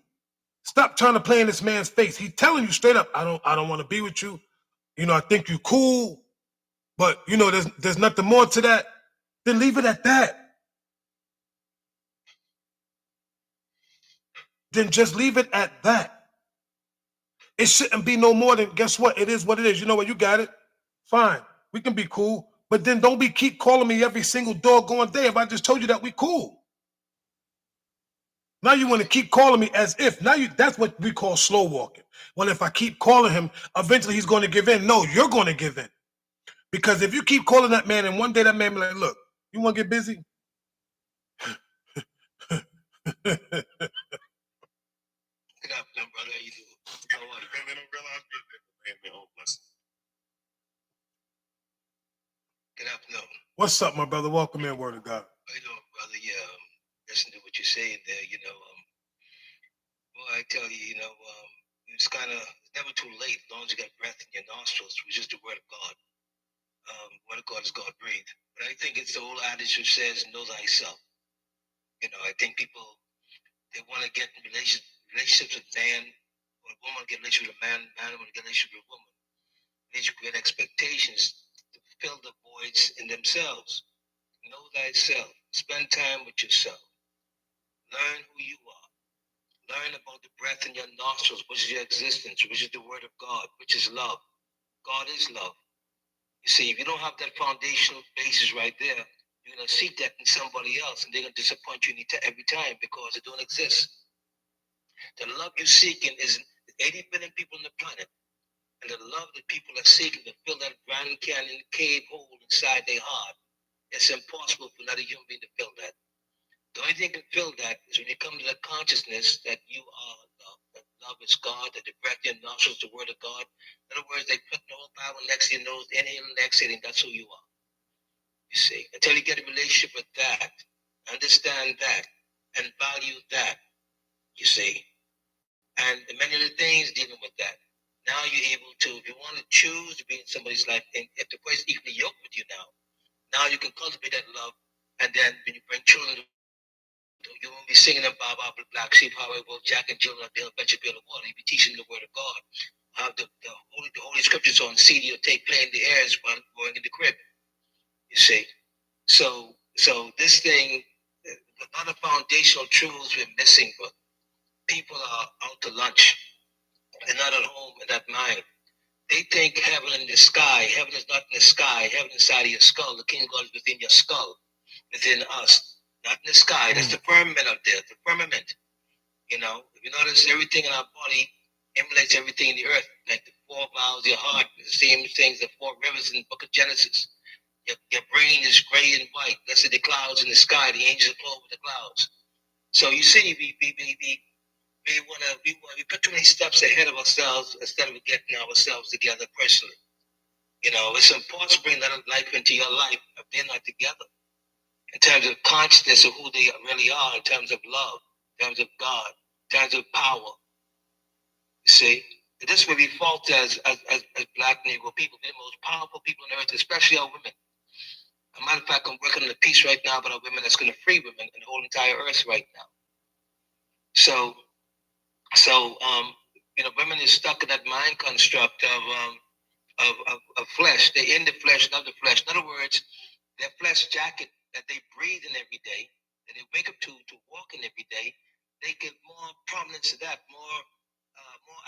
stop trying to play in this man's face. He's telling you straight up, I don't want to be with you. I think you're cool, but there's nothing more to that. Then leave it at that. Then just leave it at that. It shouldn't be no more than, guess what? It is what it is. You know what? You got it. Fine. We can be cool. But then don't keep calling me every single doggone day if I just told you that we cool. Now you want to keep calling me as if. That's what we call slow walking. Well, if I keep calling him, eventually he's going to give in. No, you're going to give in. Because if you keep calling that man and one day that man be like, look, you want to get busy? Good afternoon, brother. How you doing? How are you? They don't realize they're their own blessing. Good afternoon. What's up, my brother? Welcome in, Word of God. How you doing, brother? Yeah, listen to what you're saying there. Well, I tell you, it's never too late as long as you got breath in your nostrils, which is the word of God. Word of God is God breathed. But I think it's the old adage which says, know thyself. I think people, they want to get in relationships with man, or a woman get in a relationship with a man, man want to get in a relationship with a woman. They should create expectations to fill the voids in themselves. Know thyself. Spend time with yourself. Learn who you are. Learn about the breath in your nostrils, which is your existence, which is the word of God, which is love. God is love. You see, if you don't have that foundational basis right there, you're going to seek that in somebody else, and they're going to disappoint you every time because it don't exist. The love you're seeking is 80 billion people on the planet, and the love that people are seeking to fill that Grand Canyon cave hole inside their heart, it's impossible for another human being to fill that. The only thing that can fill that is when you come to the consciousness that you are love, that love is God, that the breath in your nostrils is the word of God. In other words, they put the whole Bible next to your nose, inhaling and exhaling, that's who you are. You see, until you get a relationship with that, understand that, and value that, you see. And many of the things dealing with that. Now you're able to, if you want to choose to be in somebody's life, and if the person equally yoked with you now you can cultivate that love. And then when you bring children, you won't be singing about Black Sheep, how I will Jack and Jill, they'll bet you build a water. You'll be teaching the word of God. Have the holy scriptures on CD or tape playing the airs while going in the crib. You see? So this thing, a lot of foundational truths we're missing, but people are out to lunch. They're not at home in that mind. They think heaven in the sky. Heaven is not in the sky. Heaven inside of your skull. The King of God is within your skull, within us, not in the sky. That's the firmament up there, the firmament. You know, if you notice, everything in our body emulates everything in the earth. Like the four valves, your heart, the same things, the four rivers in the book of Genesis. Your brain is gray and white. That's the clouds in the sky. The angels are clothed with the clouds. So you see, we put too many steps ahead of ourselves instead of getting ourselves together personally. You know, it's important to bring that life into your life if they're not together. In terms of consciousness of who they really are, in terms of love, in terms of God, in terms of power. You see? This way we fault as Black Negro people, we're the most powerful people on earth, especially our women. As a matter of fact, I'm working on a piece right now about our women that's going to free women and the whole entire earth right now. So you know, women is stuck in that mind construct of flesh. They're in the flesh, not the flesh. In other words, their flesh jacket that they breathe in every day, that they wake up to walk in every day, they give more prominence to that, more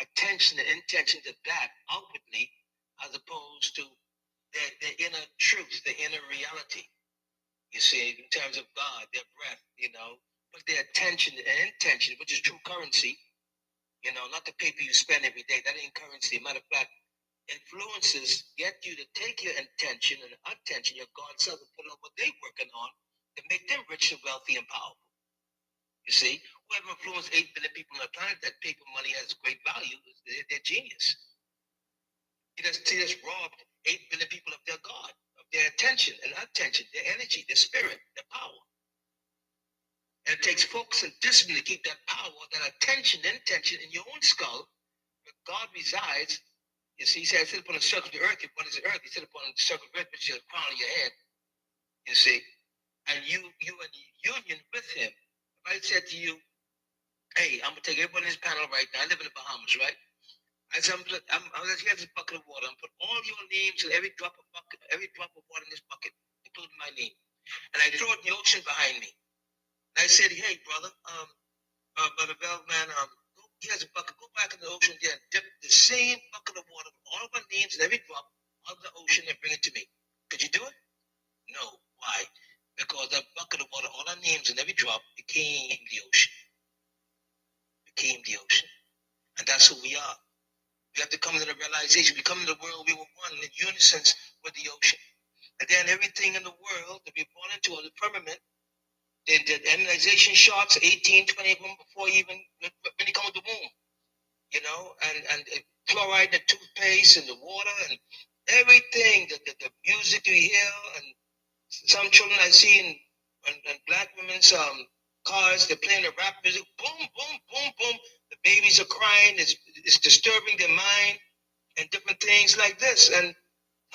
attention and intention to that outwardly, as opposed to their inner truth, their inner reality. You see, in terms of God, their breath, you know, but their attention and intention, which is true currency, you know, not the paper you spend every day. That ain't currency. Matter of fact, influences get you to take your intention and attention, your God self, and put on what they're working on to make them rich and wealthy and powerful. You see, whoever influenced 8 billion people on the planet, that paper money has great value. They're genius. He just robbed 8 billion people of their God, of their attention and attention, their energy, their spirit, their power. And it takes focus and discipline to keep that power, that attention and intention in your own skull, where God resides. You see, he said, sit upon the circle of the earth. What is the earth? He said upon the circle of the earth, which is the crown of your head. You see, and you in union with him. If I said to you, hey, I'm gonna take everybody in this panel right now. I live in the Bahamas, right? I said, here's this bucket of water. I'm gonna put all your names and every drop of water in this bucket, including my name. And I throw it in the ocean behind me. And I said, hey, brother, Brother Bell, man, here's a bucket. Go back in the ocean there and dip the same bucket of water, all of our names and every drop out of the ocean and bring it to me. Could you do it? No. Why? Because that bucket of water, all our names and every drop became the ocean. Became the ocean. And that's who we are. We have to come to the realization. We come to the world, we were one in unison with the ocean. And then everything in the world that we're born into on the firmament, the immunization shots, 18, 20 of them before even when you come with the womb, you know, and fluoride in the toothpaste and the water and everything, the music you hear, and some children I see in Black women's cars, they're playing the rap music, boom, boom, boom, boom. The babies are crying, it's disturbing their mind and different things like this. And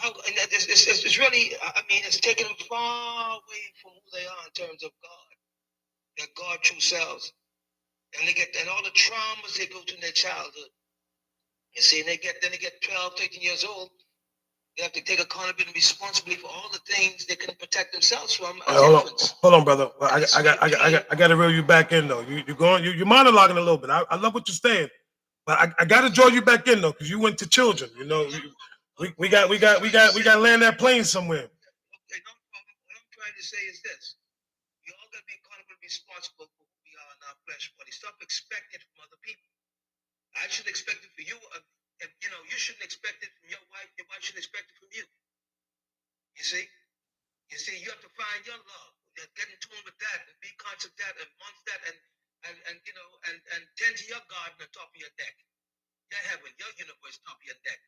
it's really, I mean, it's taking them far away from who they are in terms of God, their God true selves. And and all the traumas they go through in their childhood. You see, and they get 12, 13 years old. They have to take accountability and responsibility for all the things they couldn't protect themselves from as infants. Hold on, brother. I got to reel you back in though. You're monologuing a little bit. I love what you're saying, but I got to draw you back in though, because you went to children. You know, we got to land that plane somewhere. Okay, no problem. What I'm trying to say is this: we all got to be accountable and responsible for who we are in our flesh body. Stop expecting from other people. I should expect it for you. You know, you shouldn't expect it from your wife. Your wife shouldn't expect it from you. You see, you have to find your love. Get in tune with that and be conscious of that and month that and you know and tend to your garden on top of your deck, your heaven, your universe top of your deck,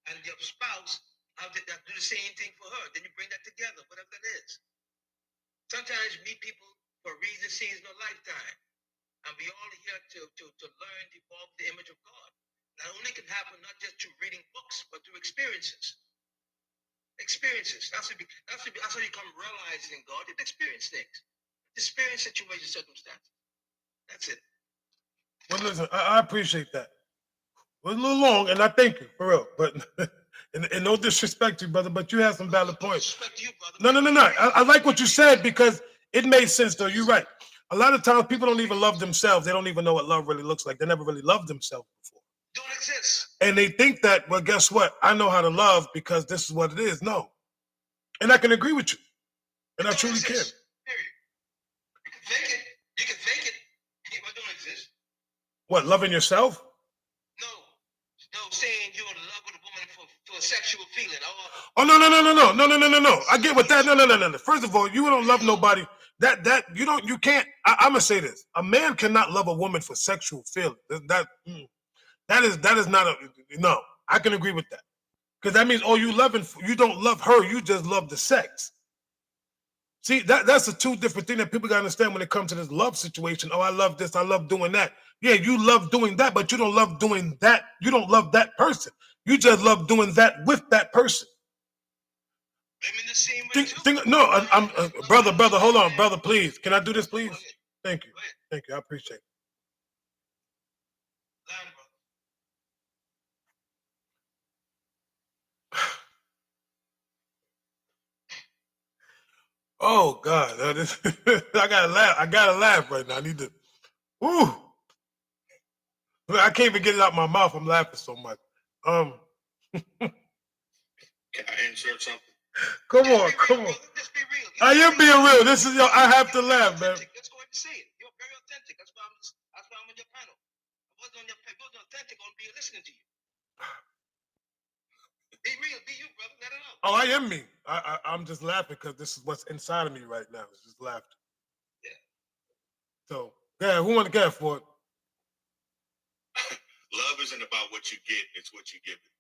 and your spouse. I'll do the same thing for her. Then you bring that together, whatever that is. Sometimes you meet people for a reason seen in a lifetime. And we all here to learn, evolve the image of God. Not only can happen not just through reading books, but through experiences. Experiences. That's how you come realizing God. You experience things. Experience situations, circumstances. That's it. Well, listen, I appreciate that. It was a little long, and I thank you for real. But and no disrespect to you, brother, but you have some valid points. Respect you, brother. No. I like what you said because it made sense, though. You're right. A lot of times people don't even love themselves. They don't even know what love really looks like. They never really loved themselves before. Don't exist. And they think that, well, guess what? I know how to love because this is what it is. No. And I can agree with you. And I truly can. Period. You can fake it. You can fake it. But don't exist. What, loving yourself? No, saying you're in love with a woman for a sexual feeling. Oh, no. I get with that. No. First of all, you don't love nobody. You can't. I'm gonna say this. A man cannot love a woman for sexual feeling. That is not a, no. I can agree with that. Because that means, you don't love her, you just love the sex. See, that's the two different things that people gotta understand when it comes to this love situation. Oh, I love this, I love doing that. Yeah, you love doing that, but you don't love doing that. You don't love that person. You just love doing that with that person. I'm brother, hold on, brother, please. Can I do this, please? Thank you. I appreciate it. Oh God, I gotta laugh right now. I need to. Ooh, I can't even get it out my mouth. I'm laughing so much. Can I insert something? Come on. Just be real. I am being real. This is I have to laugh, man. Let's go ahead and say it. You're very authentic. That's why I'm on your panel. I wasn't on your panel. I wasn't authentic on being listening to you. Be real. Be you, brother. Let it out. Oh, I am me. I'm just laughing because this is what's inside of me right now. It's just laughter. Yeah. So, yeah, who want to get for it? Love isn't about what you get; it's what you give it.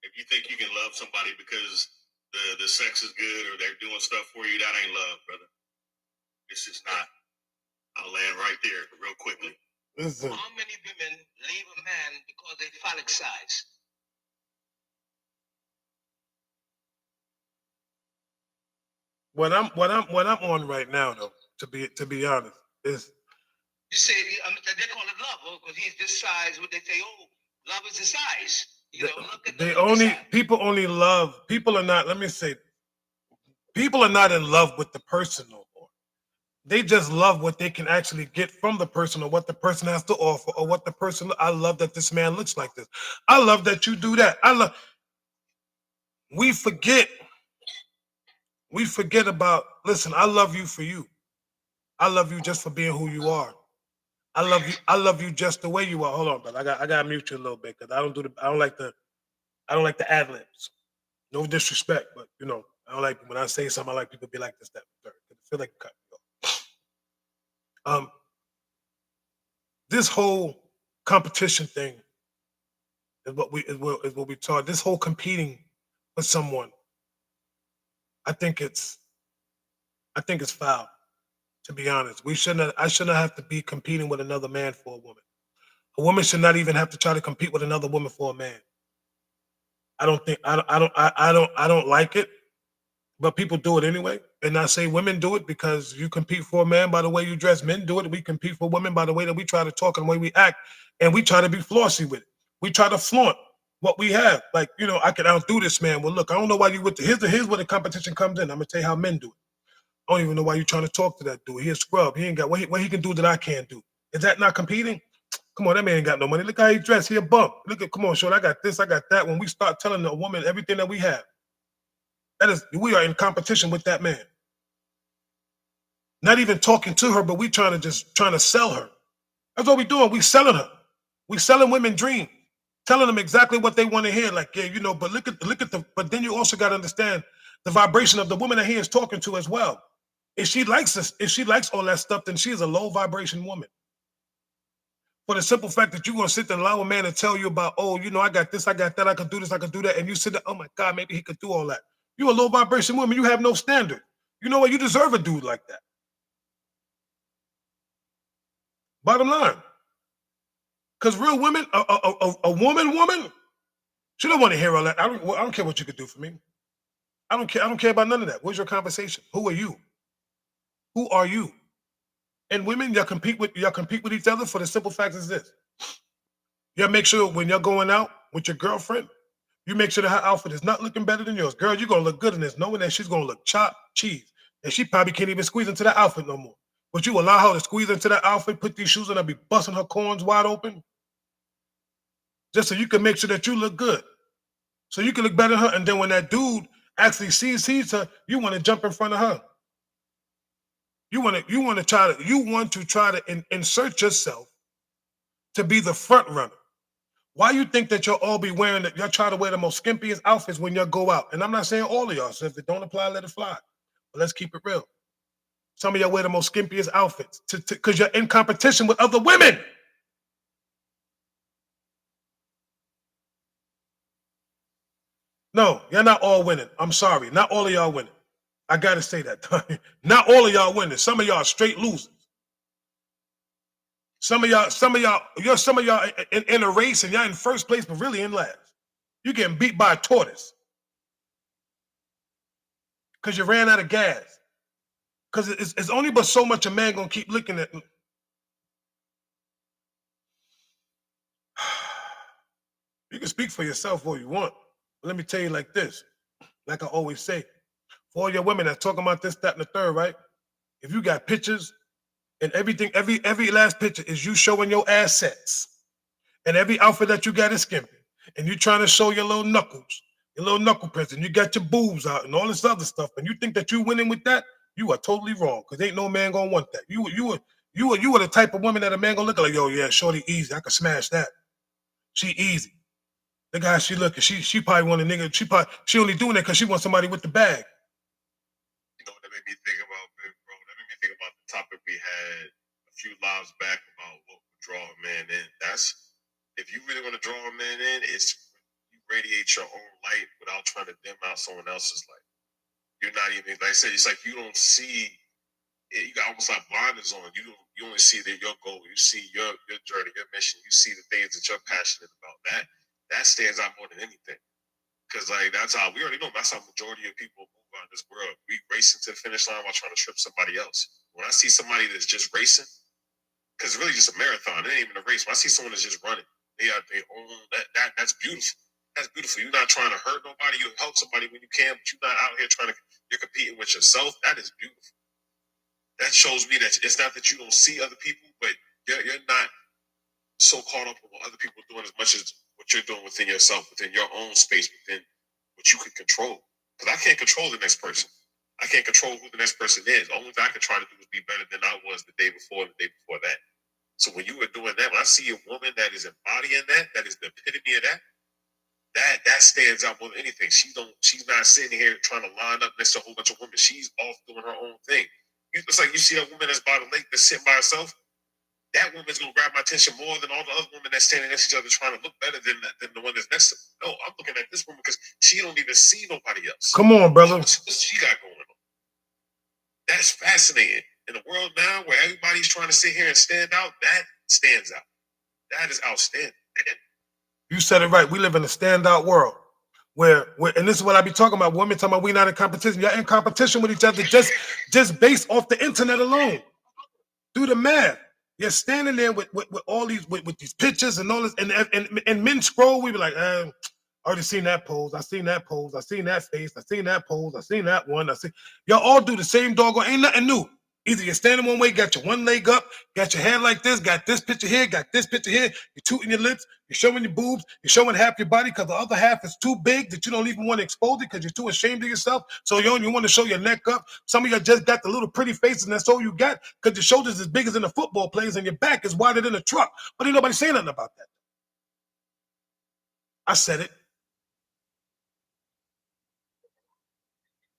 If you think you can love somebody because the sex is good or they're doing stuff for you, that ain't love, brother. It's just not. I'll land right there real quickly. Listen. How many women leave a man because they phallic size? What I'm on right now, though, to be honest, is you say they call it love because he's this size. What they say, oh, love is the size. You know, people only love. People are not. Let me say, people are not in love with the person no more. They just love what they can actually get from the person or what the person has to offer or what the person. I love that this man looks like this. I love that you do that. We forget about, listen, I love you for you. I love you just for being who you are. I love you just the way you are. Hold on, brother. I gotta mute you a little bit because I don't like the ad-libs. No disrespect, but I don't like when I say something, I like people to be like this, that, third. I feel like cut me off. This whole competition thing is what we taught. This whole competing with someone. I think it's foul, to be honest. I shouldn't have to be competing with another man for a woman. A woman should not even have to try to compete with another woman for a man. I don't like it, but people do it anyway. And I say women do it because you compete for a man by the way you dress. Men do it. We compete for women by the way that we try to talk and the way we act. And we try to be flossy with it. We try to flaunt what we have. Like, I can outdo this man. Well, look, I don't know why you with the here's where the competition comes in. I'm gonna tell you how men do it. I don't even know why you're trying to talk to that dude. He a scrub. He ain't got what he can do that I can't do. Is that not competing? Come on, that man ain't got no money. Look how he dressed. He a bump. Come on, short. I got this, I got that. When we start telling a woman everything that we have, we are in competition with that man. Not even talking to her, but we trying to sell her. That's what we doing. We selling her. We selling women dreams. Telling them exactly what they want to hear. Like, yeah, but look at but then you also got to understand the vibration of the woman that he is talking to as well. If she likes all that stuff, then she is a low vibration woman. For the simple fact that you're going to sit there and allow a man to tell you about, oh, I got this, I got that, I can do this, I can do that. And you sit there, oh my God, maybe he could do all that. You're a low vibration woman. You have no standard. You know what? You deserve a dude like that. Bottom line. Because real women, a woman, she don't want to hear all that. I don't care what you could do for me. I don't care about none of that. Where's your conversation? Who are you? Who are you? And women, y'all compete with each other for the simple fact is this. Y'all make sure when you're going out with your girlfriend, you make sure that her outfit is not looking better than yours. Girl, you're gonna look good in this, knowing that she's gonna look chopped cheese. And she probably can't even squeeze into that outfit no more. But you allow her to squeeze into that outfit, put these shoes on, and be busting her corns wide open. Just so you can make sure that you look good. So you can look better than her. And then when that dude actually sees her, you want to jump in front of her. You want to try to insert yourself to be the front runner. Why you think that you'll all be wearing that? Y'all try to wear the most skimpiest outfits when y'all go out. And I'm not saying all of y'all. So if it don't apply, let it fly. But let's keep it real. Some of y'all wear the most skimpiest outfits because you're in competition with other women. No, you're not all winning. I'm sorry. Not all of y'all winning. I got to say that. Not all of y'all winning. Some of y'all are straight losers. Some of y'all in a race and y'all in first place, but really in last. You're getting beat by a tortoise. Because you ran out of gas. Because it's only but so much a man gonna keep looking at. You can speak for yourself all you want. But let me tell you like this. Like I always say, for all your women that's talking about this, that, and the third, right? If you got pictures and everything, every last picture is you showing your assets. And every outfit that you got is skimpy. And you trying to show your little knuckles, your little knuckle prints, and you got your boobs out and all this other stuff. And you think that you winning with that, you are totally wrong. Because ain't no man gonna want that. You are the type of woman that a man gonna look at like, yo, yeah, shorty easy. I can smash that. She easy. The guy she looking, she probably want a nigga. She only doing that because she wants somebody with the bag. You know what that made me think about, bro? That made me think about the topic we had a few lives back about what would draw a man in. That's if you really want to draw a man in, it's you radiate your own light without trying to dim out someone else's light. You're not even, like I said, it's like you don't see. You got almost like blinders on. You only see your goal. You see your journey, your mission. You see the things that you're passionate about. That stands out more than anything. Because like that's how we already know. That's how majority of people move on this world. We racing to the finish line while trying to trip somebody else. When I see somebody that's just racing, because it's really just a marathon. It ain't even a race. When I see someone that's just running, they are their own. That's beautiful. That's beautiful. You're not trying to hurt nobody. You help somebody when you can, but you're not out here trying to. You're competing with yourself. That is beautiful. That shows me that it's not that you don't see other people, but you're not so caught up with what other people are doing as much as what you're doing within yourself, within your own space, within what you can control. Because I can't control the next person. I can't control who the next person is. The only thing I can try to do is be better than I was the day before and the day before that. So when you are doing that, when I see a woman that is embodying that is the epitome of that stands out more than anything. She's not sitting here trying to line up next to a whole bunch of women. She's off doing her own thing. It's like you see a woman that's by the lake that's sitting by herself. That woman's gonna grab my attention more than all the other women that's standing next to each other trying to look better than the one that's next to me. No, I'm looking at this woman because she don't even see nobody else. Come on, brother. What's she got going on? That's fascinating. In a world now where everybody's trying to sit here and stand out, that stands out. That is outstanding. You said it right. We live in a standout world where and this is what I be talking about. Women talking about we not in competition. You're in competition with each other just based off the internet alone. Do the math. You're standing there with all these with these pictures and all this, and men scroll. We be like, I already seen that pose. I seen that pose. I seen that face. I seen that pose. I seen that one. Y'all all do the same doggone. Ain't nothing new. Either you're standing one way, got your one leg up, got your hair like this, got this picture here, got this picture here. You're tooting your lips. You're showing your boobs. You're showing half your body because the other half is too big that you don't even want to expose it because you're too ashamed of yourself. So you only want to show your neck up. Some of you just got the little pretty faces and that's all you got because your shoulders as big as in the football players and your back is wider than a truck. But ain't nobody saying nothing about that. I said it.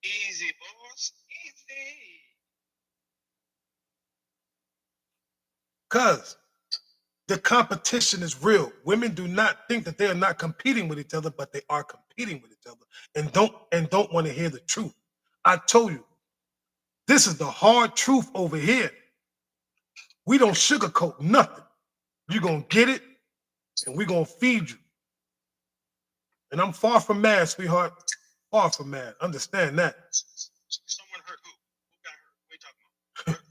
Easy, boss. Easy. Because the competition is real. Women do not think that they are not competing with each other, but they are competing with each other and don't want to hear the truth. I told you, this is the hard truth over here. We don't sugarcoat nothing. You're going to get it, and we're going to feed you. And I'm far from mad, sweetheart. Far from mad. Understand that. Someone hurt who? Who got hurt?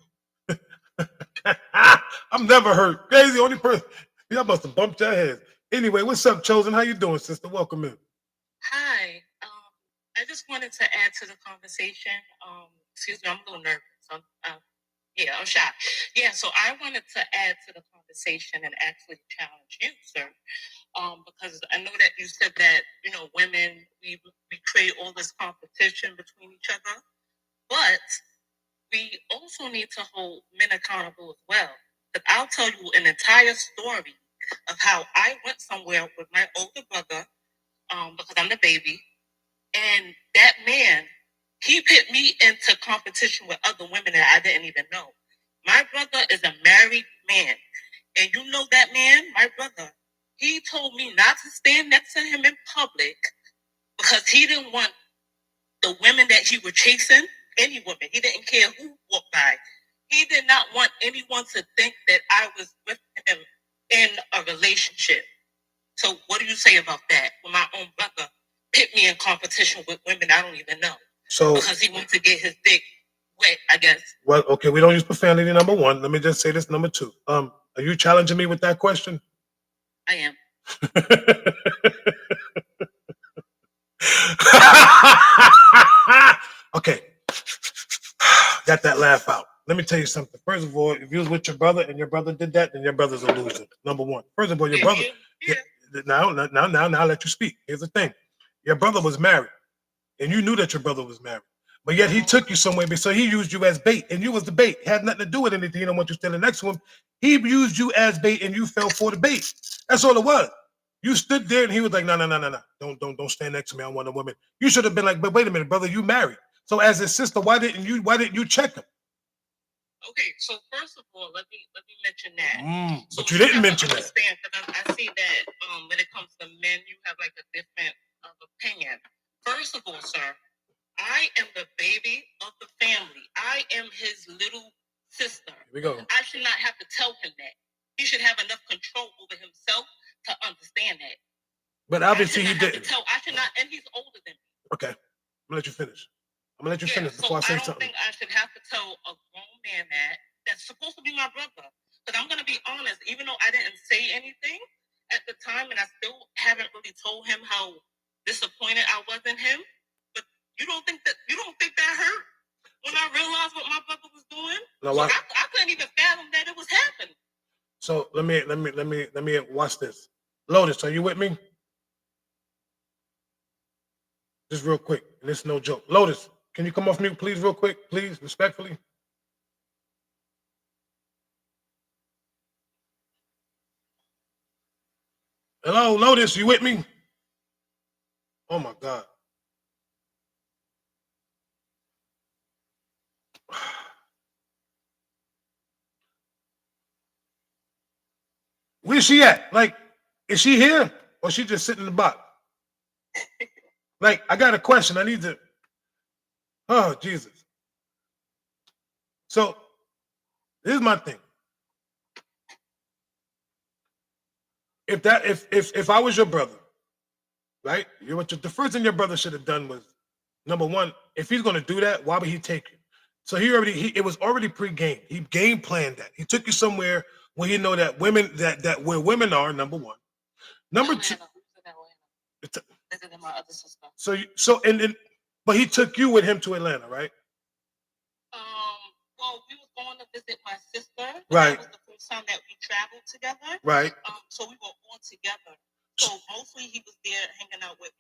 What are you talking about? I'm never hurt. Crazy, only person. Y'all must have bumped your heads. Anyway, what's up, Chosen? How you doing, sister? Welcome in. Hi. I just wanted to add to the conversation. Excuse me, I'm a little nervous. I'm shy. Yeah, so I wanted to add to the conversation and actually challenge you, sir. Because I know that you said that, women, we create all this competition between each other, but we also need to hold men accountable as well. But I'll tell you an entire story of how I went somewhere with my older brother, because I'm the baby, and that man, he put me into competition with other women that I didn't even know. My brother is a married man, and you know that man, my brother, he told me not to stand next to him in public because he didn't want the women that he was chasing, any woman, he didn't care who walked by. He did not want anyone to think that I was with him in a relationship. So what do you say about that? When my own brother put me in competition with women I don't even know. So, because he wants to get his dick wet, I guess. Well, okay, we don't use profanity, number one. Let me just say this, number two. Are you challenging me with that question? I am. Okay. Got that laugh out. Let me tell you something. First of all, if you was with your brother and your brother did that, then your brother's a loser. Number one. First of all, your brother. Yeah. Now, I'll let you speak. Here's the thing. Your brother was married, and you knew that your brother was married. But yet he took you somewhere, so he used you as bait, and you was the bait. It had nothing to do with anything. He don't want you standing next to him. He used you as bait, and you fell for the bait. That's all it was. You stood there, and he was like, no. Don't stand next to me. I want a woman. You should have been like, but wait a minute, brother, you married. So as his sister, why didn't you check him? Okay, so first of all, let me mention that. But you didn't mention that. Because I see that when it comes to men, you have like a different opinion. First of all, sir, I am the baby of the family. I am his little sister. Here we go. I should not have to tell him that. He should have enough control over himself to understand that. But obviously he didn't. I should not, and he's older than me. Okay, I'm gonna let you finish. Before I say something. I don't think I should have to tell a grown man that's supposed to be my brother. But I'm gonna be honest, even though I didn't say anything at the time, and I still haven't really told him how disappointed I was in him. But you don't think that hurt when I realized what my brother was doing? No, I couldn't even fathom that it was happening. So let me watch this. Lotus, are you with me? Just real quick, and this is no joke. Lotus, can you come off mute, please, real quick, please, respectfully? Hello, Lotus, you with me? Oh my God. Where's she at? Like, is she here or she just sitting in the box? Like, I got a question. I need to. Oh, Jesus. So, here's my thing. If I was your brother, right? The first thing your brother should have done was, number one, if he's going to do that, why would he take you? So it was already pre-game. He game planned that. He took you somewhere where you know that women that where women are, number one. Number two. My other sister. But he took you with him to Atlanta, right? Well, we was going to visit my sister. Right. That was the first time that we traveled together. Right. So we were all together. So mostly he was there hanging out with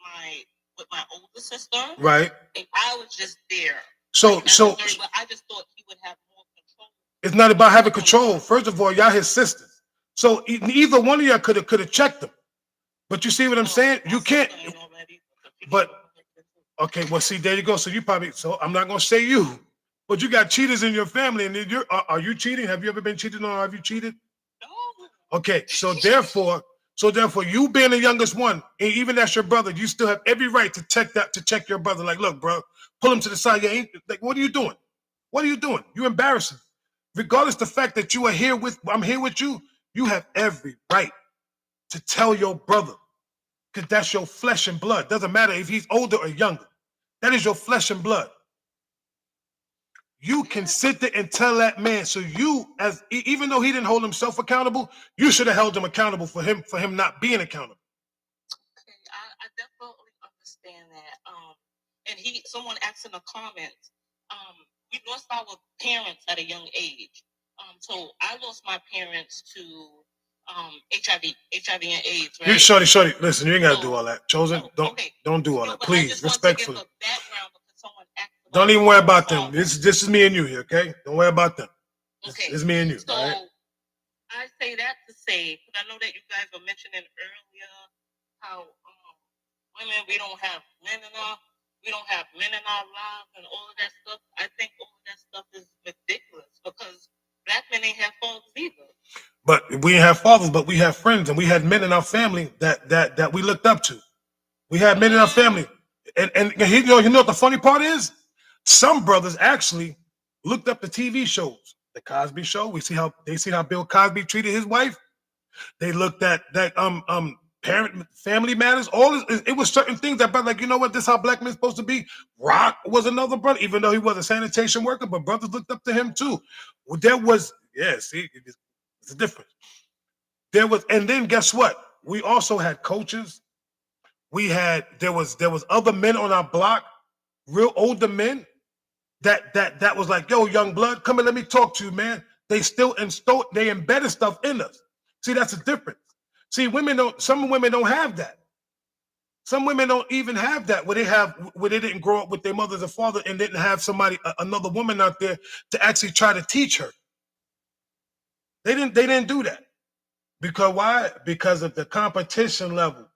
my older sister. Right. And I was just there. But I just thought he would have more control. It's not about having control. First of all, y'all his sisters. So either one of y'all could have checked them. But you see what I'm saying? You can't. But okay, well, see, there you go. So I'm not gonna say you, but you got cheaters in your family, and are you cheating? Have you ever been cheated on? Or have you cheated? No. Okay, so therefore, you being the youngest one, and even as your brother, you still have every right to check your brother. Like, look, bro, pull him to the side. Like, what are you doing? What are you doing? You're embarrassing. regardless the fact that you are here with, I'm here with you, you have every right to tell your brother, because that's your flesh and blood. Doesn't matter if he's older or younger. That is your flesh and blood. You can sit there and tell that man. So you, even though he didn't hold himself accountable, you should have held him accountable for him not being accountable. Okay, I definitely understand that. And someone asked in the comments, we lost our parents at a young age. So I lost my parents to HIV and AIDS. Right? You shorty, listen, you ain't gotta do all that. Chosen, don't do all that. Please, respectfully. Don't even worry about them. This is me and you here, okay? Don't worry about them. Okay. It's me and you. So all right? I say that to say, because I know that you guys were mentioning earlier how women, we don't have men in our lives and all of that stuff. I think all of that stuff is ridiculous because black men ain't have fathers either. But we didn't have fathers, but we have friends, and we had men in our family that we looked up to. We had men in our family, and you know what the funny part is? Some brothers actually looked up the TV shows, the Cosby Show. They see how Bill Cosby treated his wife. They looked at that family matters. It was certain things that, like, you know what? This is how black men supposed to be. Rock was another brother, even though he was a sanitation worker, but brothers looked up to him too. There was, it's a difference. And then guess what? We also had coaches. There was other men on our block, real older men. That was like, yo, young blood, come and let me talk to you, man. They still they embedded stuff in us. See, that's the difference. See, some women don't have that. Some women don't even have that where they didn't grow up with their mothers and father and didn't have another woman out there to actually try to teach her. They didn't do that. Because why? Because of the competition level.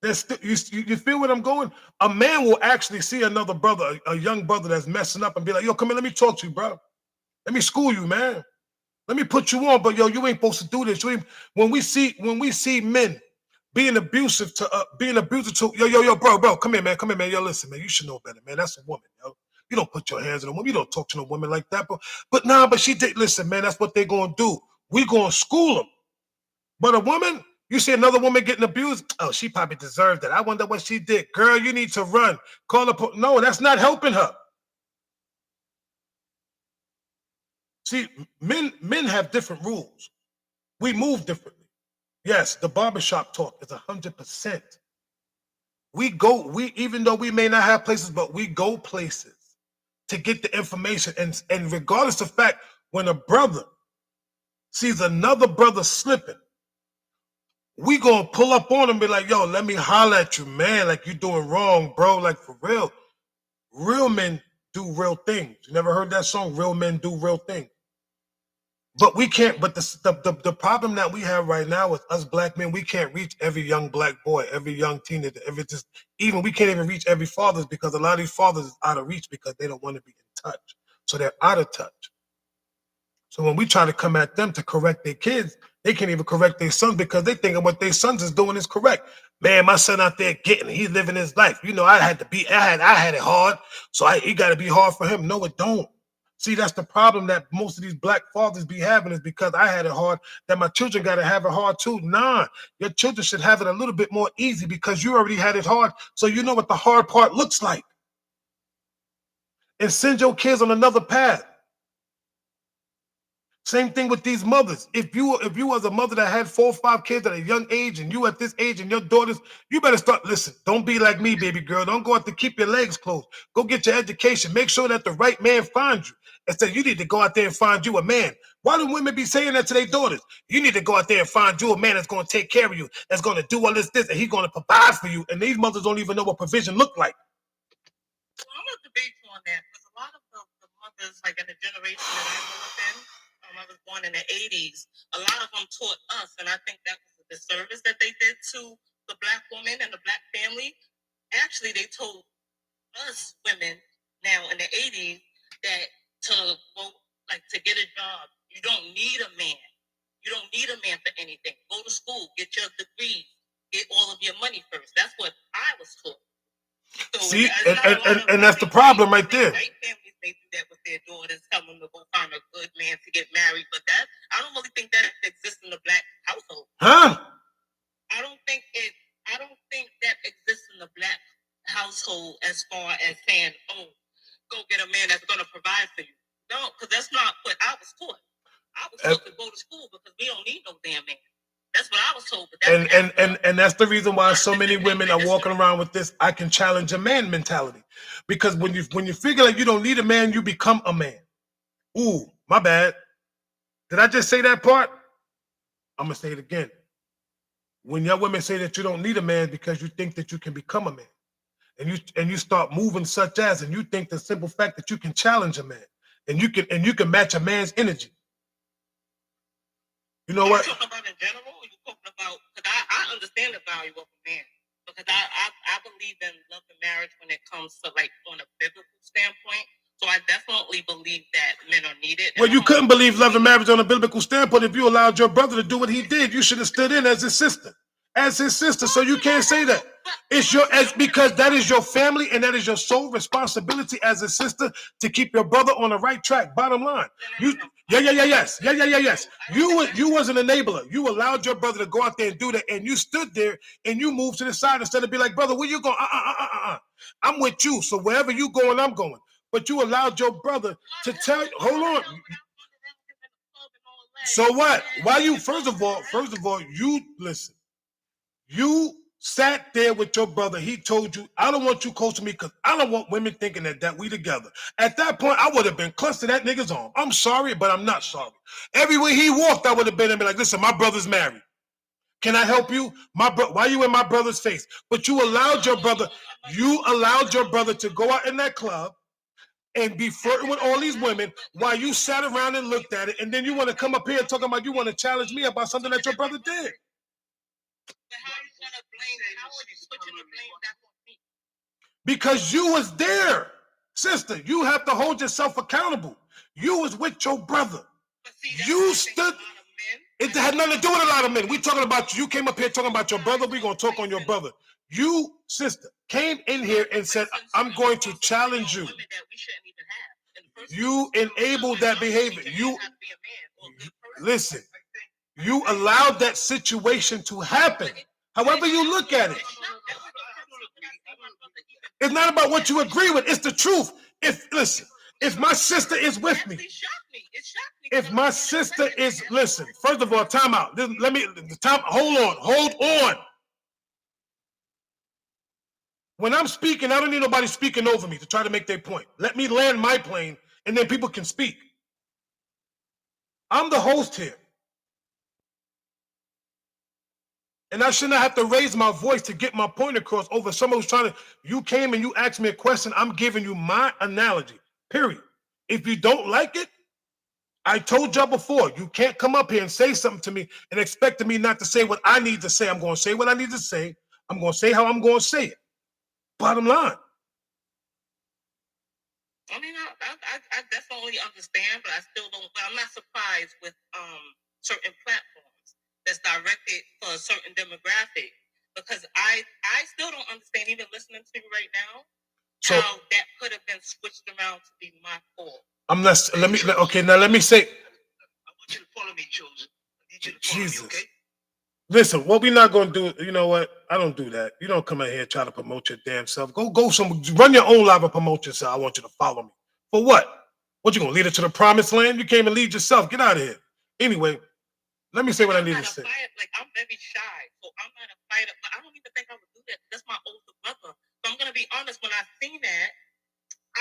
You feel what I'm going? A man will actually see another brother, a young brother that's messing up and be like, yo, come here, let me talk to you, bro. Let me school you, man. Let me put you on, but yo, you ain't supposed to do this. When we see men being abusive to yo, bro, come here, man, yo, listen, man, you should know better, man. That's a woman, yo. You don't put your hands on a woman. You don't talk to no woman like that, but she did. Listen, man, that's what they're gonna do. We gonna school them. But a woman, you see another woman getting abused, oh, she probably deserved that. I wonder what she did. Girl, you need to run. Call her. No, that's not helping her. See, men have different rules. We move differently. Yes, the barbershop talk is 100%. Even though we may not have places, but we go places to get the information. And regardless of the fact, when a brother sees another brother slipping, we gonna pull up on him and be like, yo, let me holler at you, man. Like, you doing wrong, bro. Like, for real. Real men do real things. You never heard that song? Real men do real things. But we can't, but the problem that we have right now with us black men, we can't reach every young black boy, every young teenager, we can't even reach every father because a lot of these fathers is out of reach because they don't want to be in touch. So they're out of touch. So when we try to come at them to correct their kids, they can't even correct their sons because they think what their sons is doing is correct. Man, my son out there he's living his life. You know, I had it hard, so it got to be hard for him. No, it don't. See, that's the problem that most of these black fathers be having is because I had it hard, that my children got to have it hard too. Nah, your children should have it a little bit more easy because you already had it hard, so you know what the hard part looks like. And send your kids on another path. Same thing with these mothers. If you was a mother that had 4 or 5 kids at a young age and you at this age and your daughters, you better listen, don't be like me, baby girl. Don't go out to keep your legs closed. Go get your education. Make sure that the right man finds you. Instead, you need to go out there and find you a man. Why do women be saying that to their daughters? You need to go out there and find you a man that's going to take care of you, that's going to do all this, and he's going to provide for you. And these mothers don't even know what provision look like. Well, I'm going to debate you on that because a lot of the mothers, like in the generation that I grew up in, I was born in the 80s, a lot of them taught us, and I think that was a disservice that they did to the black woman and the black family. Actually, they told us women now in the 80s that to get a job, you don't need a man. You don't need a man for anything. Go to school, get your degree, get all of your money first. That's what I was taught. So see, and that's the problem right there. White families may do that with their daughters, tell them to go find a good man to get married. But that I don't really think that exists in the black household. Huh? I don't think that exists in the black household as far as saying, "Oh, go get a man that's going to provide for you." No, because that's not what I was taught. I was told to go to school because we don't need no damn man. That's what I was told. But And that's the reason why so many women are walking around with this "I can challenge a man" mentality. Because when you figure like you don't need a man, you become a man. Ooh, my bad. Did I just say that part? I'm gonna say it again. When your women say that you don't need a man because you think that you can become a man, and you start moving such as, and you think the simple fact that you can challenge a man, and you can match a man's energy. You know what? Are you talking about in general, or you talking about? Because I understand the value of a man, because I believe in love and marriage when it comes to like on a biblical standpoint. So I definitely believe that men are needed. Well, you couldn't believe love and marriage on a biblical standpoint if you allowed your brother to do what he did. You should have stood in as his sister. So you can't say that. Because that is your family and that is your sole responsibility as a sister to keep your brother on the right track. Bottom line. Yes. You was an enabler. You allowed your brother to go out there and do that, and you stood there and you moved to the side instead of be like, brother, where you going? I'm with you. So wherever you going, I'm going. But you allowed your brother to tell you, hold on. So what? Why you, first of all, you listen. You sat there with your brother. He told you, I don't want you close to me because I don't want women thinking that we together. At that point, I would have been close to that nigga's arm. I'm sorry, but I'm not sorry. Everywhere he walked, I would have been and be like, listen, my brother's married. Can I help you? Why you in my brother's face? But you allowed your brother to go out in that club and be flirting with all these women while you sat around and looked at it, and then you want to come up here and talk about you want to challenge me about something that your brother did. Because you was there, sister. You have to hold yourself accountable. You was with your brother. You stood. It had nothing to do with a lot of men. We talking about you. You came up here talking about your brother. We're gonna talk on your brother. You, sister, came in here and said, I'm going to challenge you. You enabled that behavior. Listen, you allowed that situation to happen. However you look at it. It's not about what you agree with. It's the truth. If my sister is with me, if my sister is, listen, first of all, time out. Hold on. When I'm speaking, I don't need nobody speaking over me to try to make their point. Let me land my plane, and then people can speak. I'm the host here. And I should not have to raise my voice to get my point across over someone who's trying to, you came and you asked me a question, I'm giving you my analogy, period. If you don't like it, I told y'all before, you can't come up here and say something to me and expect me not to say what I need to say. I'm going to say what I need to say. I'm going to say how I'm going to say it. Bottom line. I mean, I definitely understand, but I still don't. But I'm not surprised with certain platforms that's directed for a certain demographic, because I still don't understand, even listening to you right now, how that could have been switched around to be my fault. Let me say. I want you to follow me, Chosen. I need you to follow me, okay? Listen, what we're not going to do, you know what? I don't do that. You don't come out here and try to promote your damn self. Go run your own live and promote yourself. I want you to follow me. For what? What, you going to lead it to the promised land? You can't even lead yourself. Get out of here. Anyway, let me say what I need to say. I'm very shy, so I'm not a fighter. But I don't even think I would do that. That's my older brother. So I'm going to be honest. When I seen that,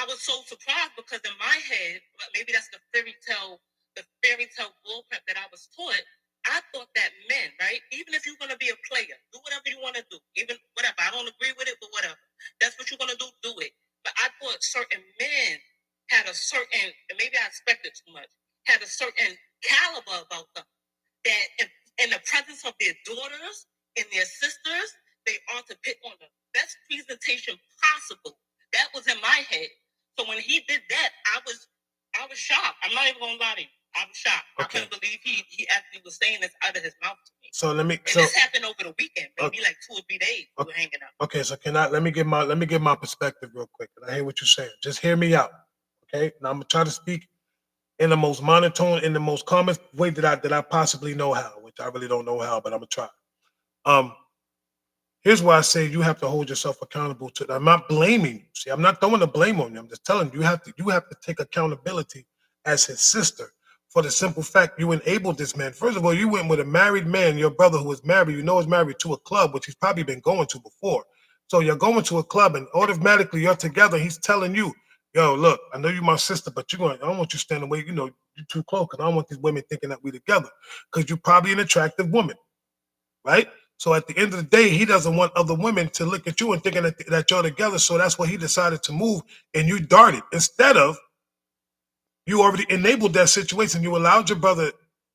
I was so surprised, because in my head, maybe that's the fairy tale bullcrap that I was taught. I thought that men, right? Even if you're going to be a player, do whatever you want to do. Even whatever. I don't agree with it, but whatever. That's what you're going to do it. But I thought certain men had a certain, and maybe I expected too much, had a certain caliber about them. That in the presence of their daughters and their sisters, they ought to put on the best presentation possible. That was in my head. So when he did that, I was shocked. I'm not even going to lie to you. I was shocked. Okay. I couldn't believe he actually was saying this out of his mouth to me. So this happened over the weekend, maybe like 2 or 3 days we were hanging out. Okay, so let me give my perspective real quick. And I hear what you're saying. Just hear me out. Okay, now I'm gonna try to speak in the most monotone, in the most calmest way that I possibly know how, which I really don't know how, but I'm gonna try. Here's why I say you have to hold yourself accountable to. I'm not blaming you. See, I'm not throwing the blame on you. I'm just telling you, you have to take accountability as his sister for the simple fact you enabled this man. First of all, you went with a married man, your brother who was married, you know is married to a club, which he's probably been going to before. So you're going to a club and automatically you're together. He's telling you, yo, look, I know you're my sister, but I don't want you standing away, you're too close, because I don't want these women thinking that we together. Because you're probably an attractive woman, right? So at the end of the day, he doesn't want other women to look at you and thinking that you're together. So that's why he decided to move and you darted. Instead of, you already enabled that situation. You allowed your brother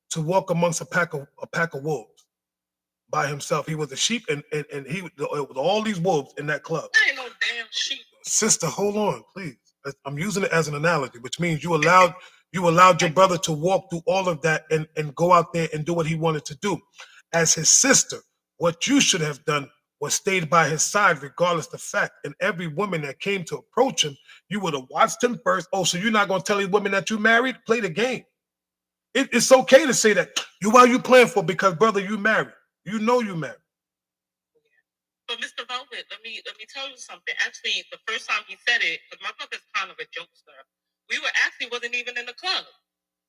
to walk amongst a pack of wolves by himself. He was a sheep and he with all these wolves in that club. I ain't no damn sheep. Sister, hold on, please. I'm using it as an analogy, which means you allowed your brother to walk through all of that and go out there and do what he wanted to do. As his sister, what you should have done was stayed by his side regardless of the fact. And every woman that came to approach him, you would have watched him first. Oh, so you're not going to tell these women that you married? Play the game. It's okay to say that. Why are you playing for? Because, brother, you married. You know you married. But Mr. Velvet, let me tell you something. Actually, the first time he said it, because my brother's kind of a jokester, we were actually wasn't even in the club.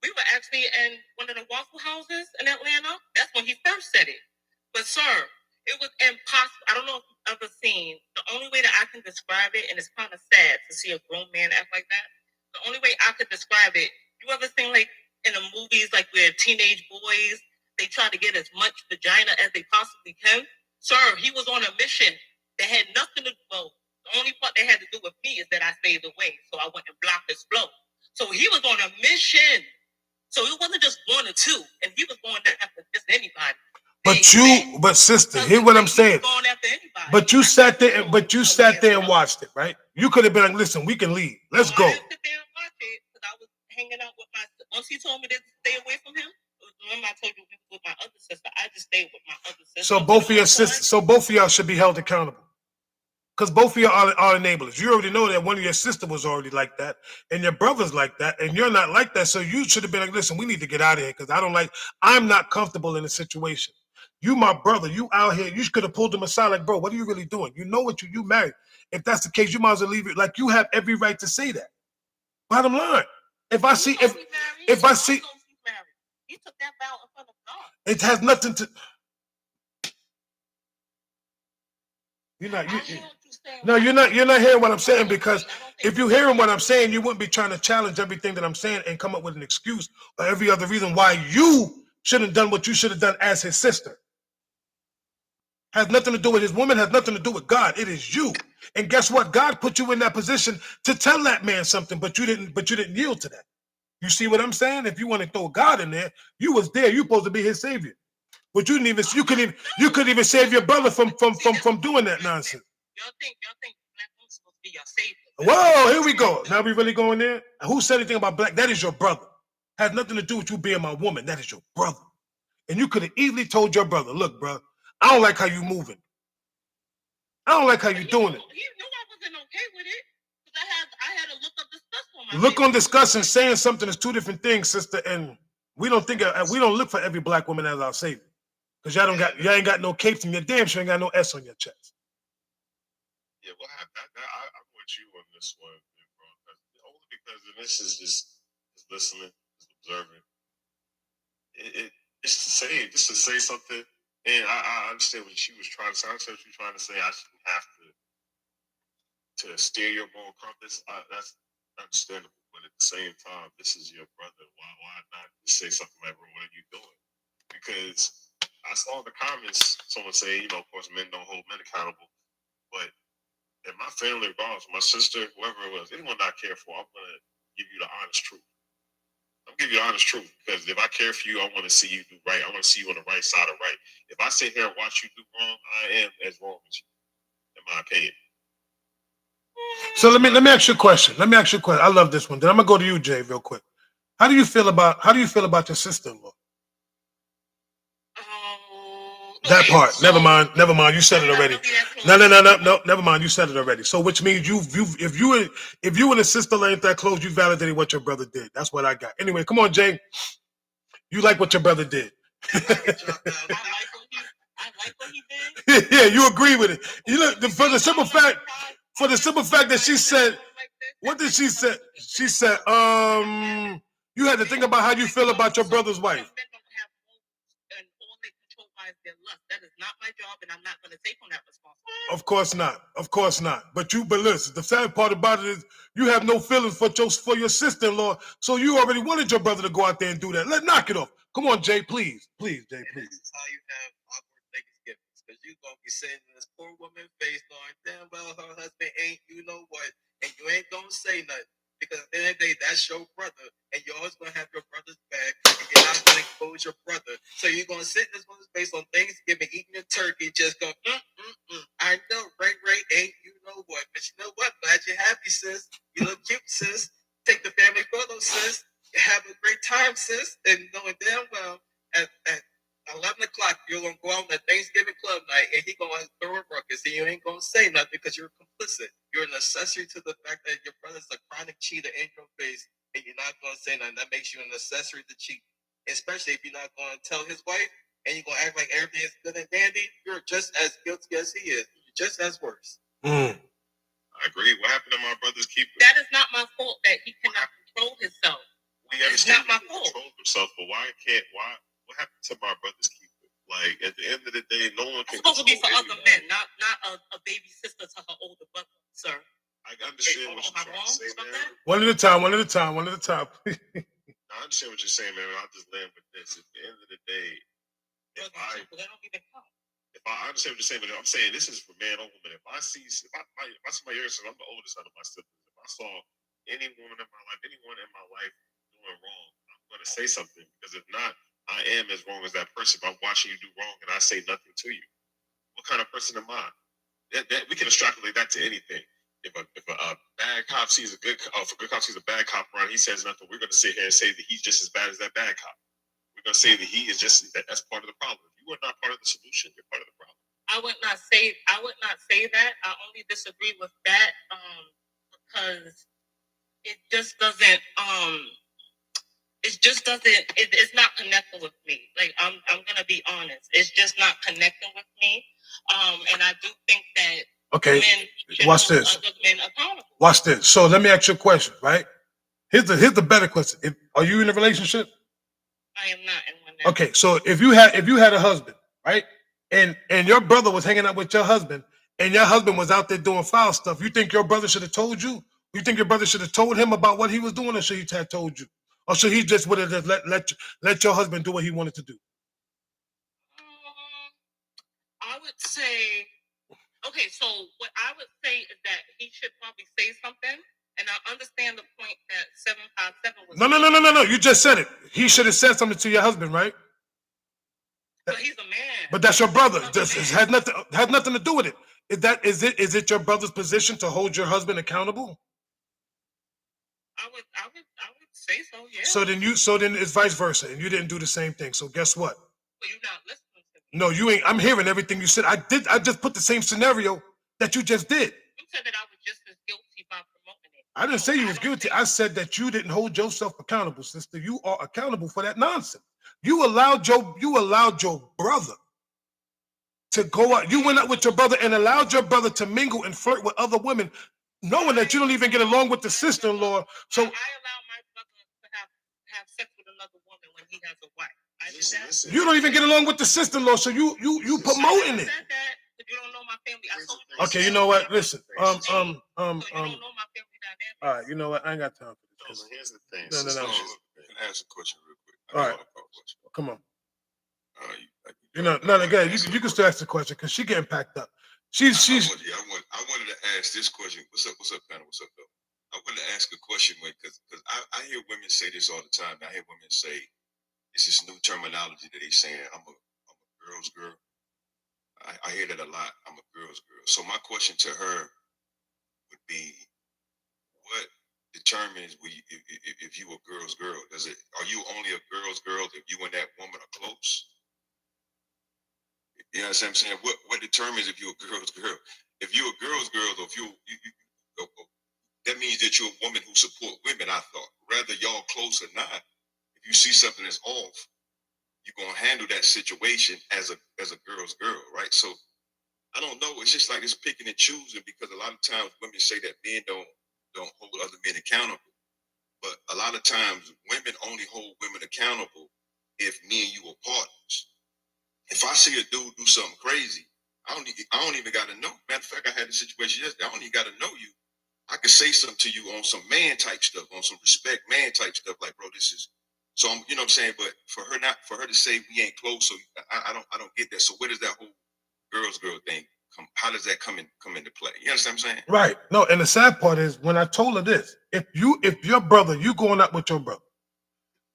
We were actually in one of the Waffle Houses in Atlanta. That's when he first said it. But sir, it was impossible. I don't know if you've ever seen, the only way that I can describe it, and it's kind of sad to see a grown man act like that. The only way I could describe it, you ever seen like in the movies, like where teenage boys, they try to get as much vagina as they possibly can? Sir, he was on a mission that had nothing to do, well, the only part that had to do with me is that I stayed away, so I went and blocked his flow. So he was on a mission. So it wasn't just one or two, and he was going after just anybody. But sister, hear what I'm saying. But you sat there and watched it, right? You could have been like, listen, we can leave. Let's go. I didn't sit there and watch it because I was hanging out with once he told me to stay away from him, remember I told you we were with my other sister, I just stayed with my other sister. So both of y'all should be held accountable. Because both of y'all are enablers. You already know that one of your sister was already like that, and your brother's like that, and you're not like that. So you should have been like, listen, we need to get out of here because I'm not comfortable in the situation. You my brother, you out here, you could have pulled him aside like, bro, what are you really doing? You know what you married. If that's the case, you might as well leave it. Like, you have every right to say that. Bottom line. If I see, he took that vow in front of God. It has nothing to. You're not hearing what I'm saying, because if you're hearing what I'm saying, you wouldn't be trying to challenge everything that I'm saying and come up with an excuse or every other reason why you shouldn't have done what you should have done as his sister. Has nothing to do with his woman, has nothing to do with God. It is you. And guess what? God put you in that position to tell that man something, but you didn't yield to that. You see what I'm saying? If you want to throw God in there, you was there. You're supposed to be his savior. But you couldn't even save your brother from doing that nonsense. Y'all think black women's supposed to be your savior. Whoa, here we go. Now we really going there? Who said anything about black? That is your brother. Has nothing to do with you being my woman. That is your brother. And you could have easily told your brother, look, bro, I don't like how you moving. I don't like how you doing it. He knew I wasn't okay with it. Because I had to look up discuss on my Look on discuss and saying something is two different things, sister. And we don't look for every black woman as our savior. Because y'all ain't got no capes and your damn sure ain't got no S on your chest. Yeah, well, I'm with you on this one, bro. Only because this is just listening, just observing. It's to say something, and I understand what she was trying to say. I understand what she was trying to say. I shouldn't have to steer your moral compass. That's understandable, but at the same time, this is your brother. Why not just say something like, "Bro, what are you doing?" Because I saw in the comments someone say, of course, men don't hold men accountable, but in my family, regardless, my sister, whoever it was, anyone I care for, I'm gonna give you the honest truth. I'm gonna give you the honest truth, because if I care for you, I want to see you do right. I want to see you on the right side of right. If I sit here and watch you do wrong, I am as wrong as you, in my opinion. So let me ask you a question. I love this one. Then I'm gonna go to you, Jay, real quick. How do you feel about your sister-in-law? That Okay, part. so Never mind. Never mind. You said it I'm not already. really that close. No. Never mind. You said it already. So which means if you and his sister ain't that close, you validated what your brother did. That's what I got. Anyway, come on, Jay. You like what your brother did. If I could drop down, I like what he did. Yeah, you agree with it. You look for the simple fact that she said, what did she say? She said, you had to think about how you feel about your brother's wife. Men don't have motives, and all they control by is their lust. That is not my job, and I'm not going to take on that responsibility. Of course not. Of course not. But listen, the sad part about it is you have no feelings for your sister-in-law, so you already wanted your brother to go out there and do that. Knock it off. Come on, Jay, please. Please, Jay, and please. this is how you have awkward Thanksgivings, because you're going to be sitting in this poor woman's face going, damn well, her husband ain't you know what, and you ain't going to say nothing. Because at the end of the day, that's your brother, and you're always going to have your brother's back, and you're not going to expose your brother. So you're going to sit in this woman's face on Thanksgiving, eating your turkey, just go, I know, Ray ain't you know what. But you know what? Glad you're happy, sis. You look cute, sis. Take the family photo, sis. Have a great time, sis. And knowing damn well, at 11 o'clock, you're going to go out on a Thanksgiving club night, and he's going to throw a ruckus, and you ain't going to say nothing because you're complicit. You're an accessory to the fact that your brother's a chronic cheater in your face, and you're not going to say nothing. That makes you an accessory to cheat, especially if you're not going to tell his wife, and you're going to act like everything is good and dandy. You're just as guilty as he is. You're just as worse. I agree. What happened to my brother's keeper? That is not my fault that he cannot control himself. It's not my fault. Control himself, but why? What happened to my brother's keeper? Like at the end of the day, no one can. It's supposed to be for other men, not a baby sister to her older brother, sir. I understand what you're trying to say, man. One at a time. I understand what you're saying, man. I'll just land with this. At the end of the day, if I understand what you're saying, but I'm saying this is for man or woman. If I see my younger son, I'm the oldest son of my siblings. If I saw any woman in my life, anyone in my life doing wrong, I'm going to say something, because if not, I am as wrong as that person. If I'm watching you do wrong and I say nothing to you, what kind of person am I? That we can extrapolate that to anything. If a bad cop sees a good, if a good cop sees a bad cop around, he says nothing. We're going to sit here and say that he's just as bad as that bad cop. We're going to say that he is just that's part of the problem. If you are not part of the solution, you're part of the problem. I would not say that. I only disagree with that because it just doesn't it's not connecting with me. Like I'm gonna be honest. It's just not connecting with me. And I do think that Okay, men should watch hold this. other men accountable. Watch this. So let me ask you a question, right? Here's the better question. Are you in a relationship? I am not in one now. Okay, so if you had a husband, right? And your brother was hanging out with your husband, and your husband was out there doing foul stuff, you think your brother should have told you? You think your brother should have told him about what he was doing, or should he have told you? Or should he just would have just let your husband do what he wanted to do? I would say, okay, so what I would say is that he should probably say something, and I understand the point that 757 was. No. You just said it. He should have said something to your husband, right? But he's a man. But that's your brother. It has nothing to do with it. Is it your brother's position to hold your husband accountable? I would say so, yeah. So then it's vice versa, and you didn't do the same thing. So guess what? Well, you're not listening to me. No, you ain't. I'm hearing everything you said. I just put the same scenario that you just did. You said that I was just as guilty by promoting it. I didn't say you was guilty. I said that you didn't hold yourself accountable, sister. You are accountable for that nonsense. You allowed your brother to go out. You went out with your brother and allowed your brother to mingle and flirt with other women, knowing that you don't even get along with the sister-in-law. So I allow my brother to have sex with another woman when he has a wife. I did that. you don't even get along with the sister-in-law. So you promoting it. I said that, but you don't know my family. I told you. Okay, you know what? Listen. So you don't know my family dynamics. All right, you know what? I ain't got time for this. So here's the thing. No. Can I ask a question real quick? All right. Come on. You Again, you can still ask the question because she's getting packed up. I wanted to ask this question. What's up, panel? What's up, though? I wanted to ask a question because I hear women say this all the time. I hear women say it's this new terminology that they saying I'm a girl's girl. I hear that a lot. I'm a girl's girl. So my question to her would be, what determines if you a girl's girl? Are you only a girl's girl if you and that woman are close? You know what I'm saying? What determines if you're a girl's girl? If you're a girl's girl, or if you that means that you're a woman who support women. I thought, whether y'all close or not, if you see something that's off, you're gonna handle that situation as a girl's girl, right? So I don't know. It's just like it's picking and choosing, because a lot of times women say that men don't hold other men accountable, but a lot of times women only hold women accountable if me and you are partners. If I see a dude do something crazy, I don't even got to know. Matter of fact, I had a situation yesterday. I don't even got to know you. I could say something to you on some man type stuff, on some respect man type stuff, like, bro, this is. So I'm, you know what I'm saying. But for her to say we ain't close, so I don't get that. So where does that whole girls girl thing come? How does that come into play? You understand what I'm saying? Right. No, and the sad part is when I told her this: if your brother, you going out with your brother,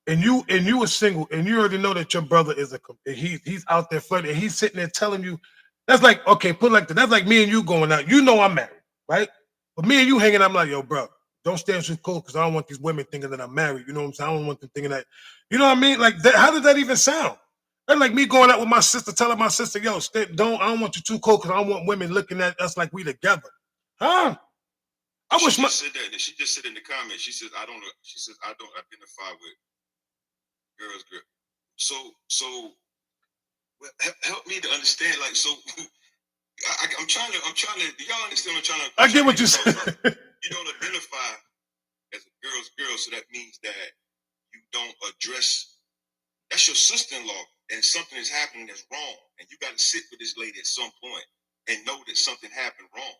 and you are single, and you already know that your brother is he's out there flirting, and he's sitting there telling you, that's like, okay, put it like that. That's like me and you going out. You know I'm married, right? But me and you hanging, I'm like, yo, bro, don't stand too close, because I don't want these women thinking that I'm married. You know what I'm saying? I don't want them thinking that. You know what I mean? Like that. How does that even sound? That's like me going out with my sister, telling my sister, yo, I don't want you too close, because I don't want women looking at us like we together. Huh? She just said that. She just said in the comments. She says I don't identify with girls girl. So well, help me to understand. Like, so I'm trying to. Do y'all understand what I'm trying to? I get what you said. You don't identify as a girl's girl, so that means that you don't address. That's your sister-in-law, and something is happening that's wrong, and you got to sit with this lady at some point and know that something happened wrong.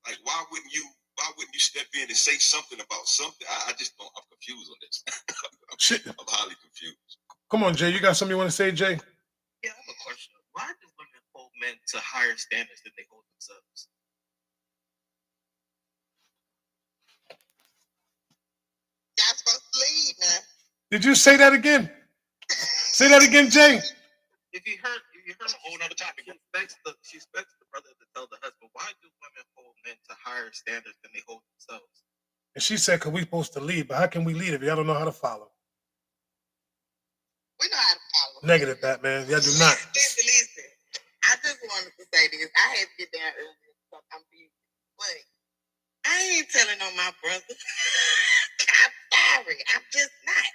Like, why wouldn't you step in and say something about something? I just don't. I'm confused on this. I'm highly confused. Come on, Jay. You got something you want to say, Jay? Yeah, I have a question. Why do women hold men to higher standards than they hold themselves? Y'all supposed to lead now. Did you say that again? Say that again, Jay. If you heard a whole nother topic. She expects the brother to tell the husband, why do women hold men to higher standards than they hold themselves? And she said, because we're supposed to lead, but how can we lead if y'all don't know how to follow? We know how to follow. Negative, Batman. Y'all do not. Listen. I just wanted to say this. I had to get down earlier, so I'm busy. But I ain't telling on my brother. I'm sorry. I'm just not.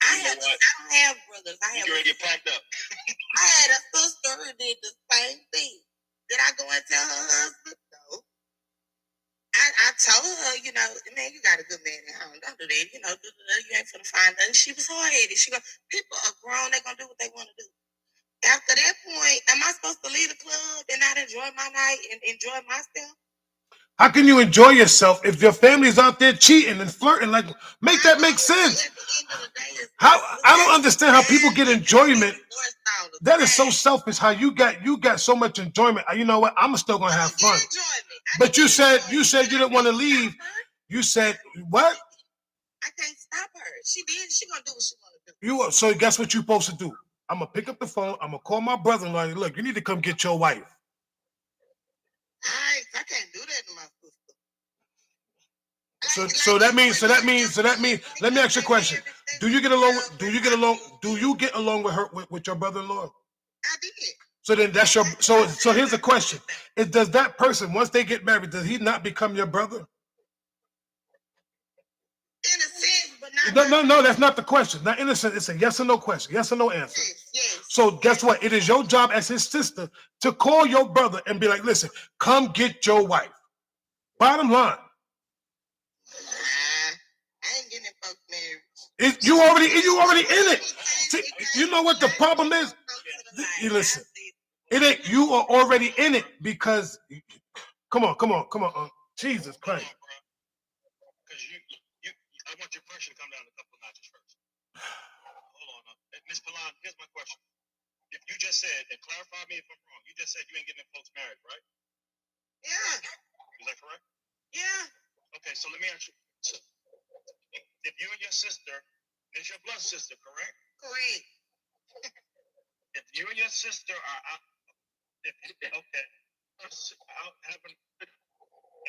I don't have brothers. You ready to get packed up? I had a sister who did the same thing. Did I go and tell her husband? No. I told her, you know, man, you got a good man at home. Don't do that. You know, you ain't finna find nothing. She was hard-headed. She go, people are grown. They're going to do what they want to do. After that point, am I supposed to leave the club and not enjoy my night and enjoy myself? How can you enjoy yourself if your family's out there cheating and flirting? Like, make that make sense. How I don't understand how people get enjoyment. That is so selfish. How you got so much enjoyment. You know what? I'm still gonna have fun. But you said you didn't want to leave. You said what? I can't stop her. She did. She gonna do what she wanna do. You so guess what you're supposed to do? I'm gonna pick up the phone. I'm gonna call my brother-in-law. Look, you need to come get your wife. I can't do that to my sister. So that means. Let me ask you a question. Do you get along with her with your brother-in-law? I did. So then that's your. So here's the question: does that person, once they get married, does he not become your brother? In a sense, but not. No. That's not the question. Not in a sense. It's a yes or no question. Yes or no answer. Yes. So guess what? It is your job as his sister to call your brother and be like, "Listen, come get your wife." Bottom line. I ain't getting folks married. You already in it. See, you know what the problem is? You listen. It ain't. You are already in it because. Come on. Jesus Christ. Because I want your pressure to come down a couple of notches first. Hold on. Ms. Palan, here's my question. If you just said, and clarify me if I'm wrong, you just said you ain't getting folks married, right? Yeah. Is that correct? Yeah. Okay, so let me ask you. If you and your sister, it's your blood sister, correct? Correct. If you and your sister are out, out having,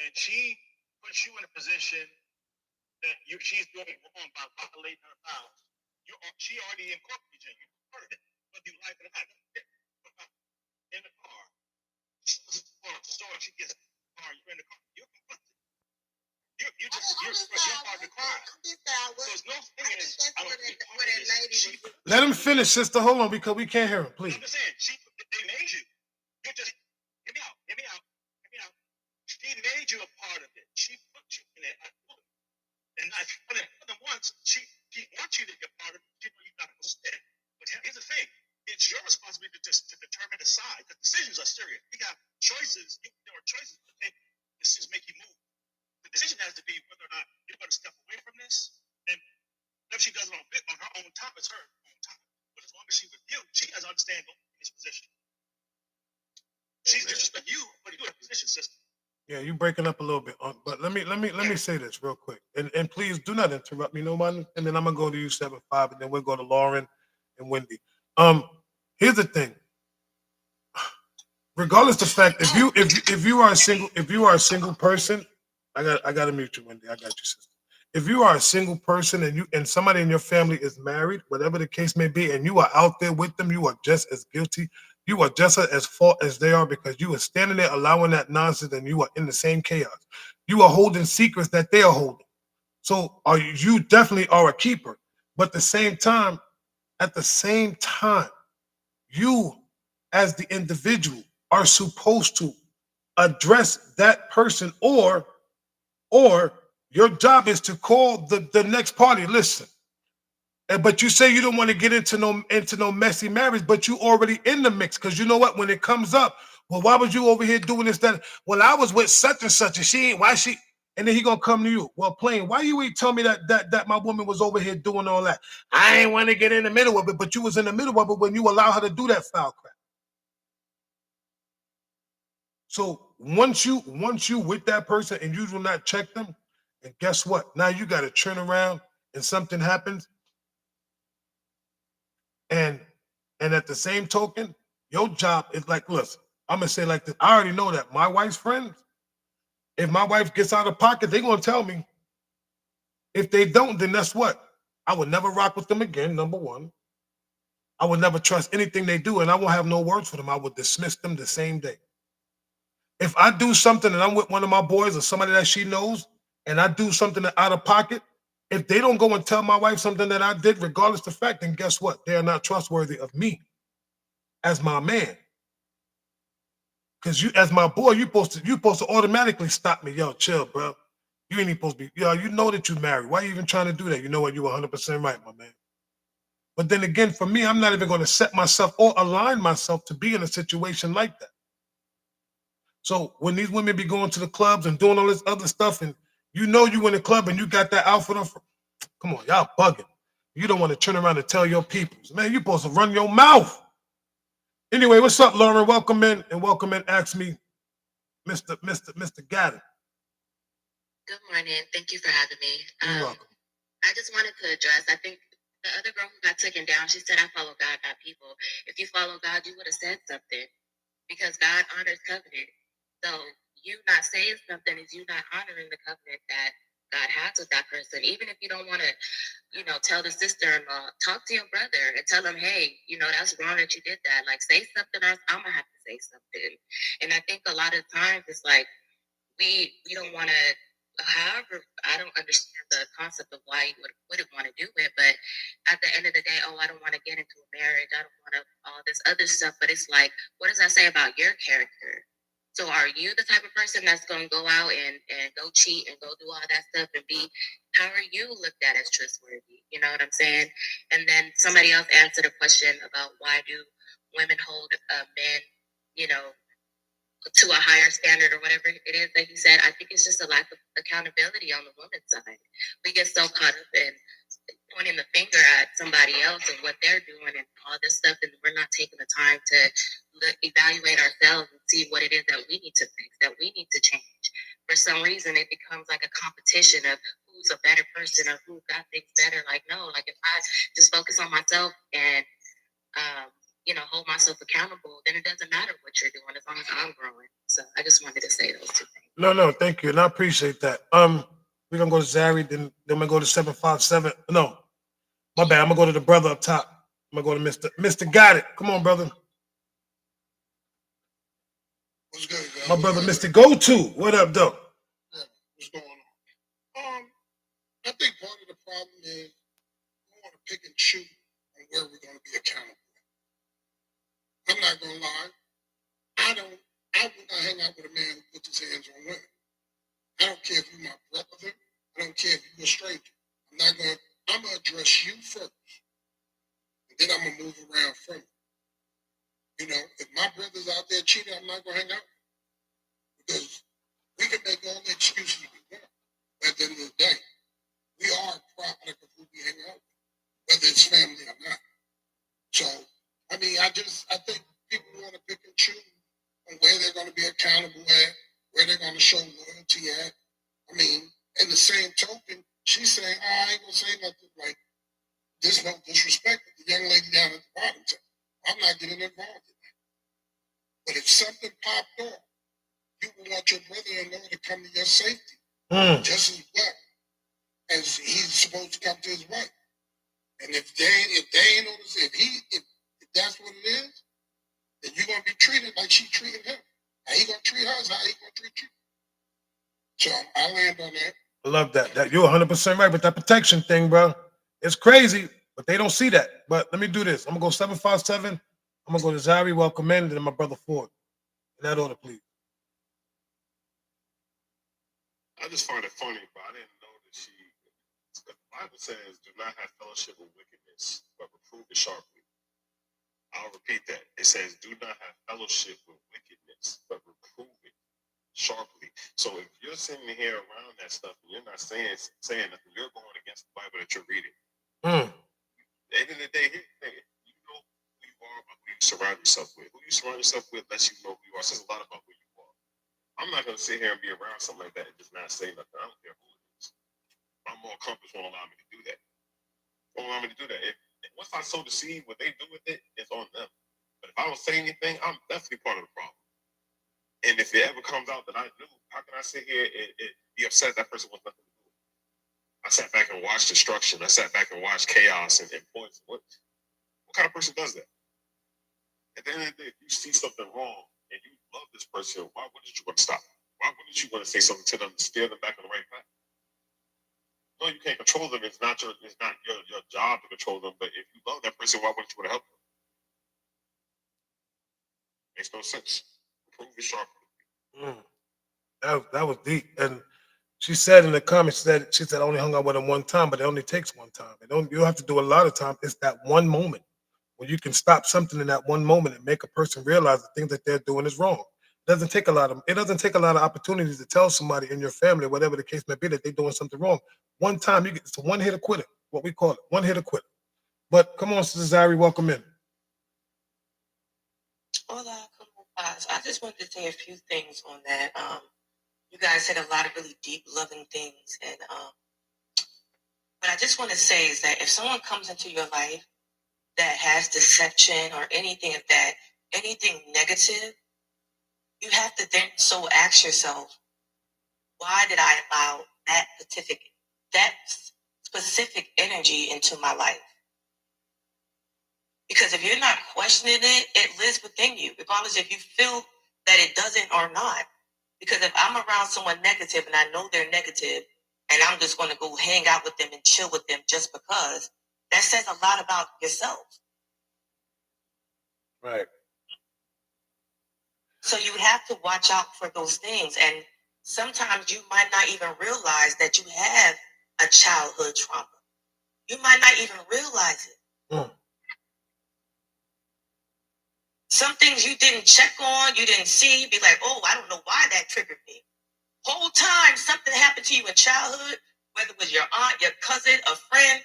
and she puts you in a position that she's doing wrong by violating her vows, she already incorporated you. You heard it, whether you like it or not. store and she gets in the car, you're in the car, you're complicit. You're part of the crime. There's no thing in this. I don't think Let him finish, sister. Hold on, because we can't hear him, please. I'm just saying, they made you. You just hear me out. She made you a part of it. She put you in it. And more than once, she wants you to be a part of it. She know you're not going to stay. But here's the thing: it's your responsibility to determine the side. The decisions are serious. You got choices. There are choices to make. Decisions make you move. The decision has to be whether or not you're going to step away from this. And if she does it on her own time, it's her own time. But as long as she's with you, she has to understand this position. She's disrespect you, but you're in a position, sister. Yeah, you breaking up a little bit. But let me say this real quick. And please do not interrupt me, no man. And then I'm gonna go to you 7-5, and then we'll go to Lauren and Wendy. Here's the thing. Regardless of the fact, if you are a single person, I gotta mute you, Wendy. I got you, sister. If you are a single person and somebody in your family is married, whatever the case may be, and you are out there with them, you are just as guilty. You are just as fault as they are, because you are standing there allowing that nonsense, and you are in the same chaos. You are holding secrets that they are holding. So you definitely are a keeper. But at the same time, you as the individual are supposed to address that person, or your job is to call the next party. Listen, but you say you don't want to get into no messy marriage, but you already in the mix, because you know what? When it comes up, well, why was you over here doing this, that? Well, I was with such and such, and she ain't. Why she? And then he gonna come to you. Well, plain, why you ain't tell me that my woman was over here doing all that? I ain't want to get in the middle of it, but you was in the middle of it when you allow her to do that foul crap. So once you with that person and you do not check them, and guess what? Now you got to turn around and something happens. And at the same token, your job is like, listen, I'm gonna say like this. I already know that my wife's friends, if my wife gets out of pocket, they're gonna tell me. If they don't, then that's what? I would never rock with them again, number one. I would never trust anything they do, and I won't have no words for them. I would dismiss them the same day. If I do something and I'm with one of my boys or somebody that she knows, and I do something out of pocket, if they don't go and tell my wife something that I did, regardless of the fact, then guess what? They are not trustworthy of me as my man. Because you, as my boy, you supposed to automatically stop me. Yo, chill, bro. You ain't even supposed to be. Yo, you know that you married. Why are you even trying to do that? You know what? You 100% right, my man. But then again, for me, I'm not even going to set myself or align myself to be in a situation like that. So when these women be going to the clubs and doing all this other stuff, and you know you in the club and you got that outfit on, come on, y'all bugging. You don't want to turn around and tell your peoples. Man, you supposed to run your mouth. Anyway, what's up, Lauren? Welcome in, Ask Me, Mr. Gadden. Good morning. Thank you for having me. You're welcome. I just wanted to address, I think the other girl who got taken down, she said, I follow God, not people. If you follow God, you would have said something, because God honors covenant. So you not saying something is you not honoring the covenant that God has with that person. Even if you don't want to, tell the sister-in-law, talk to your brother and tell him, hey, that's wrong that you did that. Like, say something else. I'm going to have to say something. And I think a lot of times it's like we don't want to, however, I don't understand the concept of why you wouldn't want to do it. But at the end of the day, I don't want to get into a marriage. I don't want to all this other stuff. But it's like, what does that say about your character? So are you the type of person that's going to go out and go cheat and go do all that stuff and how are you looked at as trustworthy? You know what I'm saying? And then somebody else answered a question about why do women hold men, to a higher standard or whatever it is that he said. I think it's just a lack of accountability on the woman's side. We get so caught up in pointing the finger at somebody else and what they're doing and all this stuff, and we're not taking the time to evaluate ourselves and see what it is that we need to fix, that we need to change. For some reason, it becomes like a competition of who's a better person or who got things better. Like, no, like if I just focus on myself and hold myself accountable, then it doesn't matter what you're doing as long as I'm growing. So I just wanted to say those two things. No, thank you. And I appreciate that. We're gonna go to Zari, then we're gonna go to 757. No, my bad. I'm gonna go to the brother up top. I'm gonna go to Mr. Got It. Come on, brother. What's good, guys? My brother, Mr. Go-To. What up, though? Yeah, what's going on? I think part of the problem is we want to pick and choose on where we're going to be accountable. I'm not going to lie. I would not hang out with a man who puts his hands on women. I don't care if you're my brother. I don't care if you're a stranger. I'm going to address you first. And then I'm going to move around from you. You know, if my brother's out there cheating, I'm not going to hang out. Because we can make all the excuses we want. But at the end of the day, we are a product of who we hang out with, whether it's family or not. So, I mean, I think people want to pick and choose on where they're going to be accountable at, where they're going to show loyalty at. I mean, in the same token, she's saying, oh, I ain't going to say nothing like, there's no disrespect to the young lady down at the bottom. I'm not getting involved in that. But if something popped off, you would want your brother-in-law to come to your safety just as well as he's supposed to come to his wife. And if they ain't noticed, if that's what it is, then you're gonna be treated like she treated him. How he gonna treat her is how he gonna treat you. So I land on that. I love that. You're 100% right with that protection thing, bro. It's crazy, but they don't see that. But let me do this. I'm gonna go 757. I'm gonna go to Zari, welcome in, and then my brother Ford. In that order, please. I just find it funny, but I didn't know that the Bible says, do not have fellowship with wickedness, but reprove it sharply. I'll repeat that. It says, do not have fellowship with wickedness, but reprove it sharply. So if you're sitting here around that stuff and you're not saying nothing, you're going against the Bible that you're reading. At the end of the day, here's the thing. You know who you are by who you surround yourself with. Who you surround yourself with lets you know who you are. It says a lot about who you are. I'm not going to sit here and be around something like that and just not say nothing. I don't care who it is. My moral compass won't allow me to do that. Won't allow me to do that. If once I sow the seed, what they do with it is on them. But if I don't say anything, I'm definitely part of the problem. And if it ever comes out that I knew, how can I sit here and be upset that person was nothing to do with it? I sat back and watched destruction. I sat back and watched chaos and poison. What kind of person does that? At the end of the day, if you see something wrong and you love this person, why wouldn't you want to stop? Why wouldn't you want to say something to them to steer them back on the right path? No, you can't control them. It's not your job to control them. But if you love that person, why wouldn't you want to help them? Makes no sense. Prove it sharply. That was deep. And she said in the comments that she said I only hung out with him one time, but it only takes one time. You don't have to do a lot of time. It's that one moment when you can stop something in that one moment and make a person realize the things that they're doing is wrong. It doesn't take a lot of opportunities to tell somebody in your family, whatever the case may be, that they're doing something wrong. One time it's a one-hitter quitter, what we call it, one-hitter quitter. But come on, Sister Zari, welcome in. Hola, como estás? I just wanted to say a few things on that. You guys said a lot of really deep, loving things, and what I just want to say is that if someone comes into your life that has deception or anything of that, anything negative, you have to then so ask yourself, why did I allow that specific energy into my life? Because if you're not questioning it, it lives within you, regardless if you feel that it doesn't or not. Because if I'm around someone negative and I know they're negative, and I'm just going to go hang out with them and chill with them just because, that says a lot about yourself. Right. So you have to watch out for those things. And sometimes you might not even realize that you have a childhood trauma. You might not even realize it. Some things you didn't check on, you didn't see, be like, oh, I don't know why that triggered me. Whole time something happened to you in childhood, whether it was your aunt, your cousin, a friend,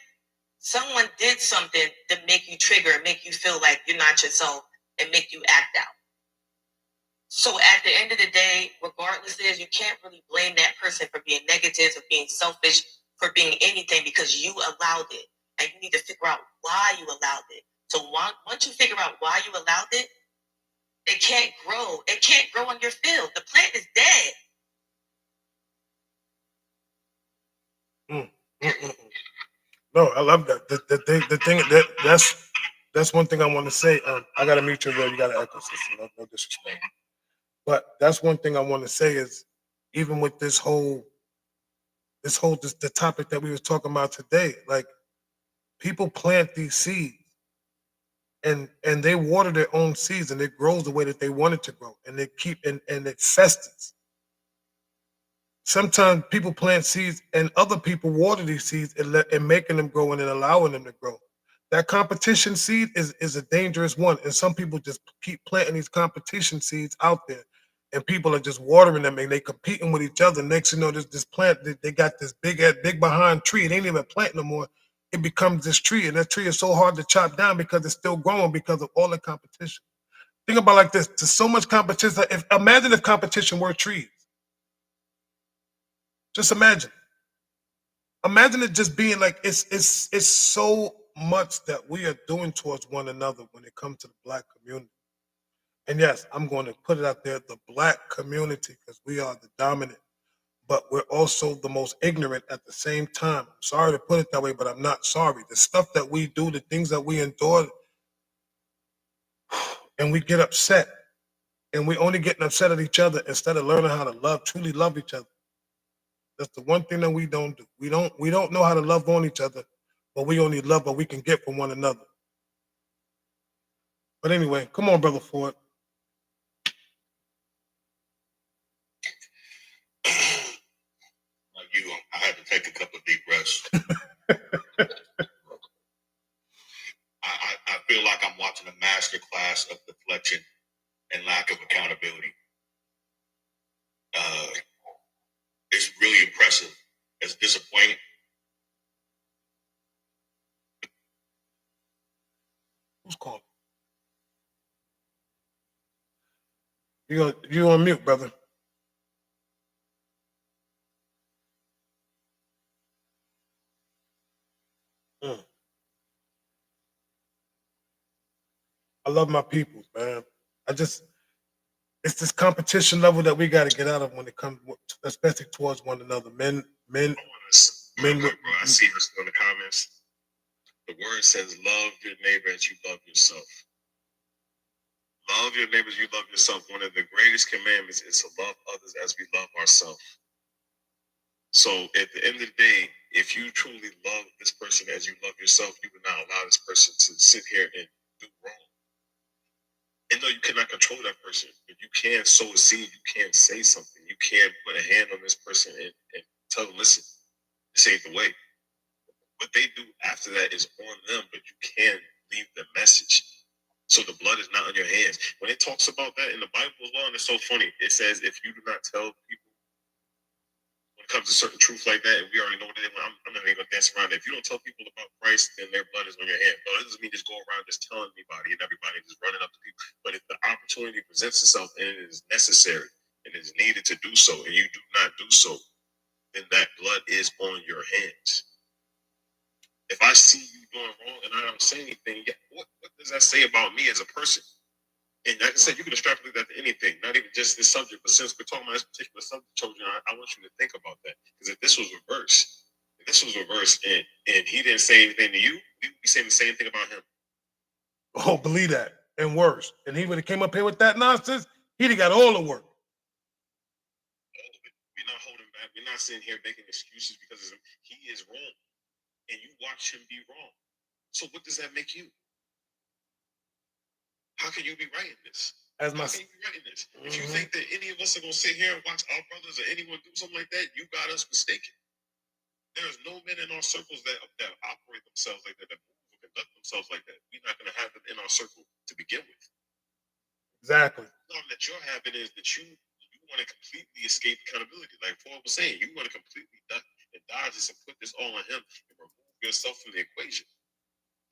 someone did something to make you trigger, make you feel like you're not yourself, and make you act out. So at the end of the day, regardless is, you can't really blame that person for being negative, for being selfish, for being anything, because you allowed it. And you need to figure out why you allowed it. So once you figure out why you allowed it, it can't grow. It can't grow in your field. The plant is dead. No, I love that. The thing that's one thing I want to say. I gotta mute you, bro. You gotta echo, sister. No disrespect. But that's one thing I want to say is, even with the topic that we was talking about today, like, people plant these seeds and they water their own seeds and it grows the way that they want it to grow, and they keep and it festers. Sometimes people plant seeds and other people water these seeds and making them grow and then allowing them to grow. That competition seed is a dangerous one, and some people just keep planting these competition seeds out there, and people are just watering them and they competing with each other. Next, you know, this plant, they got this big behind tree. It ain't even a plant no more. It becomes this tree, and that tree is so hard to chop down because it's still growing because of all the competition. Think about it like this: there's so much competition. Imagine if competition were trees. Just imagine. Imagine it just being like it's so much that we are doing towards one another when it comes to the Black community. And yes, I'm going to put it out there, the Black community, because we are the dominant, but we're also the most ignorant at the same time. I'm sorry to put it that way, but I'm not sorry. The stuff that we do, the things that we endure, and we get upset, and we only getting upset at each other instead of learning how to truly love each other. That's the one thing that we don't do. We don't know how to love on each other, but we only love what we can get from one another. But anyway, come on, Brother Ford. Like you, I had to take a couple of deep breaths. I feel like I'm watching a master class of deflection and lack of accountability. It's really impressive. It's disappointing. Who's calling? You on mute, brother. I love my people, man. It's this competition level that we got to get out of when it comes, especially towards one another. Men. Bro, I see this in the comments. The word says, "Love your neighbor as you love yourself." Love your neighbor as you love yourself. One of the greatest commandments is to love others as we love ourselves. So at the end of the day, if you truly love this person as you love yourself, you will not allow this person to sit here and do wrong. And no, you cannot control that person, but you can sow a seed. You can say something. You can put a hand on this person and tell them, listen, this ain't the way. What they do after that is on them, but you can leave the message. So the blood is not on your hands. When it talks about that in the Bible as well, and it's so funny, it says if you do not tell people when it comes to certain truth like that, and we already know what it is, I'm not even going to dance around it. If you don't tell people about Christ, then their blood is on your hand. But it doesn't mean just go around just telling anybody and everybody just running up to people. But if the opportunity presents itself and it is necessary and is needed to do so, and you do not do so, then that blood is on your hands. If I see you doing wrong and I don't say anything, what does that say about me as a person? And like I said, you can extrapolate that to anything, not even just this subject, but since we're talking about this particular subject, children, I want you to think about that. Because if this was reversed, and he didn't say anything to you, we would be saying the same thing about him. Oh, believe that. And worse. And he would have came up here with that nonsense, he'd have got all the work. We're not holding back. We're not sitting here making excuses because he is wrong. And you watch him be wrong. So what does that make you? How can you be right in this? How can you be right in this? If you think that any of us are going to sit here and watch our brothers or anyone do something like that, you got us mistaken. There's no men in our circles that operate themselves like that, that conduct themselves like that. We're not going to have them in our circle to begin with. Exactly. The problem that you're having is that you want to completely escape accountability. Like Paul was saying, you want to completely duck and dodge this and put this all on him and remove yourself from the equation.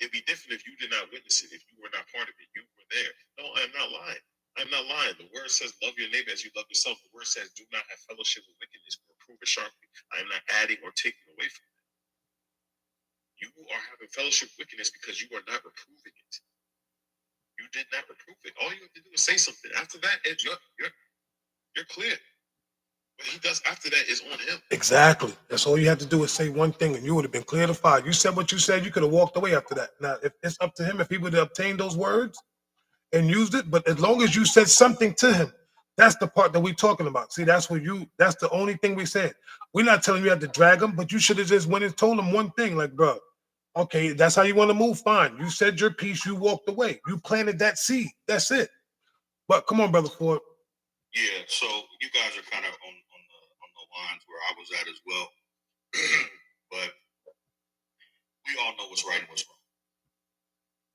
It'd be different if you did not witness it, if you were not part of it, you were there. No, I'm not lying. I'm not lying. The word says, love your neighbor as you love yourself. The word says, do not have fellowship with wickedness, but reprove it sharply. I am not adding or taking away from it. You are having fellowship with wickedness because you are not reproving it. You did not reprove it. All you have to do is say something. After that, you're clear. What he does after that is on him. Exactly. That's all you had to do is say one thing, and you would have been clear to fire. You said what you said. You could have walked away after that. Now, if it's up to him, if he would have obtained those words and used it, but as long as you said something to him, That's the part that we're talking about. See, that's the only thing we said. We're not telling you have to drag them, but you should have just went and told them one thing, like, bro, okay, that's how you want to move. Fine. You said your piece, you walked away. You planted that seed. That's it. But come on, brother Ford. Yeah, so you guys are kind of on the lines where I was at as well. But we all know what's right and what's wrong.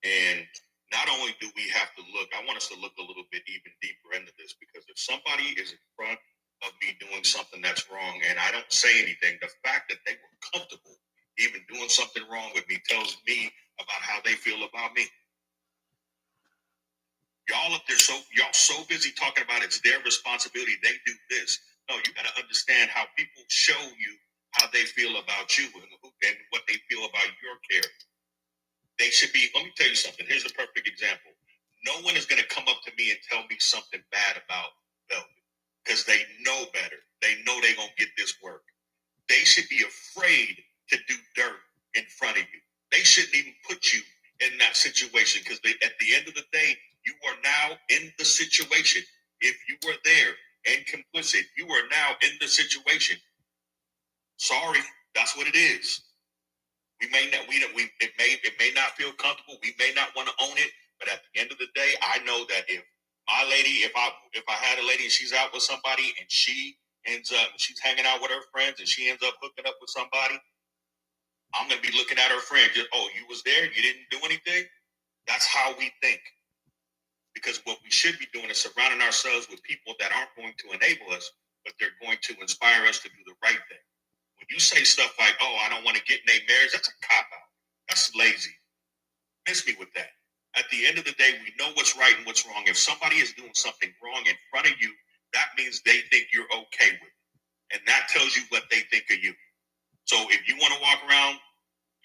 And not only do we have to look, I want us to look a little bit even deeper into this, because if somebody is in front of me doing something that's wrong and I don't say anything, the fact that they were comfortable even doing something wrong with me tells me about how they feel about me. Y'all up there, y'all so busy talking about it's their responsibility, they do this. No, you got to understand how people show you how they feel about you and what they feel about your character. They should be, let me tell you something. Here's a perfect example. No one is going to come up to me and tell me something bad about Velvet because they know better. They know they're going to get this work. They should be afraid to do dirt in front of you. They shouldn't even put you in that situation because at the end of the day, you are now in the situation. If you were there and complicit, you are now in the situation. Sorry, that's what it is. We may not, it may not feel comfortable. We may not want to own it, but at the end of the day, I know that if my lady, if I had a lady and she's out with somebody and she ends up, she's hanging out with her friends and she ends up hooking up with somebody, I'm gonna be looking at her friend. Just, oh, you was there, you didn't do anything. That's how we think. Because what we should be doing is surrounding ourselves with people that aren't going to enable us, but they're going to inspire us to do the right thing. When you say stuff like, oh, I don't want to get in a marriage, that's a cop-out. That's lazy. Miss me with that. At the end of the day, we know what's right and what's wrong. If somebody is doing something wrong in front of you, that means they think you're okay with it. And that tells you what they think of you. So if you want to walk around,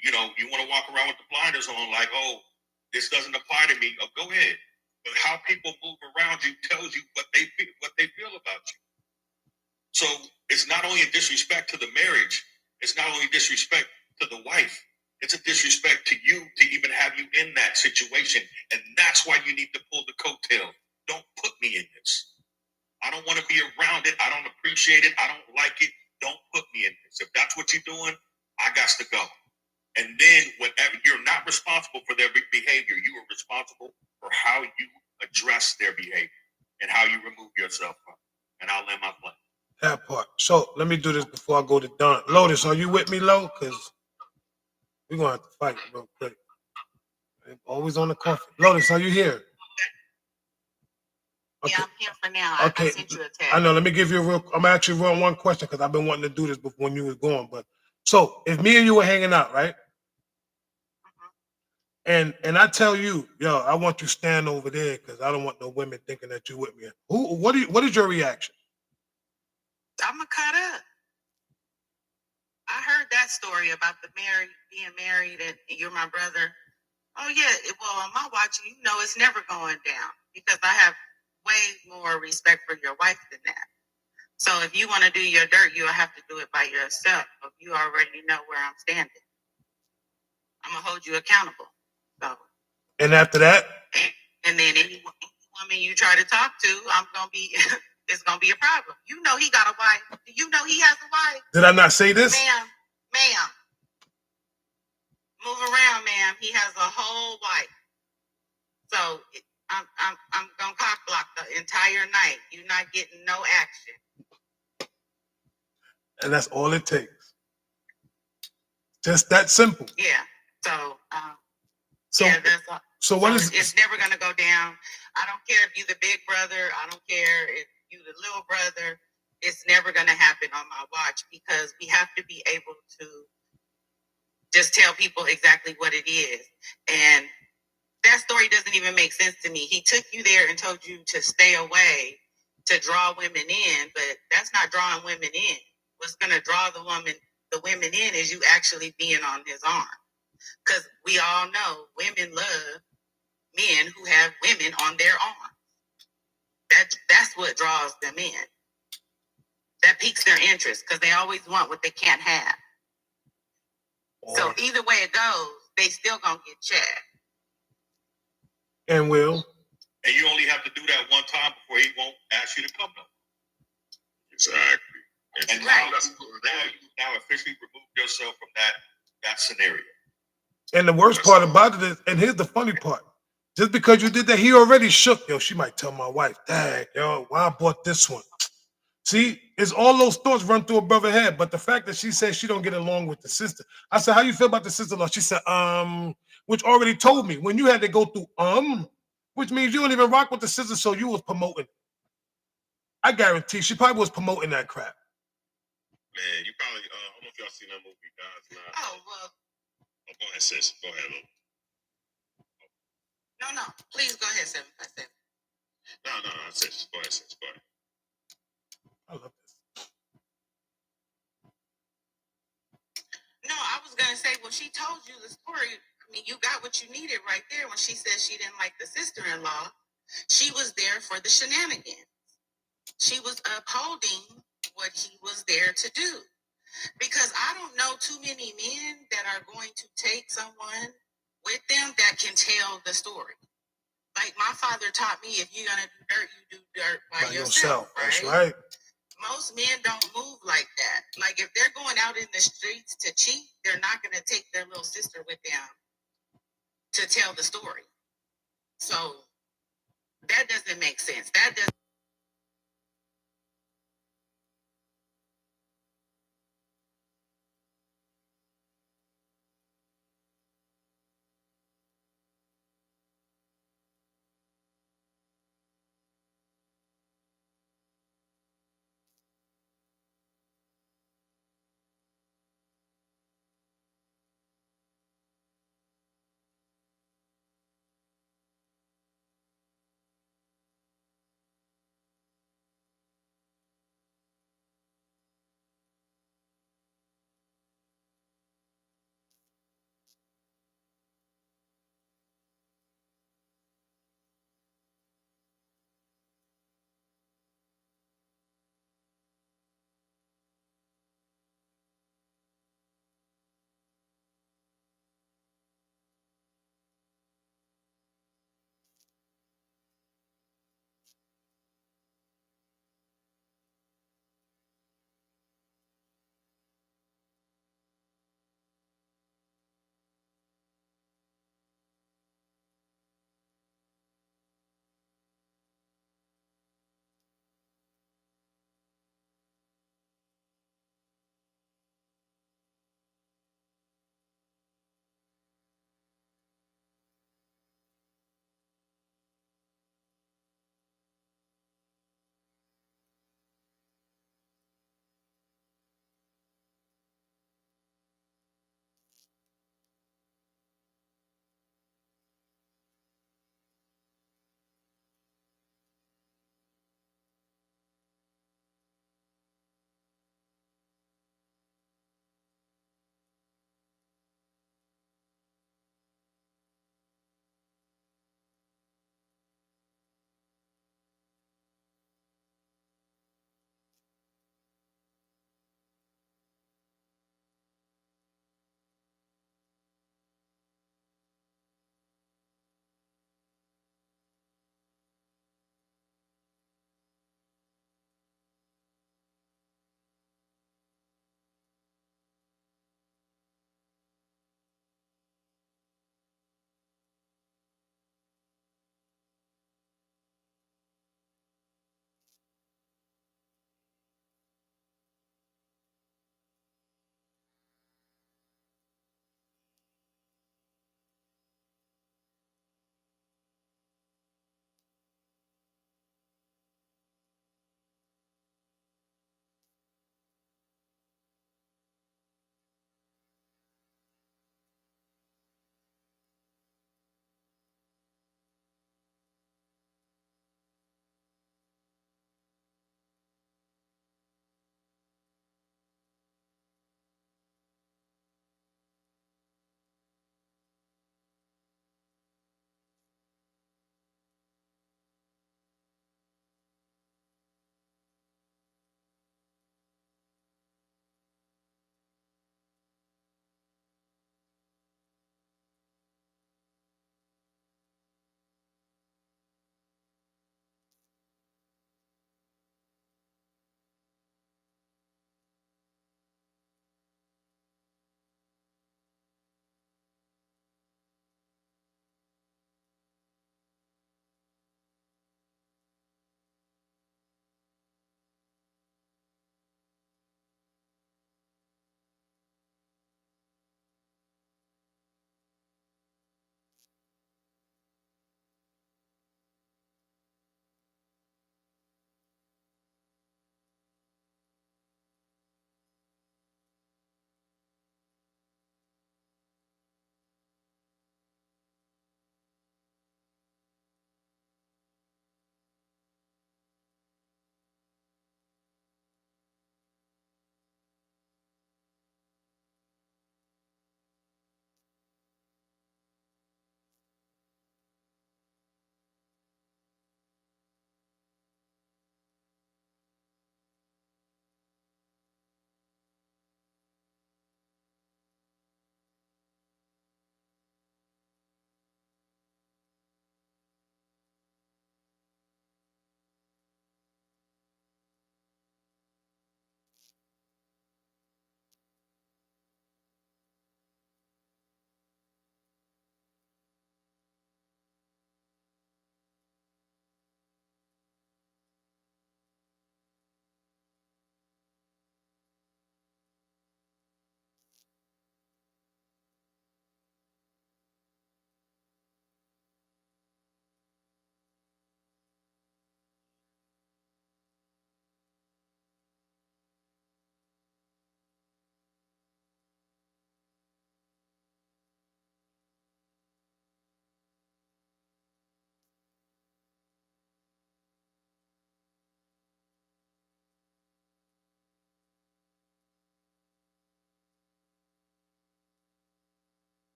you want to walk around with the blinders on like, oh, this doesn't apply to me, oh, go ahead. But how people move around you tells you what they feel about you. So it's not only a disrespect to the marriage, it's not only disrespect to the wife, it's a disrespect to you to even have you in that situation. And that's why you need to pull the coattail. Don't put me in this. I don't want to be around it. I don't appreciate it. I don't like it. Don't put me in this. If that's what you're doing, I got to go. And then whatever, you're not responsible for their behavior. You are responsible for how you address their behavior and how you remove yourself from it. And I'll end my plane. That part. So let me do this before I go to Don. Lotus, are you with me, Lo? Because we're going to have to fight real quick. Always on the coffee. Lotus, are you here? Okay. Yeah, I'm here for now. Okay. I sent you a text. I know. Let me give you I'm actually run one question because I've been wanting to do this before when you was going. But so if me and you were hanging out, right? And I tell you, yo, I want you to stand over there because I don't want no women thinking that you with me. What is your reaction? I'm gonna cut up. I heard that story about being married and you're my brother. Oh yeah, well on my watch, it's never going down because I have way more respect for your wife than that. So if you want to do your dirt, you'll have to do it by yourself. If you already know where I'm standing, I'm gonna hold you accountable. So. And after that? And then any woman you try to talk to, it's gonna be a problem. You know he got a wife. Do you know he has a wife? Did I not say this? Ma'am. Move around, ma'am. He has a whole wife. So I'm gonna cock block the entire night. You're not getting no action. And that's all it takes. Just that simple. Yeah. So what is it's never gonna go down. I don't care if you're the big brother, I don't care if you're the little brother, it's never gonna happen on my watch because we have to be able to just tell people exactly what it is. And that story doesn't even make sense to me. He took you there and told you to stay away to draw women in, but that's not drawing women in. What's gonna draw the women in is you actually being on his arm. Because we all know women love men who have women on their arms. That's what draws them in. That piques their interest because they always want what they can't have. So either way it goes, they still gonna get checked. And will. And you only have to do that that one time before he won't ask you to come no. Exactly. And now officially remove yourself from that scenario. And the worst part about it is, and here's the funny part. Just because you did that, he already shook. Yo, she might tell my wife, dang, yo, why I bought this one. See, it's all those thoughts run through a brother's head. But the fact that she said she don't get along with the sister. I said, how you feel about the sister-in-law? She said, which already told me when you had to go through, which means you don't even rock with the sister, so you was promoting. I guarantee she probably was promoting that crap. Man, you probably, I don't know if y'all seen that movie, God's Not. Oh, well, Oh, go ahead, sis. Go ahead, Lou. no. Please go ahead, 757. No, sis. Go ahead, sis. Go ahead. I love this. No, I was gonna say, well, she told you the story. I mean, you got what you needed right there when she said she didn't like the sister-in-law. She was there for the shenanigans. She was upholding what he was there to do. Because I don't know too many men that are going to take someone with them that can tell the story. Like my father taught me, if you're gonna do dirt, you do dirt by yourself. That's right. Most men don't move like that. Like if they're going out in the streets to cheat, they're not gonna take their little sister with them to tell the story. So that doesn't make sense. That doesn't.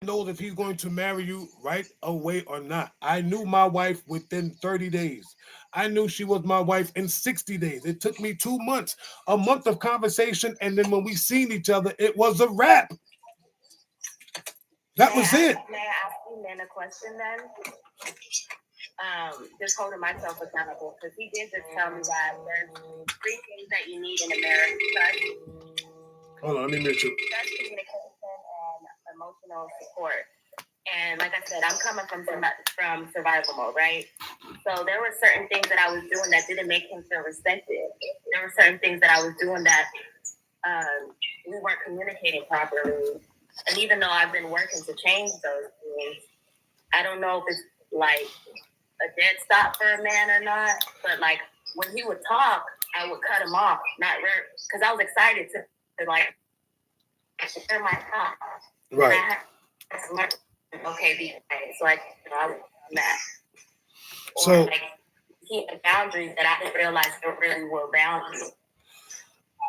knows if he's going to marry you right away or not. I knew my wife within 30 days. I knew she was my wife in 60 days. It took me 2 months, a month of conversation, and then when we seen each other, it was a wrap. That was it. May I ask you men a question then? Just holding myself accountable, because he did just tell me that there's 3 things that you need in a marriage. Hold on, let me mute you. That's communication and emotional support. And like I said, I'm coming from survival mode, right? So there were certain things that I was doing that didn't make him feel respected. There were certain things that I was doing that we weren't communicating properly. And even though I've been working to change those things, I don't know if it's like a dead stop for a man or not. But like when he would talk, I would cut him off, because I was excited to like share my thoughts. Right. Okay, be okay. So I was that. So like keep the boundaries that I didn't realize there really were boundaries.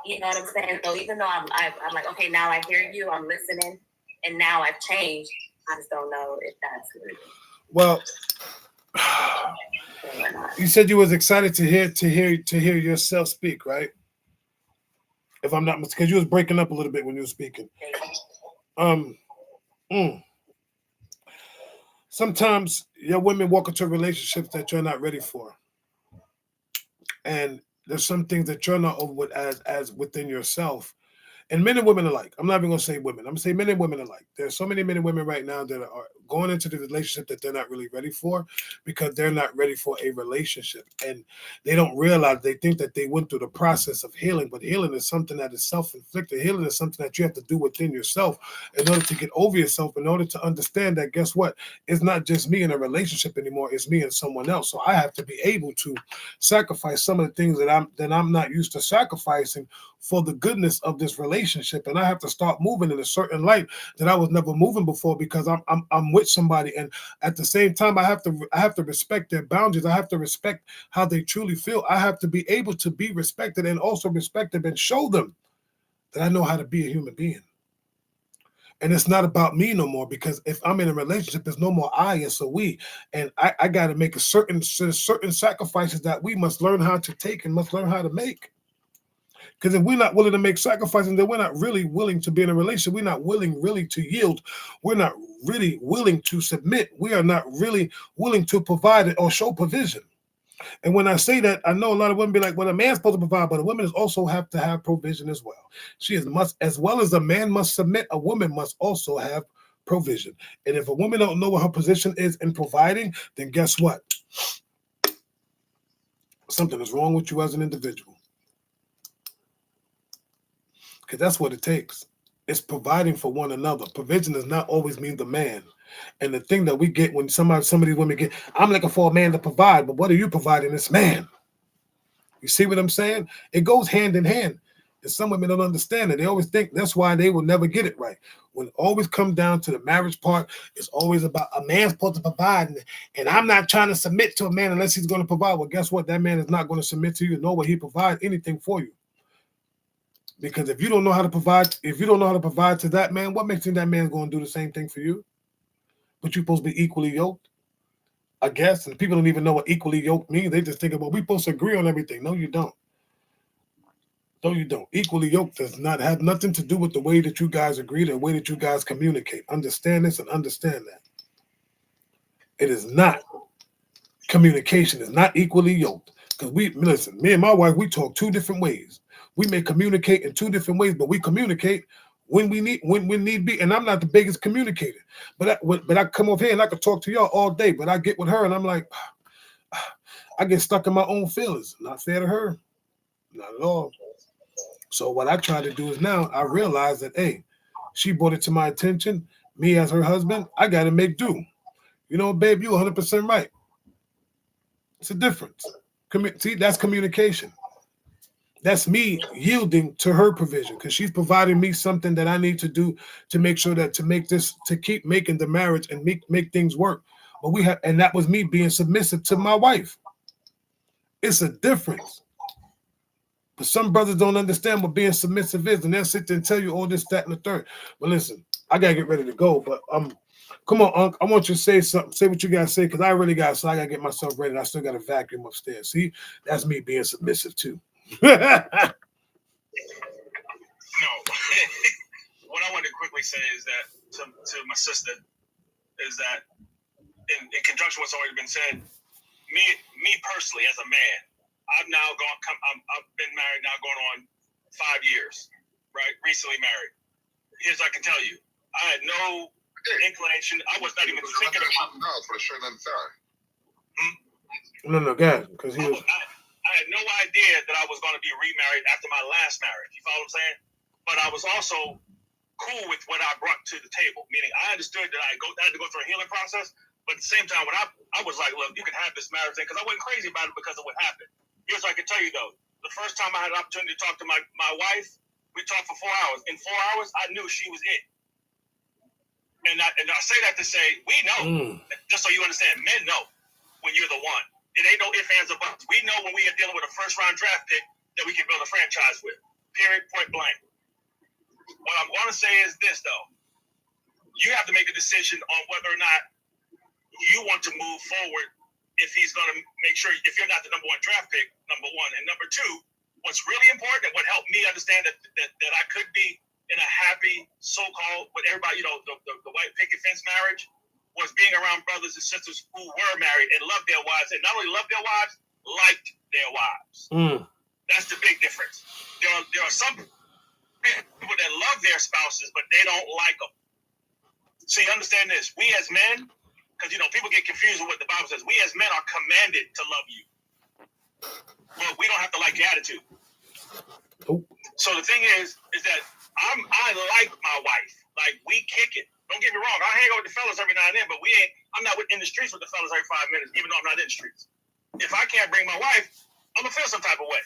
You know what I'm saying? So even though I'm like, okay, now I hear you, I'm listening, and now I've changed. I just don't know if that's good. Well, you said you was excited to hear yourself speak, right? If I'm not mistaken, because you was breaking up a little bit when you were speaking. Sometimes your women walk into relationships that you're not ready for, and there's some things that you're not over with as within yourself. And men and women alike. I'm not even going to say women. I'm going to say men and women alike. There's so many men and women right now that are going into the relationship that they're not really ready for, because they're not ready for a relationship. And they don't realize, they think that they went through the process of healing, but healing is something that is self-inflicted. Healing is something that you have to do within yourself in order to get over yourself, in order to understand that, guess what? It's not just me in a relationship anymore. It's me and someone else. So I have to be able to sacrifice some of the things that I'm not used to sacrificing for the goodness of this relationship. And I have to start moving in a certain light that I was never moving before, because I'm with somebody. And at the same time, I have to respect their boundaries. I have to respect how they truly feel. I have to be able to be respected and also respect them and show them that I know how to be a human being. And it's not about me no more, because if I'm in a relationship, there's no more I, it's a we. And I got to make a certain sacrifices that we must learn how to take and must learn how to make. Because if we're not willing to make sacrifices, then we're not really willing to be in a relationship. We're not willing really to yield. We're not really willing to submit. We are not really willing to provide it or show provision. And when I say that, I know a lot of women be like, well, a man's supposed to provide, but a woman also have to have provision as well. As well as a man must submit, a woman must also have provision. And if a woman don't know what her position is in providing, then guess what? Something is wrong with you as an individual. Because that's what it takes. It's providing for one another. Provision does not always mean the man. And the thing that we get when some of these women get, I'm looking for a man to provide, but what are you providing this man? You see what I'm saying? It goes hand in hand. And some women don't understand it. They always think that's why they will never get it right. When it always comes down to the marriage part, it's always about a man's supposed to provide. And I'm not trying to submit to a man unless he's going to provide. Well, guess what? That man is not going to submit to you, nor will he provide anything for you. Because if you don't know how to provide, to that man, what makes you think that man's going to do the same thing for you? But you're supposed to be equally yoked, I guess. And people don't even know what equally yoked means. They just think about, we're supposed to agree on everything. No, you don't. No, you don't. Equally yoked does not have nothing to do with the way that you guys agree, the way that you guys communicate. Understand this and understand that. It is not. Communication is not equally yoked. Because me and my wife, we talk 2 different ways. We may communicate in 2 different ways, but we communicate when need be. And I'm not the biggest communicator, but I come over here and I can talk to y'all all day. But I get with her and I'm like, I get stuck in my own feelings. Not fair to her, not at all. So what I try to do is now I realize that, hey, she brought it to my attention. Me as her husband, I got to make do. You know, babe, you 100% right. It's a difference. See, that's communication. That's me yielding to her provision, because she's providing me something that I need to do to make sure that to keep making the marriage and make things work. But and that was me being submissive to my wife. It's a difference. But some brothers don't understand what being submissive is, and they'll sit there and tell you all this, that, and the third. But listen, I gotta get ready to go. But Come on, Unc. I want you to say something. Say what you gotta say, because I really got so I gotta get myself ready. I still got a vacuum upstairs. See, that's me being submissive too. No. What I want to quickly say is that to my sister is that in conjunction with what's already been said, me personally as a man, I've been married now going on 5 years, right? Recently married. Here's what I can tell you. I had no inclination. I was not even thinking about for the shirt inside. No, guys, because he was. I had no idea that I was going to be remarried after my last marriage. You follow what I'm saying? But I was also cool with what I brought to the table, meaning I understood that I had to go through a healing process. But at the same time, when I was like, look, you can have this marriage thing, because I wasn't crazy about it because of what happened. Here's what I can tell you, though. The first time I had an opportunity to talk to my wife, we talked for 4 hours. In 4 hours, I knew she was it. And I say that to say, we know, just so you understand, men know when you're the one. It ain't no ifs, ands, or buts. We know when we are dealing with a first-round draft pick that we can build a franchise with. Period, point blank. What I'm going to say is this, though. You have to make a decision on whether or not you want to move forward if he's going to make sure, if you're not the number one draft pick, number one. And number two, what's really important and what helped me understand that I could be in a happy, so-called, with everybody, the white picket fence marriage, was being around brothers and sisters who were married and loved their wives, and not only loved their wives, liked their wives. That's the big difference. There are some people that love their spouses, but they don't like them. So you understand this. We as men, because people get confused with what the Bible says. We as men are commanded to love you, but we don't have to like your attitude. So the thing is that I like my wife. Like, we kick it. Don't get me wrong. I hang out with the fellas every now and then, but I'm not in the streets with the fellas every 5 minutes, even though I'm not in the streets. If I can't bring my wife, I'm gonna feel some type of way.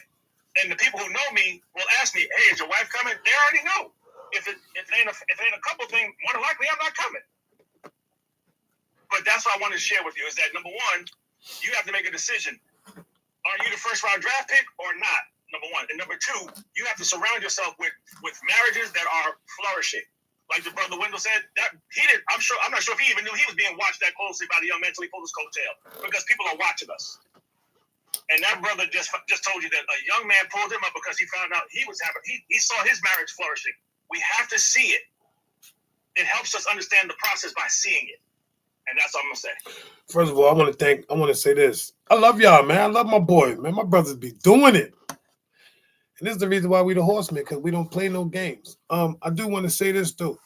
And the people who know me will ask me, "Hey, is your wife coming?" They already know. If it ain't a couple thing, more than likely I'm not coming. But that's what I wanted to share with you is that, number one, you have to make a decision. Are you the first round draft pick or not? Number one. And number two, you have to surround yourself with marriages that are flourishing. Like the brother Wendell said, that he did. I'm not sure if he even knew he was being watched that closely by the young man until he pulled his coattail, because people are watching us. And that brother just told you that a young man pulled him up because he found out he saw his marriage flourishing. We have to see it. It helps us understand the process by seeing it. And that's all I'm gonna say. First of all, I want to say this. I love y'all, man. I love my boys, man. My brothers be doing it. And this is the reason why we the horsemen, because we don't play no games. I do want to say this though.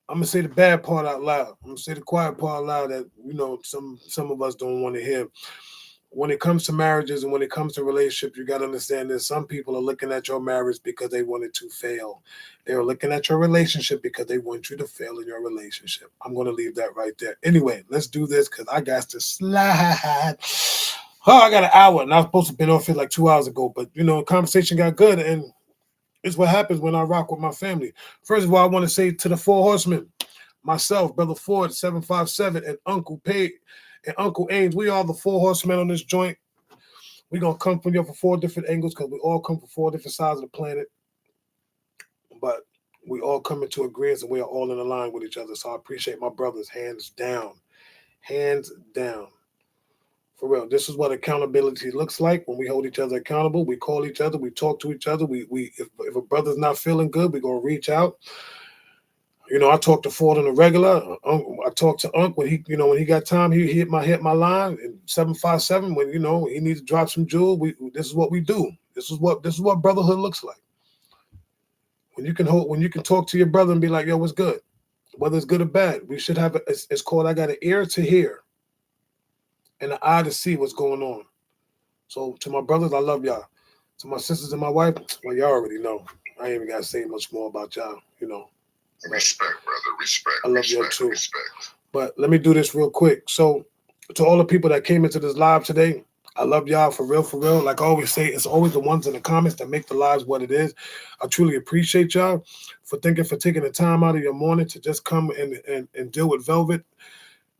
I'm gonna say the bad part out loud. I'm gonna say the quiet part out loud that some of us don't want to hear. When it comes to marriages and when it comes to relationships, you got to understand that some people are looking at your marriage because they want it to fail. They're looking at your relationship because they want you to fail in your relationship. I'm going to leave that right there. Anyway, let's do this because I got to slide. Oh, I got an hour and I was supposed to have been off it like 2 hours ago, but conversation got good, and it's what happens when I rock with my family. First of all, I want to say to the four horsemen, myself, Brother Ford, 757, and Uncle Pate, and Uncle Ames, we are the four horsemen on this joint. We're going to come from you for 4 different angles because we all come from 4 different sides of the planet. But we all come into agreement and we are all in a line with each other. So I appreciate my brothers, hands down. Hands down. For real, this is what accountability looks like when we hold each other accountable. We call each other. We talk to each other. If a brother's not feeling good, we're going to reach out. I talk to Ford on a regular. I talk to Unc when he got time. He hit my line. And 757 when he needs to drop some jewels. This is what we do. This is what brotherhood looks like. When you can talk to your brother and be like, "Yo, what's good?" Whether it's good or bad, we should have it's called I got an ear to hear and an eye to see what's going on. So to my brothers, I love y'all. To my sisters and my wife, well, y'all already know. I ain't even gotta say much more about y'all. Respect, brother. Respect. I love you too. Respect. But let me do this real quick. So, to all the people that came into this live today, I love y'all for real, for real. Like I always say, it's always the ones in the comments that make the lives what it is. I truly appreciate y'all for taking the time out of your morning to just come and deal with Velvet.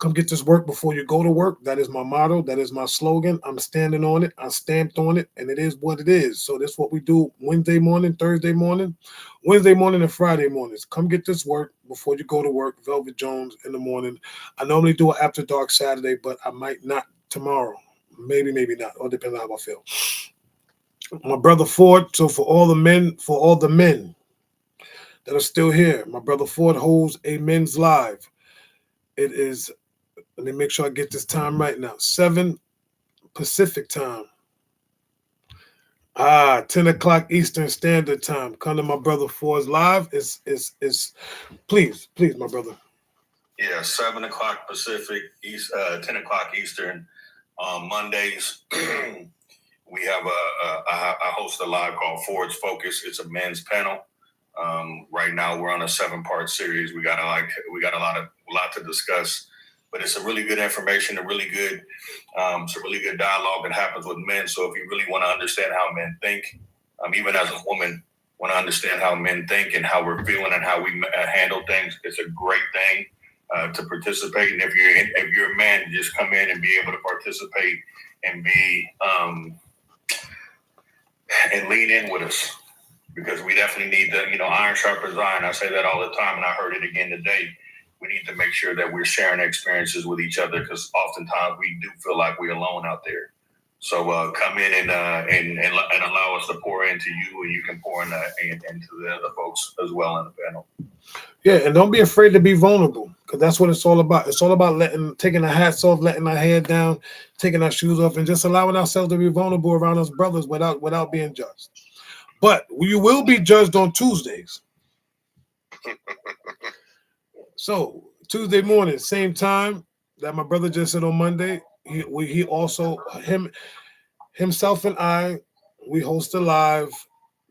Come get this work before you go to work. That is my motto. That is my slogan. I'm standing on it. I stamped on it, and it is what it is. So that's what we do Wednesday morning, Thursday morning, Wednesday morning, and Friday mornings. Come get this work before you go to work. Velvet Jones in the morning. I normally do it after dark Saturday, but I might not tomorrow. Maybe not. All depends on how I feel. My brother Ford. So for all the men that are still here, my brother Ford holds a men's live. It is. Let me make sure I get this time right now. 7 Pacific time. 10 o'clock Eastern Standard Time. Come to my brother Ford's live. Is please, my brother. Yeah, 7 o'clock Pacific, 10 o'clock Eastern. Mondays, we have I host a live called Ford's Focus. It's a men's panel. Right now we're on a 7-part series. We got a lot to discuss. But it's a really good information, it's a really good dialogue that happens with men. So if you really want to understand how men think, even as a woman, want to understand how men think and how we're feeling and how we handle things, it's a great thing to participate. And if you're a man, just come in and be able to participate and be and lean in with us, because we definitely need the iron sharpens iron. I say that all the time, and I heard it again today. We need to make sure that we're sharing experiences with each other, because oftentimes we do feel like we're alone out there. So come in and allow us to pour into you, and you can pour into the other folks as well in the panel. Yeah, and don't be afraid to be vulnerable, because that's what it's all about. It's all about taking our hats off, letting our head down, taking our shoes off, and just allowing ourselves to be vulnerable around us brothers without being judged. But you will be judged on Tuesdays. So Tuesday morning, same time that my brother just said on Monday, he also himself and I, we host a live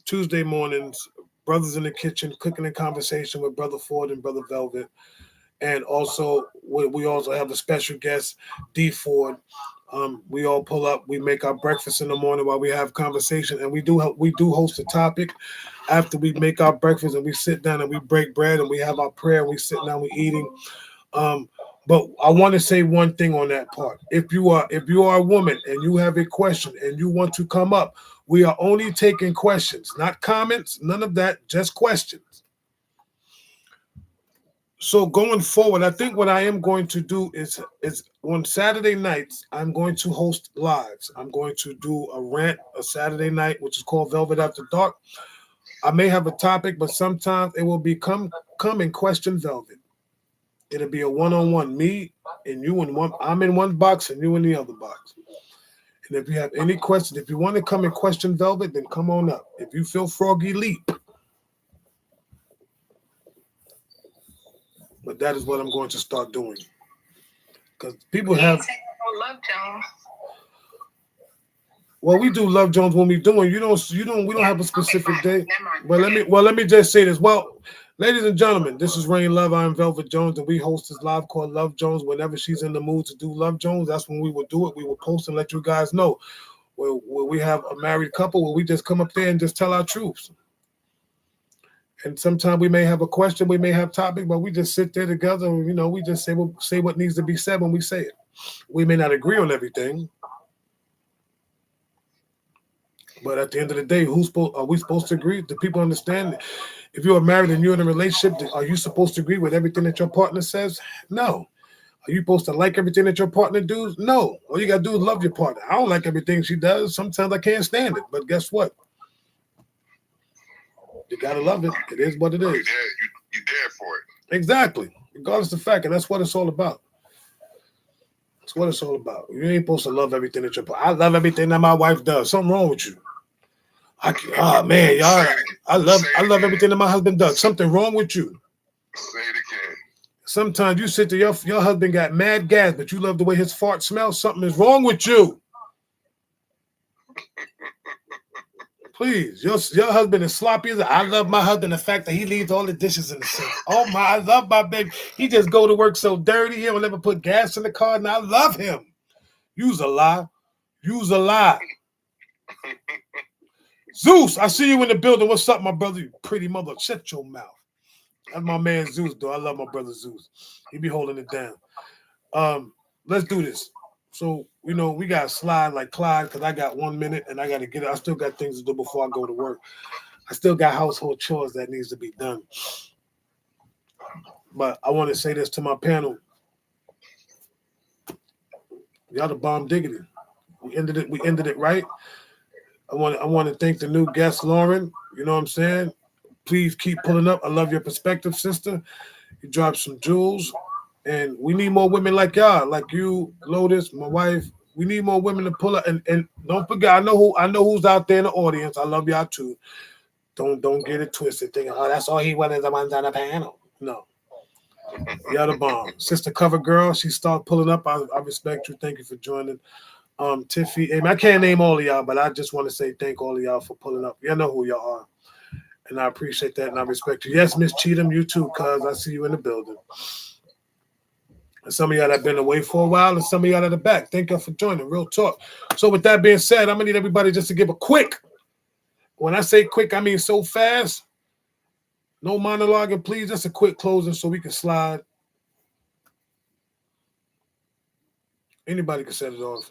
Tuesday mornings, Brothers in the Kitchen, cooking and conversation with Brother Ford and Brother Velvet, and also we also have a special guest, D Ford. We all pull up, we make our breakfast in the morning while we have conversation, and we do host a topic after we make our breakfast, and we sit down and we break bread and we have our prayer and we sit down, we eating. But I want to say one thing on that part. If you are a woman and you have a question and you want to come up, we are only taking questions, not comments, none of that, just questions. So going forward, I think what I am going to do is on Saturday nights, I'm going to host lives. I'm going to do a rant a Saturday night, which is called Velvet After Dark. I may have a topic, but sometimes it will become and question Velvet. It'll be a one-on-one, me and you in one. I'm in one box and you in the other box. And if you have any questions, if you want to come and question Velvet, then come on up. If you feel froggy, leap. But that is what I'm going to start doing. Because people have. Love Jones. Well, we do Love Jones when we doing. We don't have a specific day. But let me just say this. Well, ladies and gentlemen, this is Rain Love. I'm Velvet Jones, and we host this live called Love Jones. Whenever she's in the mood to do Love Jones, that's when we will do it. We will post and let you guys know. Where we have a married couple where we just come up there and just tell our truths. And sometimes we may have a question, we may have topic, but we just sit there together and, we just say what needs to be said when we say it. We may not agree on everything, but at the end of the day, are we supposed to agree? Do people understand? If you are married and you're in a relationship, are you supposed to agree with everything that your partner says? No. Are you supposed to like everything that your partner does? No. All you got to do is love your partner. I don't like everything she does. Sometimes I can't stand it, but guess what? You gotta love it. It is what it is. You're there for it. Exactly. Regardless of the fact, and that's what it's all about. That's what it's all about. You ain't supposed to love everything that I love everything that my wife does. Something wrong with you. Man, y'all. I love everything that my husband does. Something wrong with you. Say it again. Sometimes you sit there, your husband got mad gas, but you love the way his fart smells. Something is wrong with you. Please, your husband is sloppy. I love my husband, the fact that he leaves all the dishes in the sink. Oh my, I love my baby. He just go to work so dirty. He don't ever put gas in the car, and I love him. Use a lie. Zeus, I see you in the building. What's up, my brother? You pretty mother. Shut your mouth. That's my man Zeus, though. I love my brother Zeus. He be holding it down. Let's do this. So, you know, we got to slide like Clyde because I got 1 minute and I got to get it. I still got things to do before I go to work. I still got household chores that needs to be done. But I want to say this to my panel. Y'all the bomb diggity. We ended it right. I want to thank the new guest, Lauren. You know what I'm saying? Please keep pulling up. I love your perspective, sister. You dropped some jewels. And we need more women like y'all, like you, Lotus, my wife. We need more women to pull up. And don't forget, I know who's out there in the audience. I love y'all too. Don't get it twisted, thinking, oh, that's all he wanted, the ones on the panel. No. Y'all the bomb. Sister Cover Girl, she started pulling up. I respect you. Thank you for joining. Tiffy, I can't name all of y'all, but I just want to say thank all of y'all for pulling up. Y'all know who y'all are. And I appreciate that and I respect you. Yes, Miss Cheatham, you too, cuz I see you in the building. And some of y'all that have been away for a while and some of y'all at the back. Thank y'all for joining. Real talk. So with that being said, I'm going to need everybody just to give a quick. When I say quick, I mean so fast. No monologuing, please. Just a quick closing so we can slide. Anybody can set it off.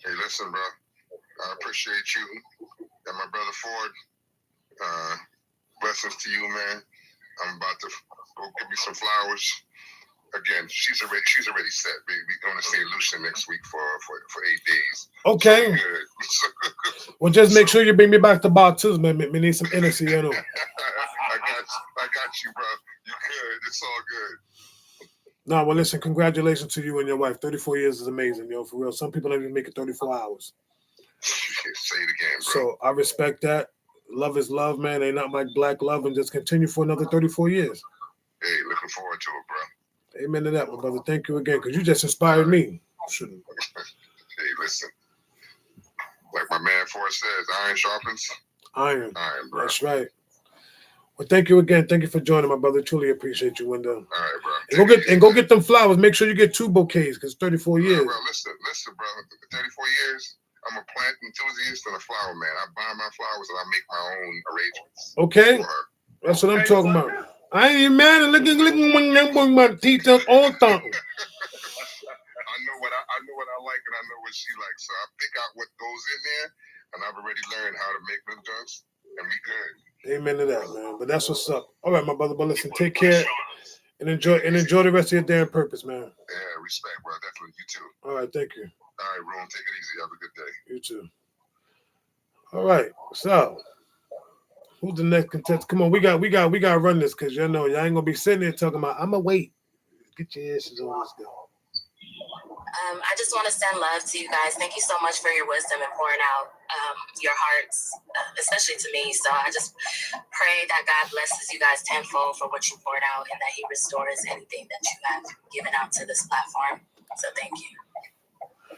Hey, listen, bro. I appreciate you and my brother Ford. Blessings to you, man. I'm about to go give me some flowers. Again, she's already set. We're going to St. Lucia next week for 8 days. Okay. So Well, just make sure you bring me back to baptism, man. We need some energy, you know. I got you, bro. You good. It's all good. No, well, listen, congratulations to you and your wife. 34 years is amazing, yo, for real. Some people don't even make it 34 hours. Say it again, bro. So I respect that. Love is love, man. Ain't not like black love, and just continue for another 34 years. Hey, looking forward to it, bro. Amen to that, my brother. Thank you again, because you just inspired me. Shouldn't. Hey, listen. Like my man Forrest says, iron sharpens iron, bro. That's right. Well, thank you again. Thank you for joining, my brother. Truly appreciate you, Wendell. All right, bro. And go get them flowers. Make sure you get 2 bouquets, because 34 years. Bro, listen, bro. 34 years, I'm a plant enthusiast and a flower man. I buy my flowers and I make my own arrangements. Okay? That's what I'm talking about. I ain't mad at looking when my teeth up on something. I know what I like and I know what she likes. So I pick out what goes in there and I've already learned how to make them drugs and be good. Amen to that, man. But that's what's up. All right, my brother. But listen, take care and enjoy the rest of your day on purpose, man. Yeah, respect, bro. Definitely. You too. All right, thank you. All right, Ron. Take it easy. Have a good day. You too. All right. So who's the next contestant? Come on, we got to run this because y'all ain't gonna be sitting there talking about I'ma wait. Get your asses on. Let's go. I just want to send love to you guys. Thank you so much for your wisdom and pouring out your hearts, especially to me. So I just pray that God blesses you guys tenfold for what you poured out and that He restores anything that you have given out to this platform. So thank you.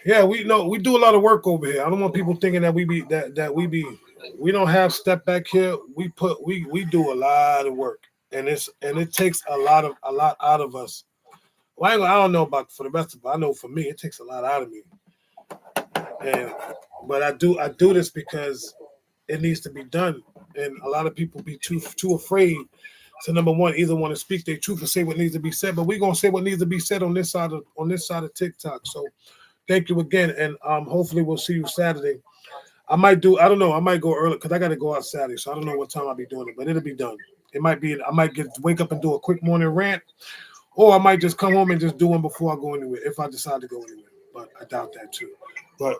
Yeah, we do a lot of work over here. I don't want people thinking that we don't have step back here. We do a lot of work, and it takes a lot out of us. Well, I don't know about for the rest of it. I know for me, it takes a lot out of me. But I do this because it needs to be done, and a lot of people be too afraid. So number one, either want to speak their truth and say what needs to be said, but we're gonna say what needs to be said on this side of TikTok. So thank you again, and hopefully we'll see you Saturday. I might go early because I got to go out Saturday, so I don't know what time I'll be doing it, but it'll be done. It might be I might wake up and do a quick morning rant. Or I might just come home and just do one before I go anywhere, if I decide to go anywhere. But I doubt that too. But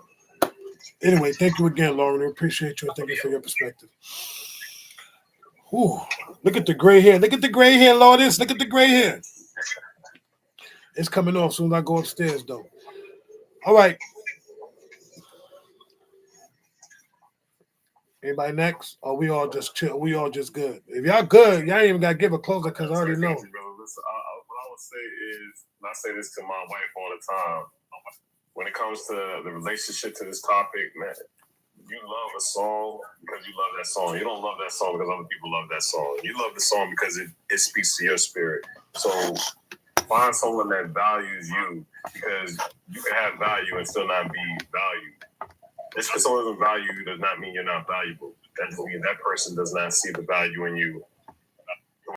anyway, thank you again, Lauren. We appreciate you and thank you for your perspective. Ooh, look at the gray hair. Look at the gray hair, Lourdes. Look at the gray hair. It's coming off soon as I go upstairs, though. All right. Anybody next? Or we all just chill? We all just good? If y'all good, y'all ain't even got to give a closer because I already know. What I would say is, and I say this to my wife all the time, when it comes to the relationship to this topic, man, you love a song because you love that song. You don't love that song because other people love that song. You love the song because it speaks to your spirit. So find someone that values you, because you can have value and still not be valued. Just because someone doesn't value you does not mean you're not valuable. That doesn't mean that person does not see the value in you